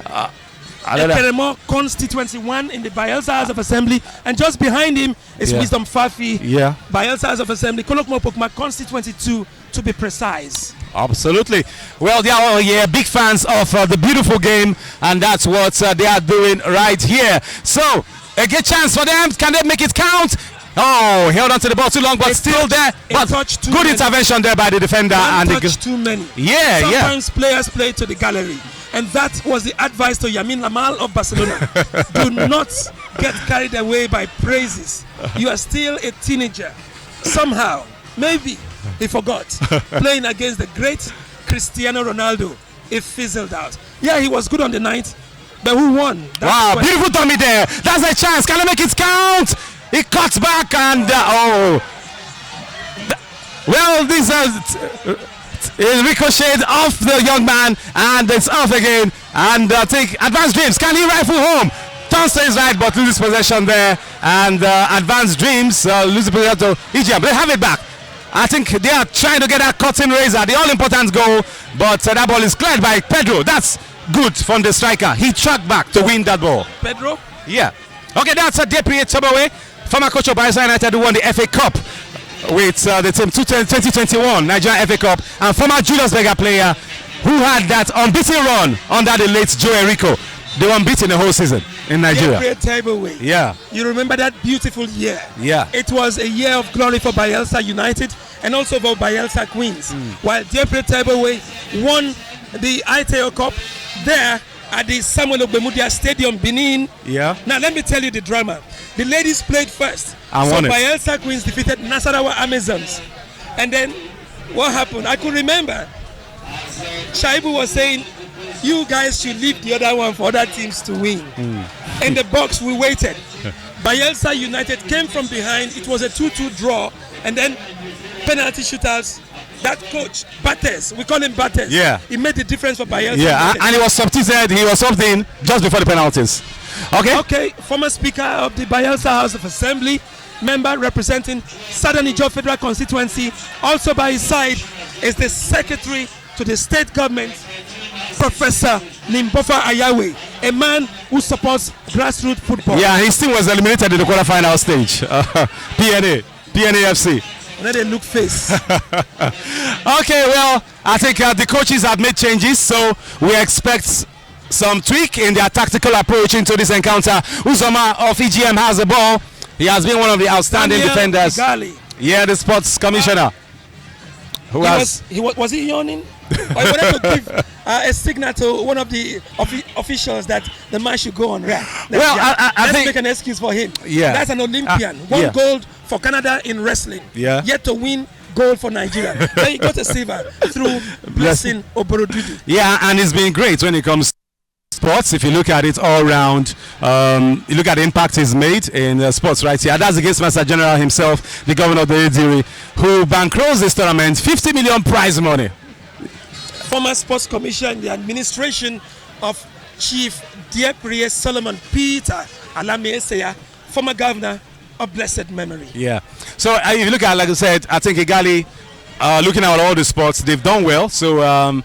Peremo Constituency 1 in the Bayelsa House of Assembly, and just behind him is Wisdom Fafi. Yeah. Bayelsa House of Assembly, Kolokmo Pokma Constituency 2 to be precise. Absolutely. Well, they are all here, big fans of the beautiful game, and that's what they are doing right here. So, a good chance for them. Can they make it count? Oh, held on to the ball too long, but still there. But good intervention there by the defender. And touch too many. Yeah, Sometimes players play to the gallery. And that was the advice to Yamin Lamal of Barcelona. Do not get carried away by praises. You are still a teenager. Somehow, maybe he forgot. Playing against the great Cristiano Ronaldo, it fizzled out. Yeah, he was good on the night, but who won? Wow, beautiful dummy there. That's a chance. Can I make it count? He cuts back and well, this is ricocheted off the young man, and it's off again. And take Advanced Dreams. Can he rifle home? Turn stays right, but loses possession there. And Advanced Dreams lose the possession to EGM. They have it back. I think they are trying to get that cutting razor, the all-important goal, but that ball is cleared by Pedro. That's good from the striker. He tracked back to win that ball. Pedro? Yeah. Okay, that's a Depri Tobawe, former coach of Bayelsa United, who won the FA Cup with the team 2021 Nigerian FA Cup, and former Julius Berger player who had that unbeaten run under the late Joe Enrico. They were unbeaten the whole season in Nigeria. Great tableweight. Yeah. You remember that beautiful year? Yeah. It was a year of glory for Bayelsa United and also for Bayelsa Queens. While Depre Tableweight won the ITO Cup there at the Samuel Ogbemudia Stadium, Benin. Yeah. Now let me tell you the drama. The ladies played first. I won it. Bayelsa Queens defeated Nasarawa Amazons. And then what happened? I could remember Shaibu was saying, you guys should leave the other one for other teams to win. In the box, we waited. Bayelsa United came from behind. It was a 2-2 draw. And then penalty shootouts. That coach, Bates, we call him Bates. Yeah. He made the difference for Bayelsa. Yeah, and he was substituted. He was subbed in just before the penalties. Okay. Okay, former Speaker of the Bayelsa House of Assembly, member representing Southern Ijaw Federal Constituency. Also by his side is the Secretary to the State Government, Professor Nimbofa Ayawe, a man who supports grassroots football. Yeah, his team was eliminated in the quarterfinal stage. PNAFC. And then they look face. Okay, well, I think the coaches have made changes, so we expect some tweak in their tactical approach into this encounter. Uzoma of EGM has the ball. He has been one of the outstanding defenders. Igali. Yeah, the sports commissioner. Was he yawning? Or he wanted to give a signal to one of the officials that the match should go on. Well, I think make an excuse for him. Yeah. That's an Olympian. Won gold for Canada in wrestling. Yeah. Yet to win gold for Nigeria. Then he got a silver through Blessing Oborodudu. Yeah, and it's been great when it comes to sports. If you look at it all round, you look at the impact he's made in sports right here. That's the Games Master General himself, the governor of the Ediri, who bankrolls this tournament, 50 million prize money. Former Sports Commissioner in the administration of Chief Dieprie Solomon Peter Alame-Eseya, former governor of blessed memory. Yeah. So if you look at, like I said, I think Igali, looking at all the sports, they've done well. So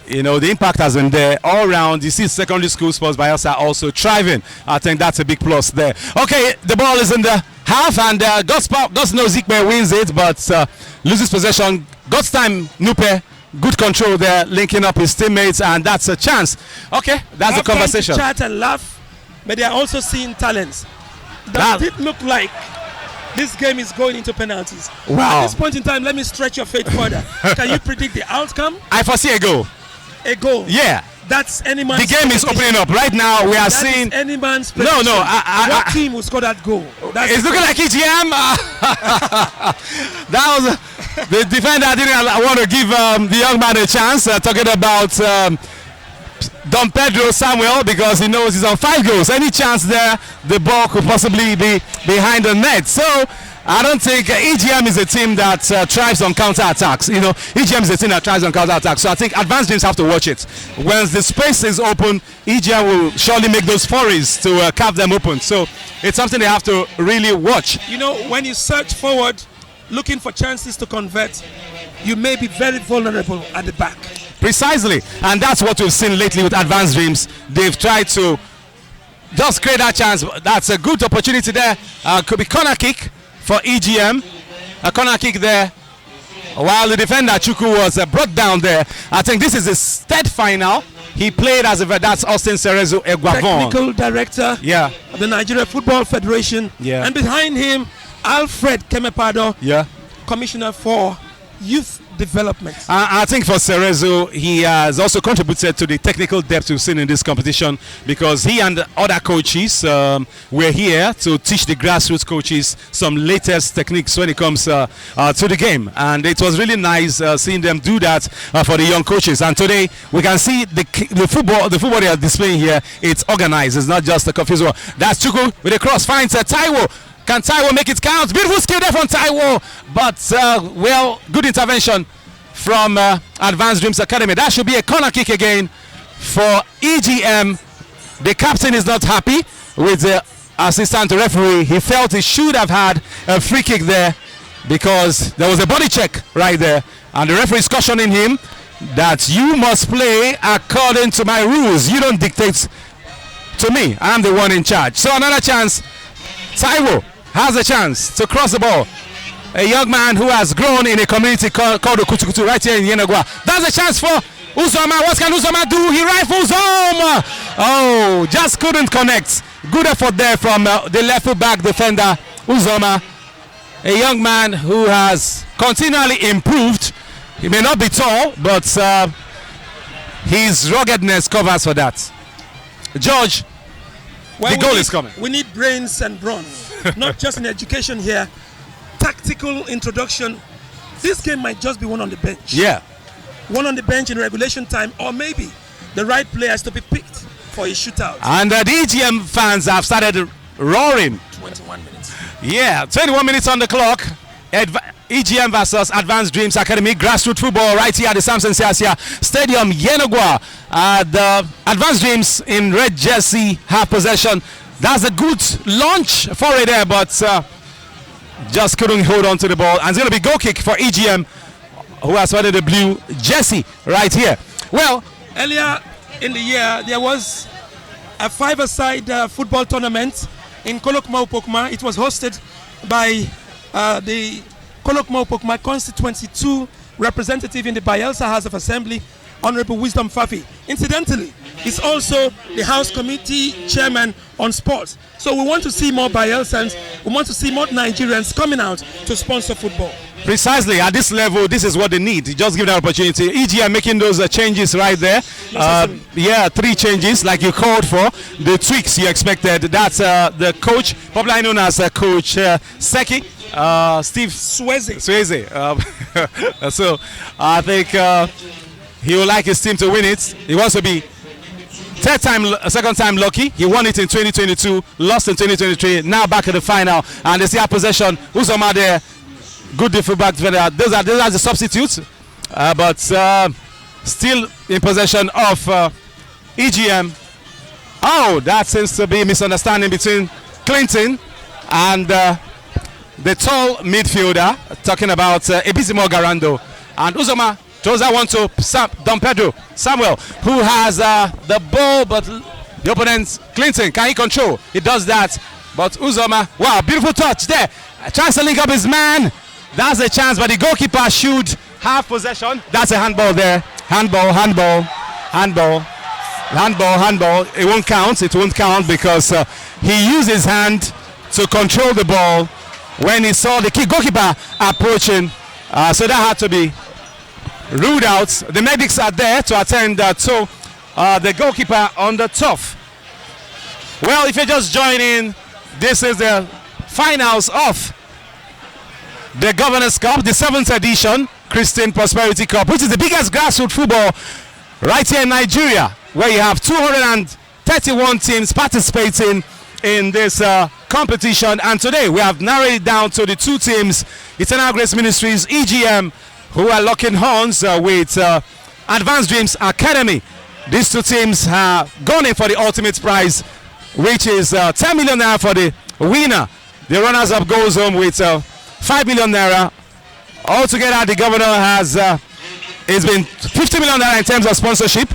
you know, the impact has been there all around. You see secondary school sports Bayelsa also thriving. I think that's a big plus there. Okay, the ball is in the half, and God's knows Zikpe wins it, but loses possession. God's time, Nupe, good control there, linking up his teammates, and that's a chance. Okay, that's the conversation. Chat and laugh, but they are also seeing talents. Does it look like this game is going into penalties? Wow. At this point in time, let me stretch your faith further. Can you predict the outcome? I foresee a goal. A goal? Yeah. That's any man's. The game is opening up right now. We are seeing any man's. No. What team will score that goal? It's looking like EGM. That was the defender. I want to give the young man a chance. Talking about Don Pedro Samuel, because he knows he's on 5 goals. Any chance there, the ball could possibly be behind the net. So I don't think EGM is a team that thrives on counter-attacks. You know, EGM is a team that thrives on counter-attacks. So I think advanced teams have to watch it. When the space is open, EGM will surely make those forays to carve them open. So it's something they have to really watch. You know, when you search forward, looking for chances to convert, you may be very vulnerable at the back. Precisely, and that's what we've seen lately with Advanced Dreams. They've tried to just create that chance. That's a good opportunity there. Could be corner kick for EGM. A corner kick there, while the defender Chukwu was brought down there. I think this is his 3rd final. He played as that's Austin Cerezo Eguavon, technical director of the Nigeria Football Federation. And behind him, Alfred Kemepado, commissioner for youth development. I think for Cerezo, he has also contributed to the technical depth we've seen in this competition, because he and other coaches were here to teach the grassroots coaches some latest techniques when it comes to the game, and it was really nice seeing them do that for the young coaches. And today we can see the football they are displaying here. It's organized. It's not just a confused one. That's Chukwu with a cross, finds Taiwo. Can Taiwo make it count? Beautiful skill there from Taiwo, but well, good intervention from Advanced Dreams Academy. That should be a corner kick again for EGM. The captain is not happy with the assistant referee. He felt he should have had a free kick there, because there was a body check right there, and the referee is cautioning him that you must play according to my rules. You don't dictate to me. I'm the one in charge. So another chance. Taiwo has a chance to cross the ball. A young man who has grown in a community called Okutukutu right here in Yenagua. That's a chance for Uzoma. What can Uzoma do? He rifles home. Oh, just couldn't connect. Good effort there from the left foot back defender, Uzoma. A young man who has continually improved. He may not be tall, but his ruggedness covers for that. George, the goal is coming. We need brains and brawn, not just in education here. Tactical introduction. This game might just be one on the bench. Yeah. One on the bench in regulation time, or maybe the right players to be picked for a shootout. And the EGM fans have started roaring. 21 minutes. Yeah, 21 minutes on the clock. EGM versus Advanced Dreams Academy, grassroots football right here at the Samson Siasia Stadium, Yenagua. The Advanced Dreams in red jersey have possession. That's a good launch for it there, but just couldn't hold on to the ball. And it's going to be goal kick for EGM, who has wearing the blue jersey right here. Well, earlier in the year, there was a 5-a-side football tournament in Kolokma-Upokma. It was hosted by the Kolokma-Upokma Constituency 2 representative in the Bayelsa House of Assembly, Honorable Wisdom Fafi. Incidentally, he's also the House Committee Chairman on Sports. So we want to see more Bayelsans, we want to see more Nigerians coming out to sponsor football. Precisely, at this level, this is what they need. Just give that opportunity. EGM making those changes right there. Yeah, 3 changes like you called for. The tweaks you expected. That's the coach, popularly known as Coach Seki. Steve Sweze. So I think he would like his team to win it. He wants to be second time lucky. He won it in 2022, lost in 2023, now back at the final, and they still have possession. Uzoma there, good fullback defender. Those are the substitutes, but still in possession of EGM. Oh, that seems to be a misunderstanding between Clinton and the tall midfielder, talking about Ebizimo Garando, and Uzoma throws that one to Don Pedro Samuel, who has the ball, but the opponent, Clinton, can he control? He does that. But Uzoma, wow, beautiful touch there. Tries to link up his man. That's a chance, but the goalkeeper should have possession. That's a handball there. Handball. It won't count. It won't count because he used his hand to control the ball when he saw the goalkeeper approaching. So that had to be ruled out. The medics are there to attend to the goalkeeper on the turf. Well, if you're just joining, this is the finals of the Governors Cup, the 7th edition Christian Prosperity Cup, which is the biggest grassroots football right here in Nigeria, where you have 231 teams participating in this competition. And today we have narrowed it down to the 2 teams, Eternal Grace Ministries, EGM, who are locking horns with Advanced Dreams Academy. These 2 teams have gone in for the ultimate prize, which is 10 million naira for the winner. The runners-up goes home with 5 million naira. Altogether, the governor has it's been 50 million naira in terms of sponsorship.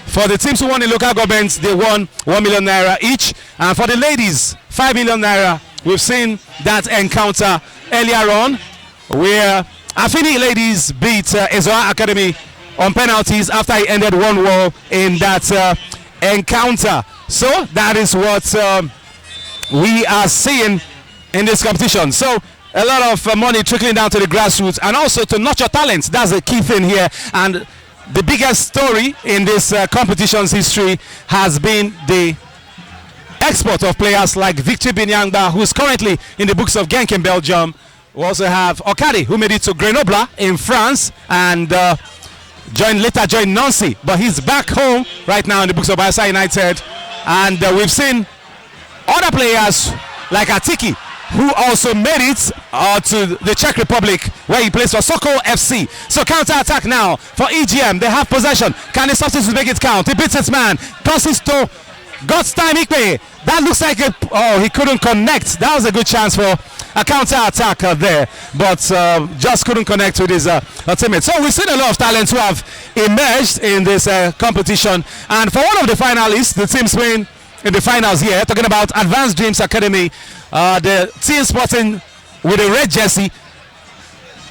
For the teams who won in local governments, they won 1 million naira each. And for the ladies, 5 million naira. We've seen that encounter earlier on, where Afini ladies beat Ezra Academy on penalties after he ended 1-1 in that encounter. So that is what we are seeing in this competition. So a lot of money trickling down to the grassroots and also to nurture talents. That's a key thing here. And the biggest story in this competition's history has been the export of players like Victor Binyangba, who is currently in the books of Genk in Belgium. We also have Okadi, who made it to Grenoble in France and later joined Nancy, but he's back home right now in the books of Bayelsa United. And we've seen other players like Atiki, who also made it to the Czech Republic, where he plays for Sokol FC. So counter-attack now for EGM. They have possession. Can the substitutes make it count? He beats his man. Crosses to God's time Ikpe. That looks like he couldn't connect. That was a good chance for a counter-attack there, but just couldn't connect with his teammates. So we've seen a lot of talents who have emerged in this competition. And for one of the finalists, the teams win in the finals here, talking about Advanced Dreams Academy, the team sporting with a red jersey.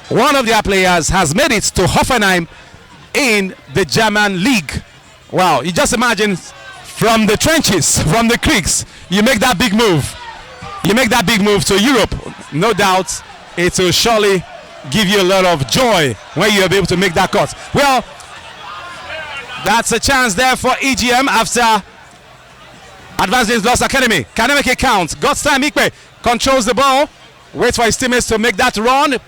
One of their players has made it to Hoffenheim in the German league. Wow, you just imagine from the trenches, from the creeks, you make that big move. You make that big move to Europe. No doubt it will surely give you a lot of joy when you'll be able to make that cut. Well, that's a chance there for EGM after Advanced Dreams lost Academy. Can I make it count? God's time Ikpe controls the ball, waits for his teammates to make that run.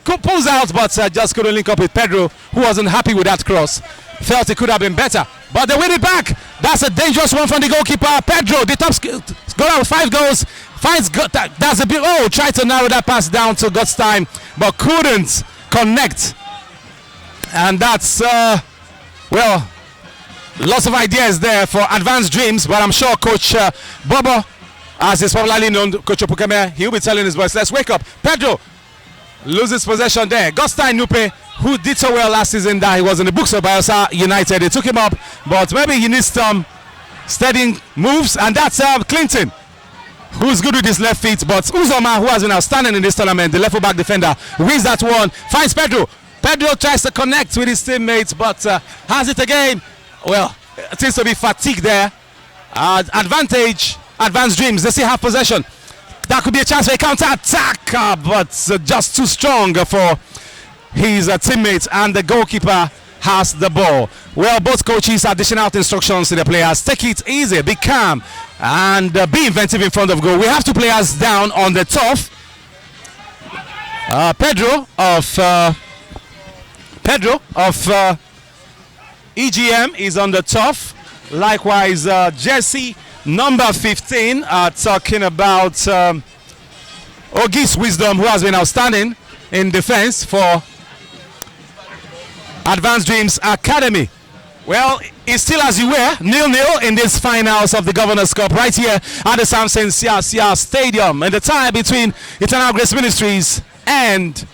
Pulls out, but just couldn't link up with Pedro, who wasn't happy with that cross. Felt it could have been better, but they win it back. That's a dangerous one from the goalkeeper. Pedro, the top scorer with 5 goals, finds that's a bit. Tried to narrow that pass down to God's time, but couldn't connect. And that's well, lots of ideas there for Advanced Dreams, but I'm sure Coach Bobo, as is popularly known, Coach Opukeme, he'll be telling his boys, let's wake up. Pedro loses possession there. Gostain Nupe, who did so well last season that he was in the books of Bayelsa United. They took him up, but maybe he needs some steadying moves, and that's Clinton, who's good with his left feet. But Uzoma, who has been outstanding in this tournament, the left back defender, wins that one, finds Pedro. Pedro tries to connect with his teammates, but has it again. Well, it seems to be fatigue there. Advanced Dreams, they still have possession. That could be a chance for a counter-attack, but just too strong for his teammates, and the goalkeeper has the ball. Well, both coaches are dishing out instructions to the players. Take it easy, be calm, and be inventive in front of goal. We have 2 players down on the turf. Pedro of EGM is on the turf. Likewise, Jesse number 15, talking about Ogis Wisdom, who has been outstanding in defense for Advanced Dreams Academy. Well, it's still as you were, 0-0 in this finals of the Governors Cup right here at the Samson Sia Stadium. And the tie between Eternal Grace Ministries and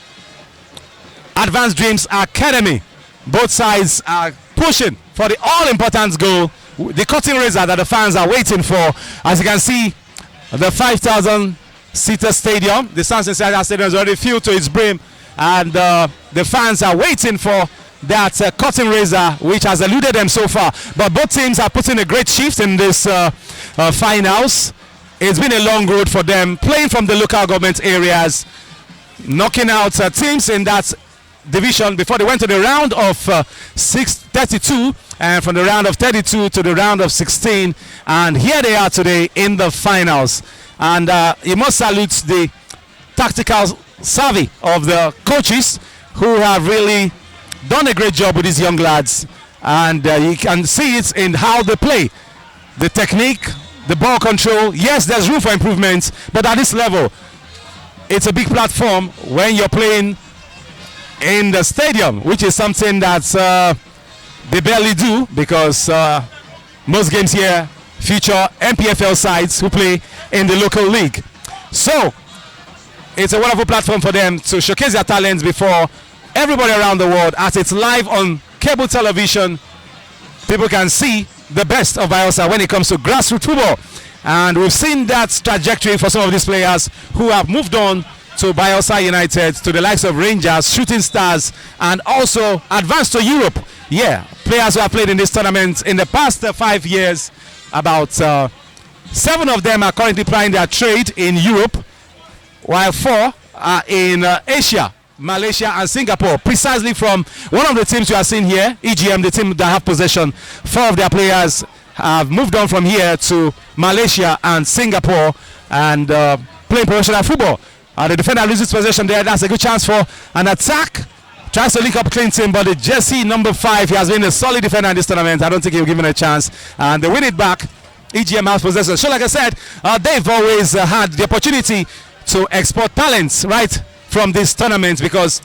Advanced Dreams Academy. Both sides are pushing for the all-important goal, the cutting razor that the fans are waiting for. As you can see, the 5,000-seater stadium. The Samson Siasia Stadium is already filled to its brim, and the fans are waiting for that curtain raiser, which has eluded them so far. But both teams are putting a great shift in this finals. It's been a long road for them, playing from the local government areas, knocking out teams in that division before they went to the round of 32, and from the round of 32 to the round of 16, and here they are today in the finals. And you must salute the tactical savvy of the coaches, who have really done a great job with these young lads, and you can see it in how they play, the technique, the ball control. Yes, there's room for improvement, but at this level it's a big platform when you're playing in the stadium, which is something that they barely do, because most games here feature MPFL sides who play in the local league. So it's a wonderful platform for them to showcase their talents before everybody around the world, as it's live on cable television. People can see the best of Bayelsa when it comes to grassroots football, and we've seen that trajectory for some of these players who have moved on to Bayelsa United, to the likes of Rangers, Shooting Stars, and also advanced to Europe. Yeah, players who have played in this tournament in the past 5 years, about 7 of them are currently plying their trade in Europe, while 4 are in Asia, Malaysia and Singapore, precisely from one of the teams you are seeing here, EGM, the team that have possession. 4 of their players have moved on from here to Malaysia and Singapore, and playing professional football. The defender loses possession there. That's a good chance for an attack. Tries to link up Clinton, but the jersey number 5, he has been a solid defender in this tournament. I don't think he'll give him a chance, and they win it back. EGM has possession. So like I said, they've always had the opportunity to export talents right from this tournament, because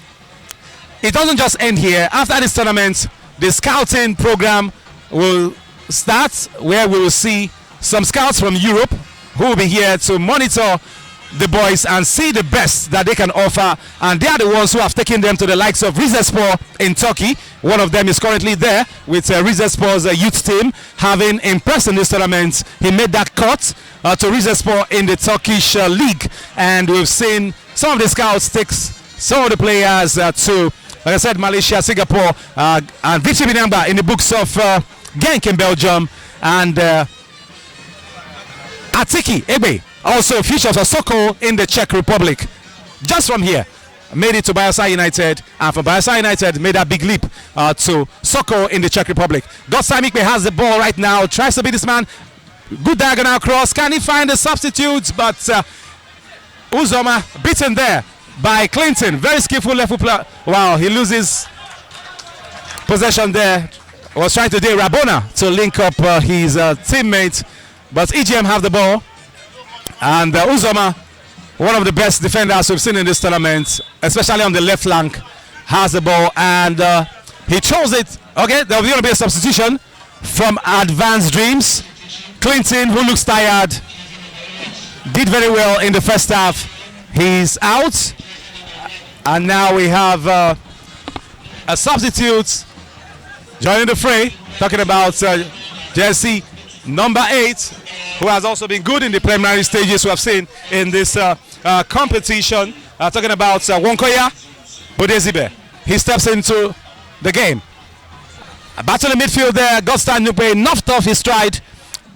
it doesn't just end here. After this tournament, the scouting program will start, where we will see some scouts from Europe who will be here to monitor the boys and see the best that they can offer, and they are the ones who have taken them to the likes of Rizespor in Turkey. One of them is currently there with Rizespor's youth team, having impressed in this tournament. He made that cut to Rizespor in the Turkish league, and we've seen some of the scouts take some of the players to, like I said, Malaysia, Singapore, and Vichy Binamba in the books of Genk in Belgium, and Atiki Ebe, also features of Sokol in the Czech Republic. Just from here, made it to Bayelsa United, and from Bayelsa United made a big leap to Sokol in the Czech Republic. Gotsamikbe has the ball right now, tries to beat this man. Good diagonal cross. Can he find the substitutes? But Uzoma beaten there by Clinton. Very skillful left foot player. Wow, he loses possession there. Was trying to do Rabona to link up his teammate, but EGM have the ball. And Uzoma, one of the best defenders we've seen in this tournament, especially on the left flank, has the ball, and he chose it. Okay, there'll be going to be a substitution from Advanced Dreams. Clinton, who looks tired, did very well in the first half. He's out, and now we have a substitute joining the fray. Talking about jersey number 8, who has also been good in the preliminary stages we have seen in this competition. Talking about Wonkoya Bodezibe. He steps into the game. A battle in midfield there. Godstan Nupe knocked off his stride,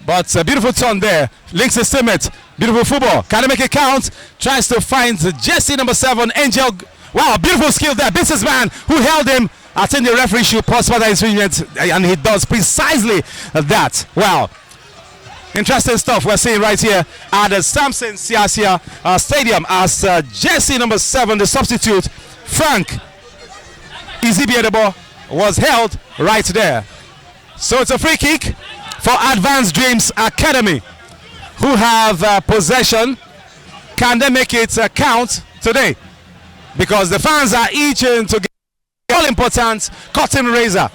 but a beautiful turn there. Links his teammate. Beautiful football. Can he make it count? Tries to find jersey number 7, Angel. Wow, beautiful skill there. Beats his man who held him. I think the referee should pause for that infringement, and he does precisely that. Wow. Interesting stuff we're seeing right here at the Samson Siasia Stadium, as jersey number 7, the substitute, Frank Izibiedebo, was held right there. So it's a free kick for Advanced Dreams Academy, who have possession. Can they make it count today? Because the fans are itching to get all important curtain raiser.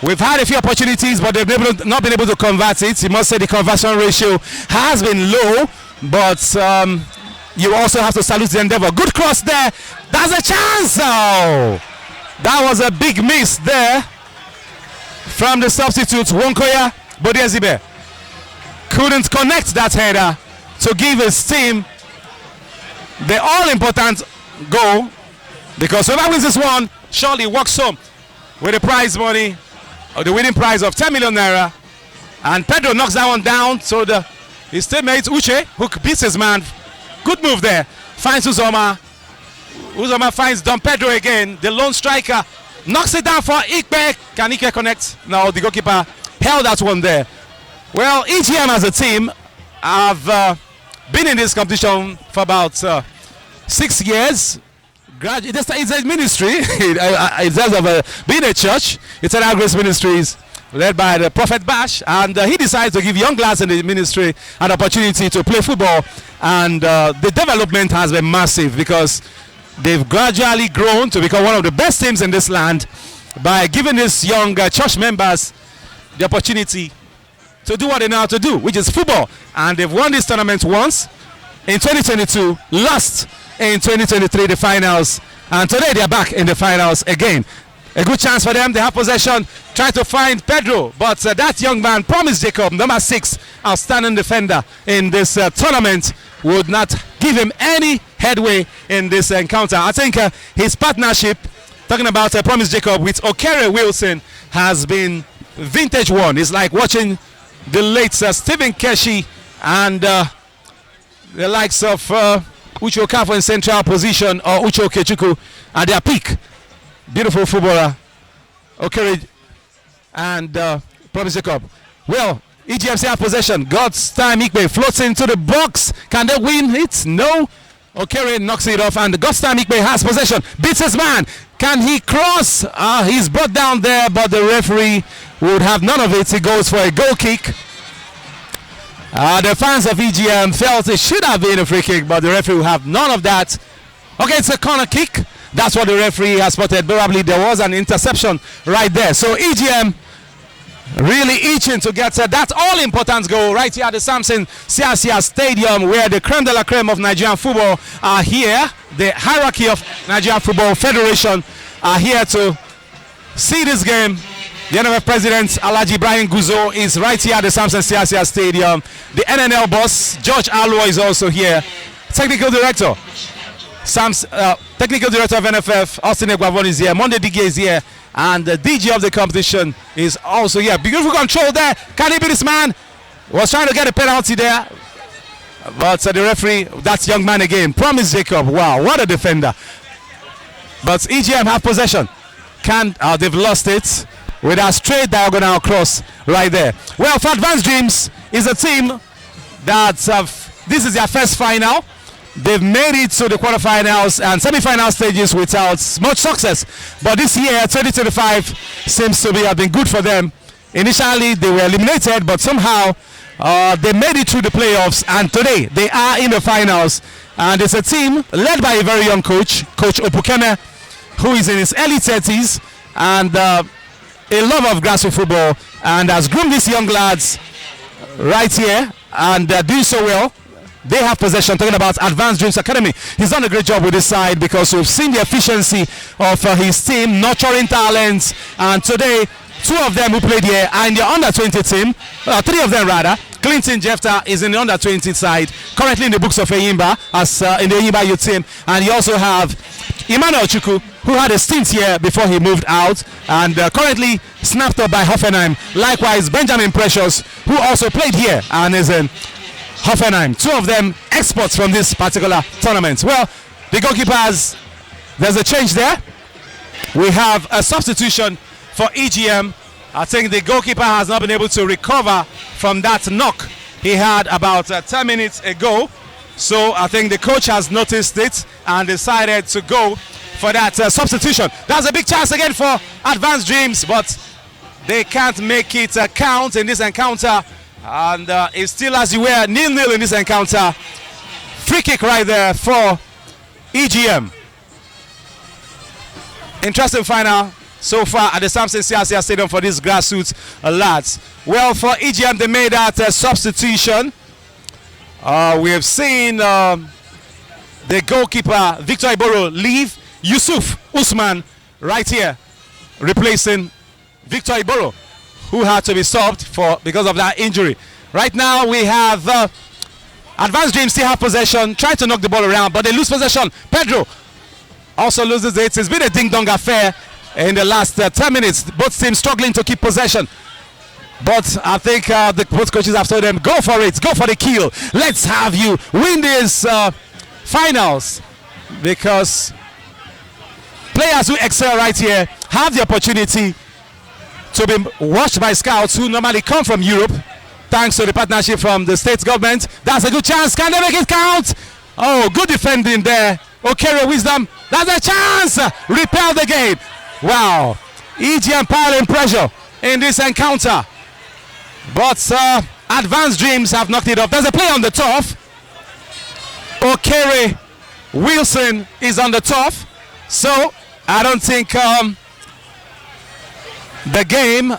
We've had a few opportunities, but they've not been able to convert it. You must say the conversion ratio has been low, but you also have to salute the endeavor. Good cross there. That's a chance. Oh, that was a big miss there from the substitute, Wonkoya Bodezibe. Couldn't connect that header to give his team the all-important goal, because whoever wins this one surely walks home with the prize money, or the winning prize of 10 million naira. And Pedro knocks that one down, so his teammate Uche, who beats his man, good move there, finds Uzoma. Uzoma finds Don Pedro again, the lone striker, knocks it down for Ikpe. Can Ikpe connect? No, the goalkeeper held that one there. Well, EGM as a team have been in this competition for about 6 years. It's a ministry. Instead of being a church, it's an Grace Ministries led by the Prophet Bash, and he decided to give young lads in the ministry an opportunity to play football, and the development has been massive because they've gradually grown to become one of the best teams in this land by giving these young church members the opportunity to do what they know how to do, which is football. And they've won this tournament once in 2022, lost in 2023 the finals, and today they're back in the finals again. A good chance for them. They have possession, try to find Pedro, but that young man, Promise Jacob, number 6, outstanding defender in this tournament, would not give him any headway in this encounter. I think his partnership, talking about Promise Jacob with Okere Wilson, has been vintage one. It's like watching the late Stephen Keshi and the likes of Uche Okafor in central position, or Uche Okechukwu at their peak. Beautiful footballer, Okere and Promise Jacob. Well, EGMC have possession. God's time, Ikpe floats into the box. Can they win it? No. Okere knocks it off, and God's time, Ikpe has possession. Beats his man. Can he cross? He's brought down there, but the referee would have none of it. He goes for a goal kick. The fans of EGM felt it should have been a free kick, but the referee will have none of that. Okay, it's a corner kick. That's what the referee has spotted. Probably there was an interception right there. So EGM really itching to get that all-important goal right here at the Samson Siasia Stadium, where the creme de la creme of Nigerian football are here. The hierarchy of Nigerian Football Federation are here to see this game. The NFF President Alhaji Ibrahim Guzo is right here at the Samson Siasia Stadium. The NNL boss George Alwo is also here. Technical Director Technical Director of NFF Austin Egwavon is here. Monday Dige is here, and the DJ of the competition is also here. Beautiful control there. Can he be this man? Was trying to get a penalty there, but the referee, that's young man again. Promise Jacob. Wow, what a defender. But EGM have possession. They've lost it with a straight diagonal cross right there. Well, for Advanced Dreams is a team that this is their first final. They've made it to the quarterfinals and semi-final stages without much success. But this year, 2025 seems to have been good for them. Initially, they were eliminated, but somehow they made it through the playoffs, and today they are in the finals. And it's a team led by a very young coach, Coach Opukeme, who is in his early 30s and a lover of grassroots football, and has groomed these young lads right here, and they're doing so well. They have possession. Talking about Advanced Dreams Academy, he's done a great job with this side because we've seen the efficiency of his team nurturing talents, and today 2 of them who played here are in the under-20 team, 3 of them rather. Clinton Jefta is in the under-20 side, currently in the books of Eyimba, as in the Eyimba youth team, and you also have Emmanuel Chukwu, who had a stint here before he moved out, and currently snapped up by Hoffenheim. Likewise, Benjamin Precious, who also played here and is in Hoffenheim. 2 of them exports from this particular tournament. Well, the goalkeepers, there's a change there. We have a substitution for EGM. I think the goalkeeper has not been able to recover from that knock he had about 10 minutes ago. So I think the coach has noticed it and decided to go for that substitution. That's a big chance again for Advanced Dreams, but they can't make it count in this encounter. And it's still as you were 0-0 in this encounter. Free kick right there for EGM. Interesting final so far at the Samson Siasia Stadium for these grassroots lads. Well, for EGM, they made that substitution. We have seen the goalkeeper Victor Iboro leave. Yusuf Usman right here replacing Victor Iboro, who had to be stopped because of that injury. Right now we have Advanced Dreams still have possession, try to knock the ball around, but they lose possession. Pedro also loses it. It's been a ding-dong affair in the last 10 minutes. Both teams struggling to keep possession. But I think both coaches have told them, go for it, go for the kill. Let's have you win these finals, because players who excel right here have the opportunity to be watched by scouts who normally come from Europe, thanks to the partnership from the state government. That's a good chance. Can they make it count? Oh, good defending there. Okere Wisdom. That's a chance. Repel the game. Wow. EGM piling pressure in this encounter. But Advanced Dreams have knocked it off. There's a play on the turf. Okere Wilson is on the turf. So I don't think the game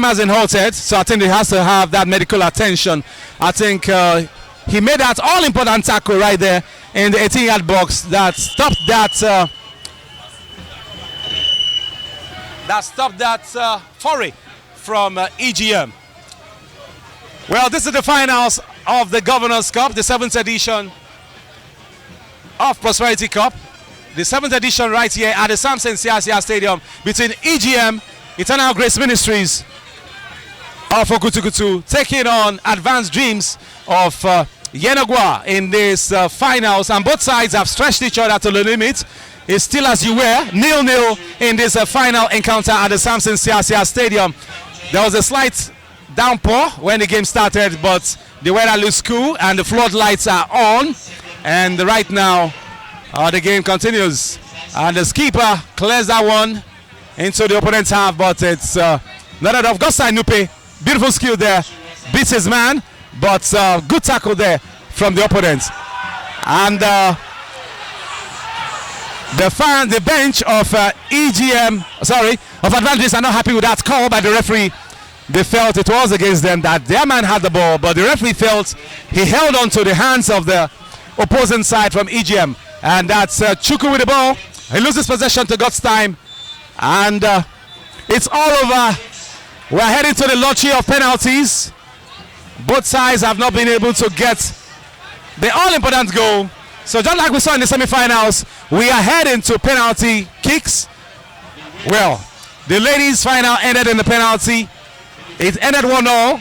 hasn't halted. So I think he has to have that medical attention. I think he made that all-important tackle right there in the 18-yard box that stopped that foray from EGM. Well, this is the finals of the Governor's Cup, the 7th edition of Prosperity Cup. The 7th edition right here at the Samson Siasia Stadium between EGM, Eternal Grace Ministries of Okutukutu, taking on Advanced Dreams of Yenagua in this finals. And both sides have stretched each other to the limit. It's still as you were, 0-0 in this final encounter at the Samson Siasia Stadium. There was a slight downpour when the game started, but the weather looks cool and the floodlights are on. And right now, the game continues. And the skipper clears that one into the opponent's half, but it's not enough. Gosai Nupe, beautiful skill there, beats his man, but good tackle there from the opponent. And the bench of of Advanced Dreams are not happy with that call by the referee. They felt it was against them, that their man had the ball, but the referee felt he held on to the hands of the opposing side from EGM. And that's Chuku with the ball. He loses possession to God's time. And it's all over. We're heading to the lottery of penalties. Both sides have not been able to get the all-important goal. So just like we saw in the semi-finals, we are heading to penalty kicks. Well, the ladies' final ended in the penalty. It ended 1-0.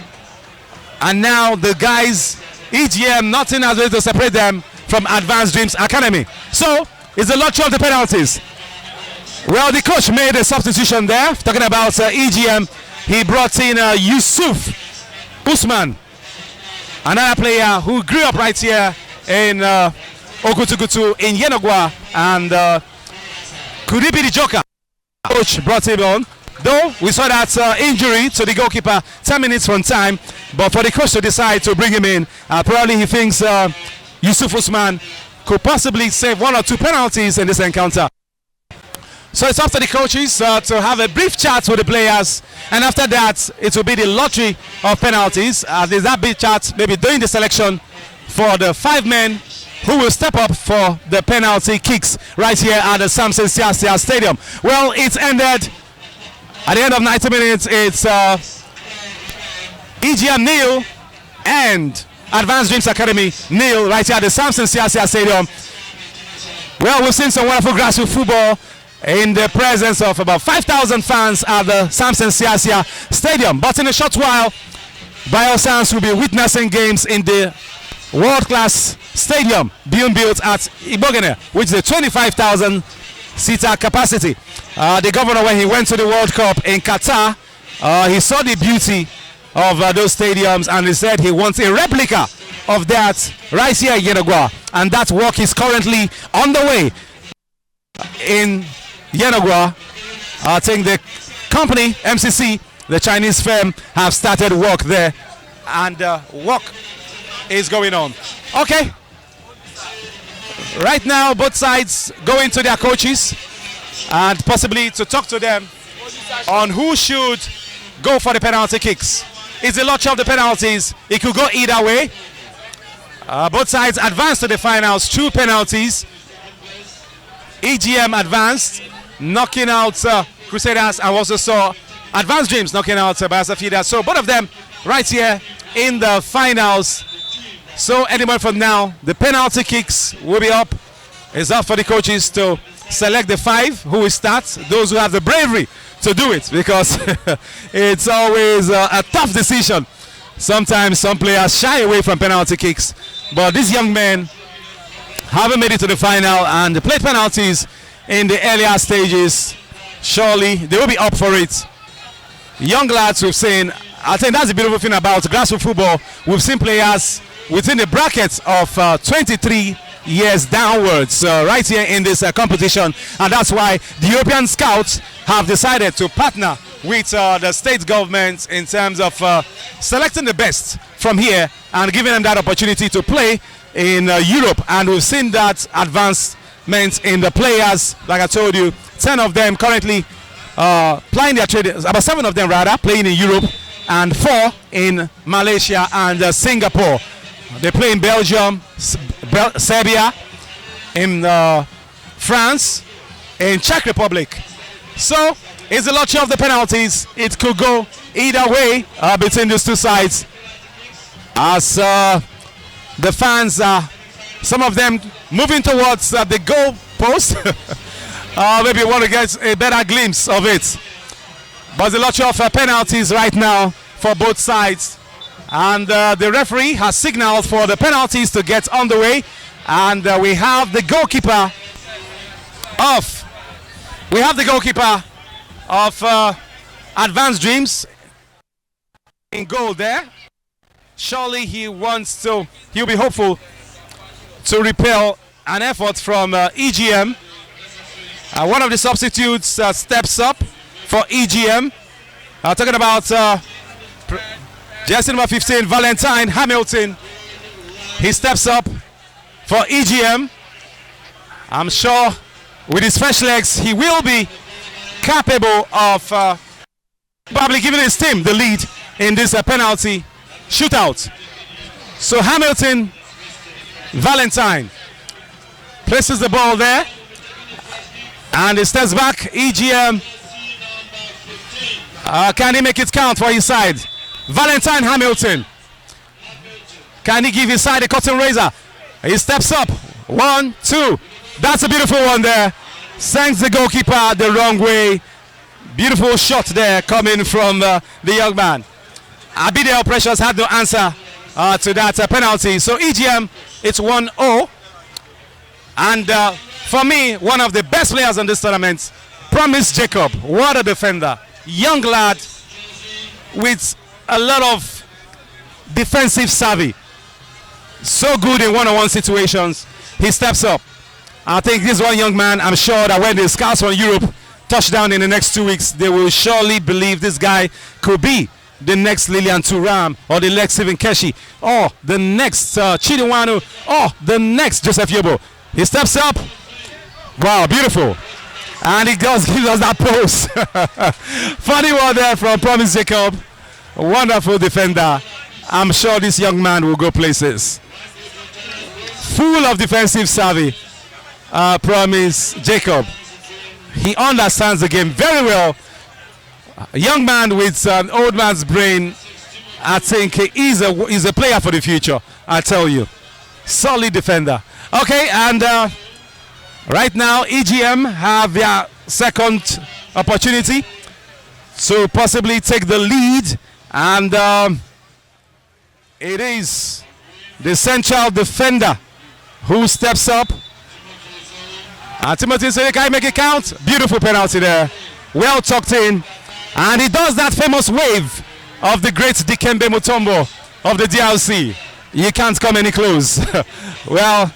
And now the guys, EGM, nothing has been to separate them from Advanced Dreams Academy. So it's the lottery of the penalties. Well, the coach made a substitution there. Talking about EGM, he brought in Yusuf Usman, another player who grew up right here in Okutukutu in Yenagua, and could he be the joker? Coach brought him on. Though we saw that injury to the goalkeeper 10 minutes from time, but for the coach to decide to bring him in, probably he thinks Yusuf Usman could possibly save 1 or 2 penalties in this encounter. So it's up to the coaches to have a brief chat with the players, and after that it will be the lottery of penalties. There's that big chat, maybe doing the selection for the 5 men who will step up for the penalty kicks right here at the Samson Siasia Stadium. Well, it's ended. At the end of 90 minutes, it's EGM nil and Advanced Dreams Academy nil right here at the Samson Siasia Stadium. Well, we've seen some wonderful grassroots football in the presence of about 5,000 fans at the Samson Siasia Stadium. But in a short while, Bayelsa will be witnessing games in the world-class stadium being built at Ibogene, which is a 25,000 seater capacity. The governor, when he went to the World Cup in Qatar, he saw the beauty of those stadiums, and he said he wants a replica of that right here in Yenagua, and that work is currently underway in Yenagua. I think the company MCC, the Chinese firm, have started work there, and work is going on. Okay, right now both sides going to their coaches and possibly to talk to them on who should go for the penalty kicks. It's a lot of the penalties. It could go either way. Both sides advanced to the finals, 2 penalties. EGM advanced, knocking out Crusaders, and also saw Advanced Dreams knocking out Bayelsa Feeders. So both of them right here in the finals So any moment from now, the penalty kicks will be up. It's up for the coaches to select the 5 who will start, those who have the bravery to do it, because it's always a tough decision. Sometimes some players shy away from penalty kicks, but these young men haven't made it to the final and they played penalties in the earlier stages. Surely they will be up for it. Young lads we've seen, I think that's the beautiful thing about grassroots football. We've seen players within the brackets of 23 years downwards right here in this competition, and that's why the European scouts have decided to partner with the state government in terms of selecting the best from here and giving them that opportunity to play in Europe. And we've seen that advancement in the players. Like I told you, 10 of them currently playing their trade, about 7 of them rather playing in Europe, and 4 in Malaysia and Singapore. They play in Belgium, Serbia, in France, in Czech Republic. So it's the lottery of the penalties. It could go either way between these two sides, as the fans are, some of them moving towards the goal post. Maybe want to get a better glimpse of it. But the lottery of penalties right now for both sides. And the referee has signaled for the penalties to get underway. And we have the goalkeeper of Advanced Dreams in goal there. Surely he'll be hopeful to repel an effort from EGM. One of the substitutes steps up for EGM. Talking about jersey number 15, Valentine Hamilton. He steps up for EGM. I'm sure with his fresh legs, he will be capable of probably giving his team the lead in this penalty shootout. So Hamilton, Valentine places the ball there, and he steps back. EGM, can he make it count for his side? Valentine Hamilton, can he give his side a cotton razor? He steps up. 1, 2. That's a beautiful one there. Sends the goalkeeper the wrong way. Beautiful shot there coming from the young man. Abidel Precious had no answer to that penalty. So EGM, it's 1-0. And for me, one of the best players in this tournament, Promise Jacob. What a defender. Young lad with a lot of defensive savvy. So good in one-on-one situations. He steps up. I think this one young man, I'm sure that when the scouts from Europe touch down in the next 2 weeks, they will surely believe this guy could be the next Lilian Thuram, or the next Stephen Keshi, or the next Chidinwanu, or the next Joseph Yobo. He steps up. Wow, beautiful. And he does give us that pose. Funny one there from Promise Jacob. Wonderful defender. I'm sure this young man will go places. Full of defensive savvy. Promise Jacob. He understands the game very well. A young man with an old man's brain. I think he's a player for the future, I tell you. Solid defender. Okay, and right now EGM have their second opportunity to possibly take the lead, and it is the central defender who steps up. Timothy said, can I make it count? Beautiful penalty there. Well tucked in. And he does that famous wave of the great Dikembe Mutombo of the DRC. You can't come any close. Well,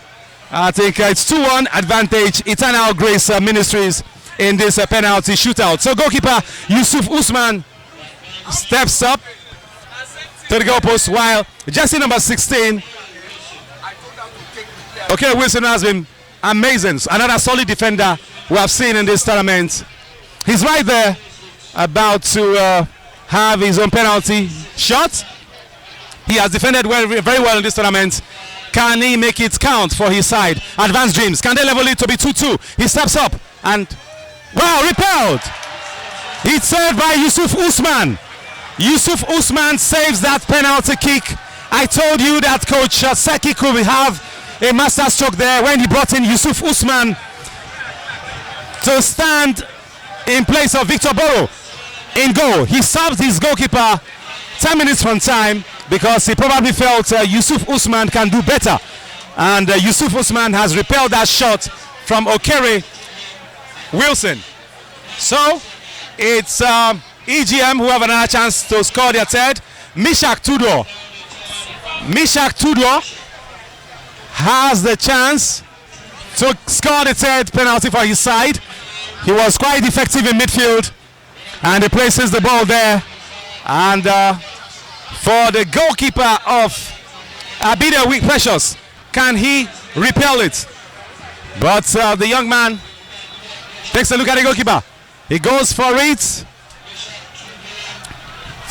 I think it's 2-1 advantage. Eternal Grace Ministries in this penalty shootout. So goalkeeper Yusuf Usman steps up to the goalpost, while jersey number 16, okay, Wilson has been amazing. Another solid defender we have seen in this tournament. He's right there, about to have his own penalty shot. He has defended very well in this tournament. Can he make it count for his side? Advanced Dreams, can they level it to be 2-2? He steps up and, wow, repelled. It's saved by Yusuf Usman. Yusuf Usman saves that penalty kick, I told you that Coach Seki could have a masterstroke there when he brought in Yusuf Usman to stand in place of Victor Boro in goal. He served his goalkeeper 10 minutes from time because he probably felt Yusuf Usman can do better. And Yusuf Usman has repelled that shot from Okere Wilson. So it's EGM who have another chance to score their third. Mishak Tudor has the chance to score the third penalty for his side. He was quite effective in midfield and he places the ball there. And for the goalkeeper of Abida Weak Precious, can he repel it? But the young man takes a look at the goalkeeper. He goes for it.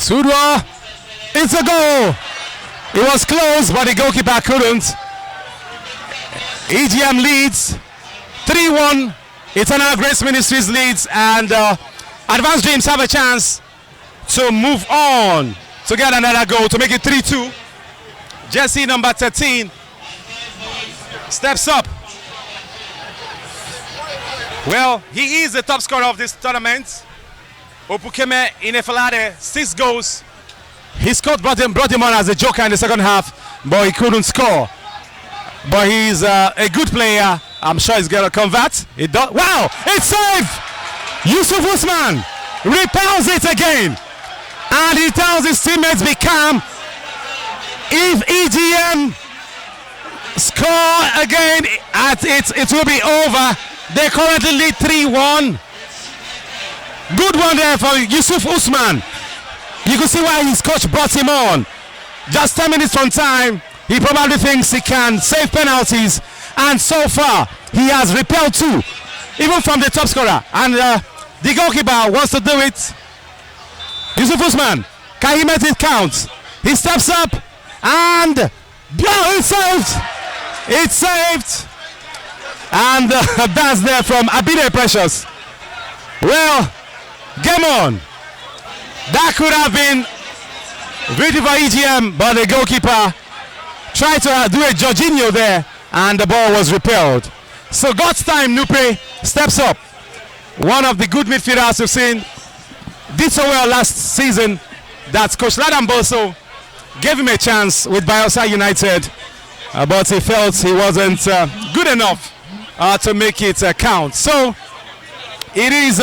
Tudor, it's a goal. It was close, but the goalkeeper couldn't. EGM leads 3-1. Eternal Grace Ministries leads, and Advanced Dreams have a chance to move on to get another goal to make it 3-2. Jersey number 13 steps up. Well, he is the top scorer of this tournament. Opukeme Inefalade, 6 goals. He scored, brought him on as a joker in the second half, but he couldn't score. But he's a good player. I'm sure he's going to convert. It does. Wow! It's saved! Yusuf Usman repels it again. And he tells his teammates, be calm. If EGM score again, it will be over. They currently lead 3-1. Good one there for Yusuf Usman. You can see why his coach brought him on. Just 10 minutes from time, he probably thinks he can save penalties. And so far, he has repelled 2, even from the top scorer. And the goalkeeper wants to do it. Yusuf Usman, can he make it count? He steps up and it's saved. It's saved. And that's there from Abide Precious. Well, game on. That could have been beautiful for EGM, but the goalkeeper tried to do a Jorginho there, and the ball was repelled. So God's time Nupe steps up. One of the good midfielders we've seen. Did so well last season that Coach Ladan Boso gave him a chance with Bayelsa United, but he felt he wasn't good enough to make it count. So it is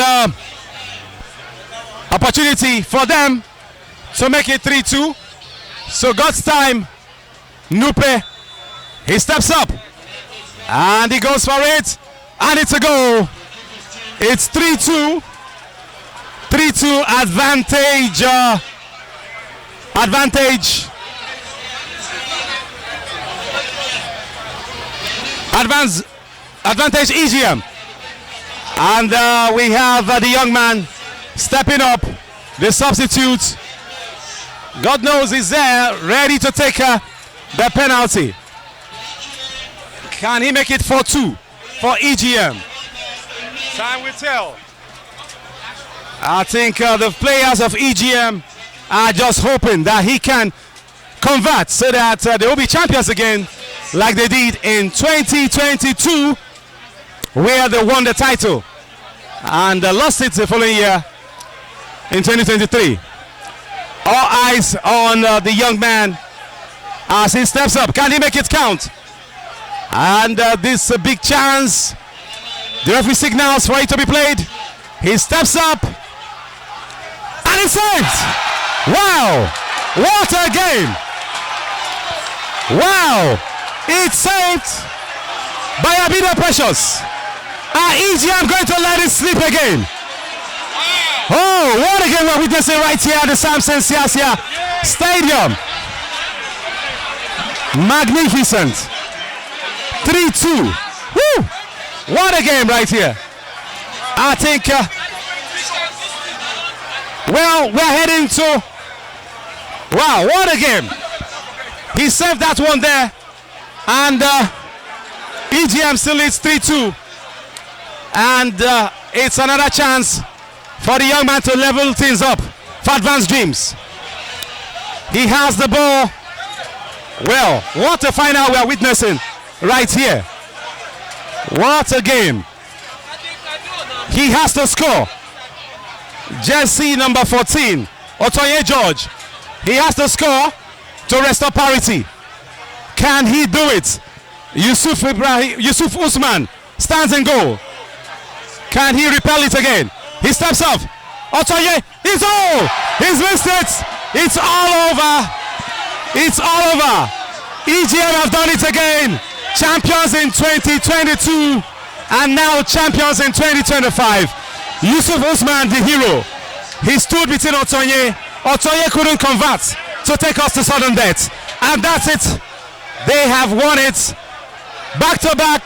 opportunity for them to make it 3-2. So God's time Nupe, he steps up and he goes for it, and it's a goal. It's 3-2. 3-2 advantage. Advantage EGM. And we have the young man stepping up, the substitute. God knows he's there, ready to take the penalty. Can he make it 4-2 for EGM? Time will tell. I think the players of EGM are just hoping that he can convert so that they will be champions again like they did in 2022 where they won the title and lost it the following year in 2023. All eyes on the young man as he steps up. Can he make it count? And this big chance. The referee signals for it to be played. He steps up and it's saved. Wow, what a game. Wow, it's saved by Abida Precious. EGM going to let it slip again. Oh, what a game we're witnessing right here at the Samson Siasia Stadium. Magnificent. 3-2. Woo! What a game right here. I think, well, we're heading to, wow, what a game. He saved that one there. And EGM still leads 3-2. And it's another chance for the young man to level things up for Advanced Dreams. He has the ball Well, what a final we are witnessing right here. What a game. He has to score. Jersey number 14, Otoye George. He has to score to restore parity. Can he do it? Yusuf Usman stands in goal. Can he repel it again? He steps up. Otoye, it's all. He's missed it. It's all over. It's all over. EGM have done it again. Champions in 2022 and now champions in 2025. Yusuf Usman, the hero. He stood between Otoye. Otoye couldn't convert to take us to sudden death. And that's it. They have won it. Back to back,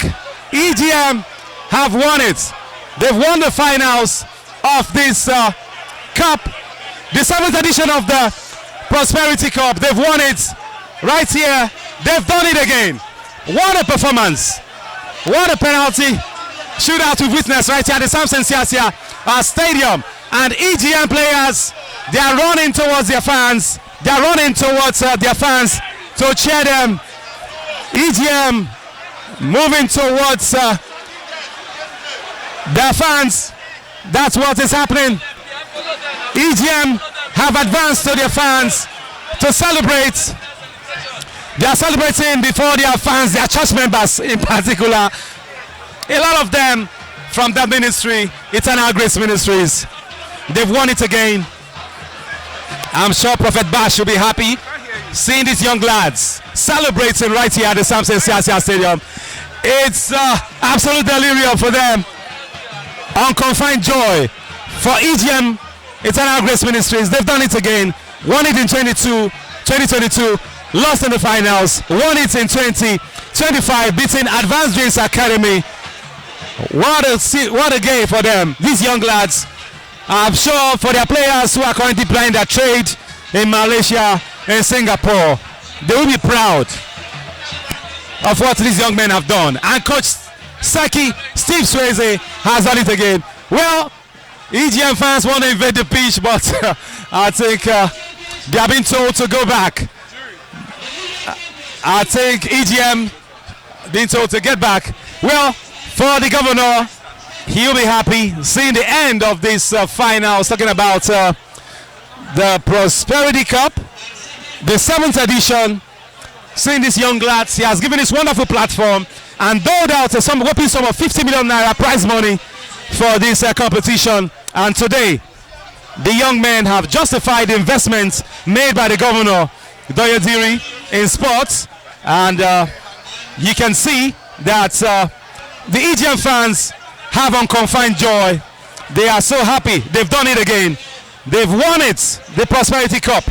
EGM have won it. They've won the finals of this cup, the 7th edition of the Prosperity Cup. They've won it right here. They've done it again. What a performance. What a penalty shootout we've witnessed right here at the Samson Siasia Stadium. And EGM players, they are running towards their fans. They are running towards their fans to cheer them. EGM moving towards their fans. That's what is happening. EGM have advanced to their fans to celebrate. They are celebrating before their fans, their church members in particular. A lot of them from that ministry, Eternal Grace Ministries. They've won it again. I'm sure Prophet Bash will be happy seeing these young lads celebrating right here at the Samson Siasia Stadium. It's absolute delirium for them. Unconfined joy for EGM, Eternal Grace Ministries. They've done it again. Won it in 2022, lost in the finals. Won it in 2025, beating Advanced Dreams Academy. What a game for them, these young lads. I'm sure for their players who are currently playing their trade in Malaysia and Singapore, they will be proud of what these young men have done. And Coach Saki, Steve Swayze, has done it again. Well, EGM fans want to invade the pitch, but I think they have been told to go back. I think EGM being told to get back. Well, for the governor, he'll be happy seeing the end of this finals, talking about the Prosperity Cup, the 7th edition. Seeing these young lads, he has given this wonderful platform and doled out a whopping sum of 50 million naira prize money for this competition. And today, the young men have justified the investments made by the governor, Doyodiri, in sports. And you can see that the EGM fans have unconfined joy. They are so happy. They've done it again. They've won it, the Prosperity Cup,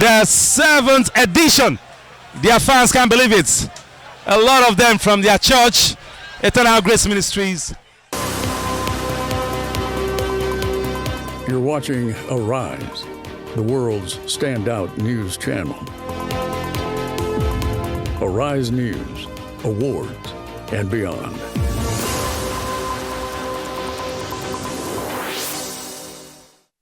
the 7th edition. Their fans can't believe it. A lot of them from their church, Eternal Grace Ministries. You're watching Arise, the world's standout news channel. Arise News, awards, and beyond.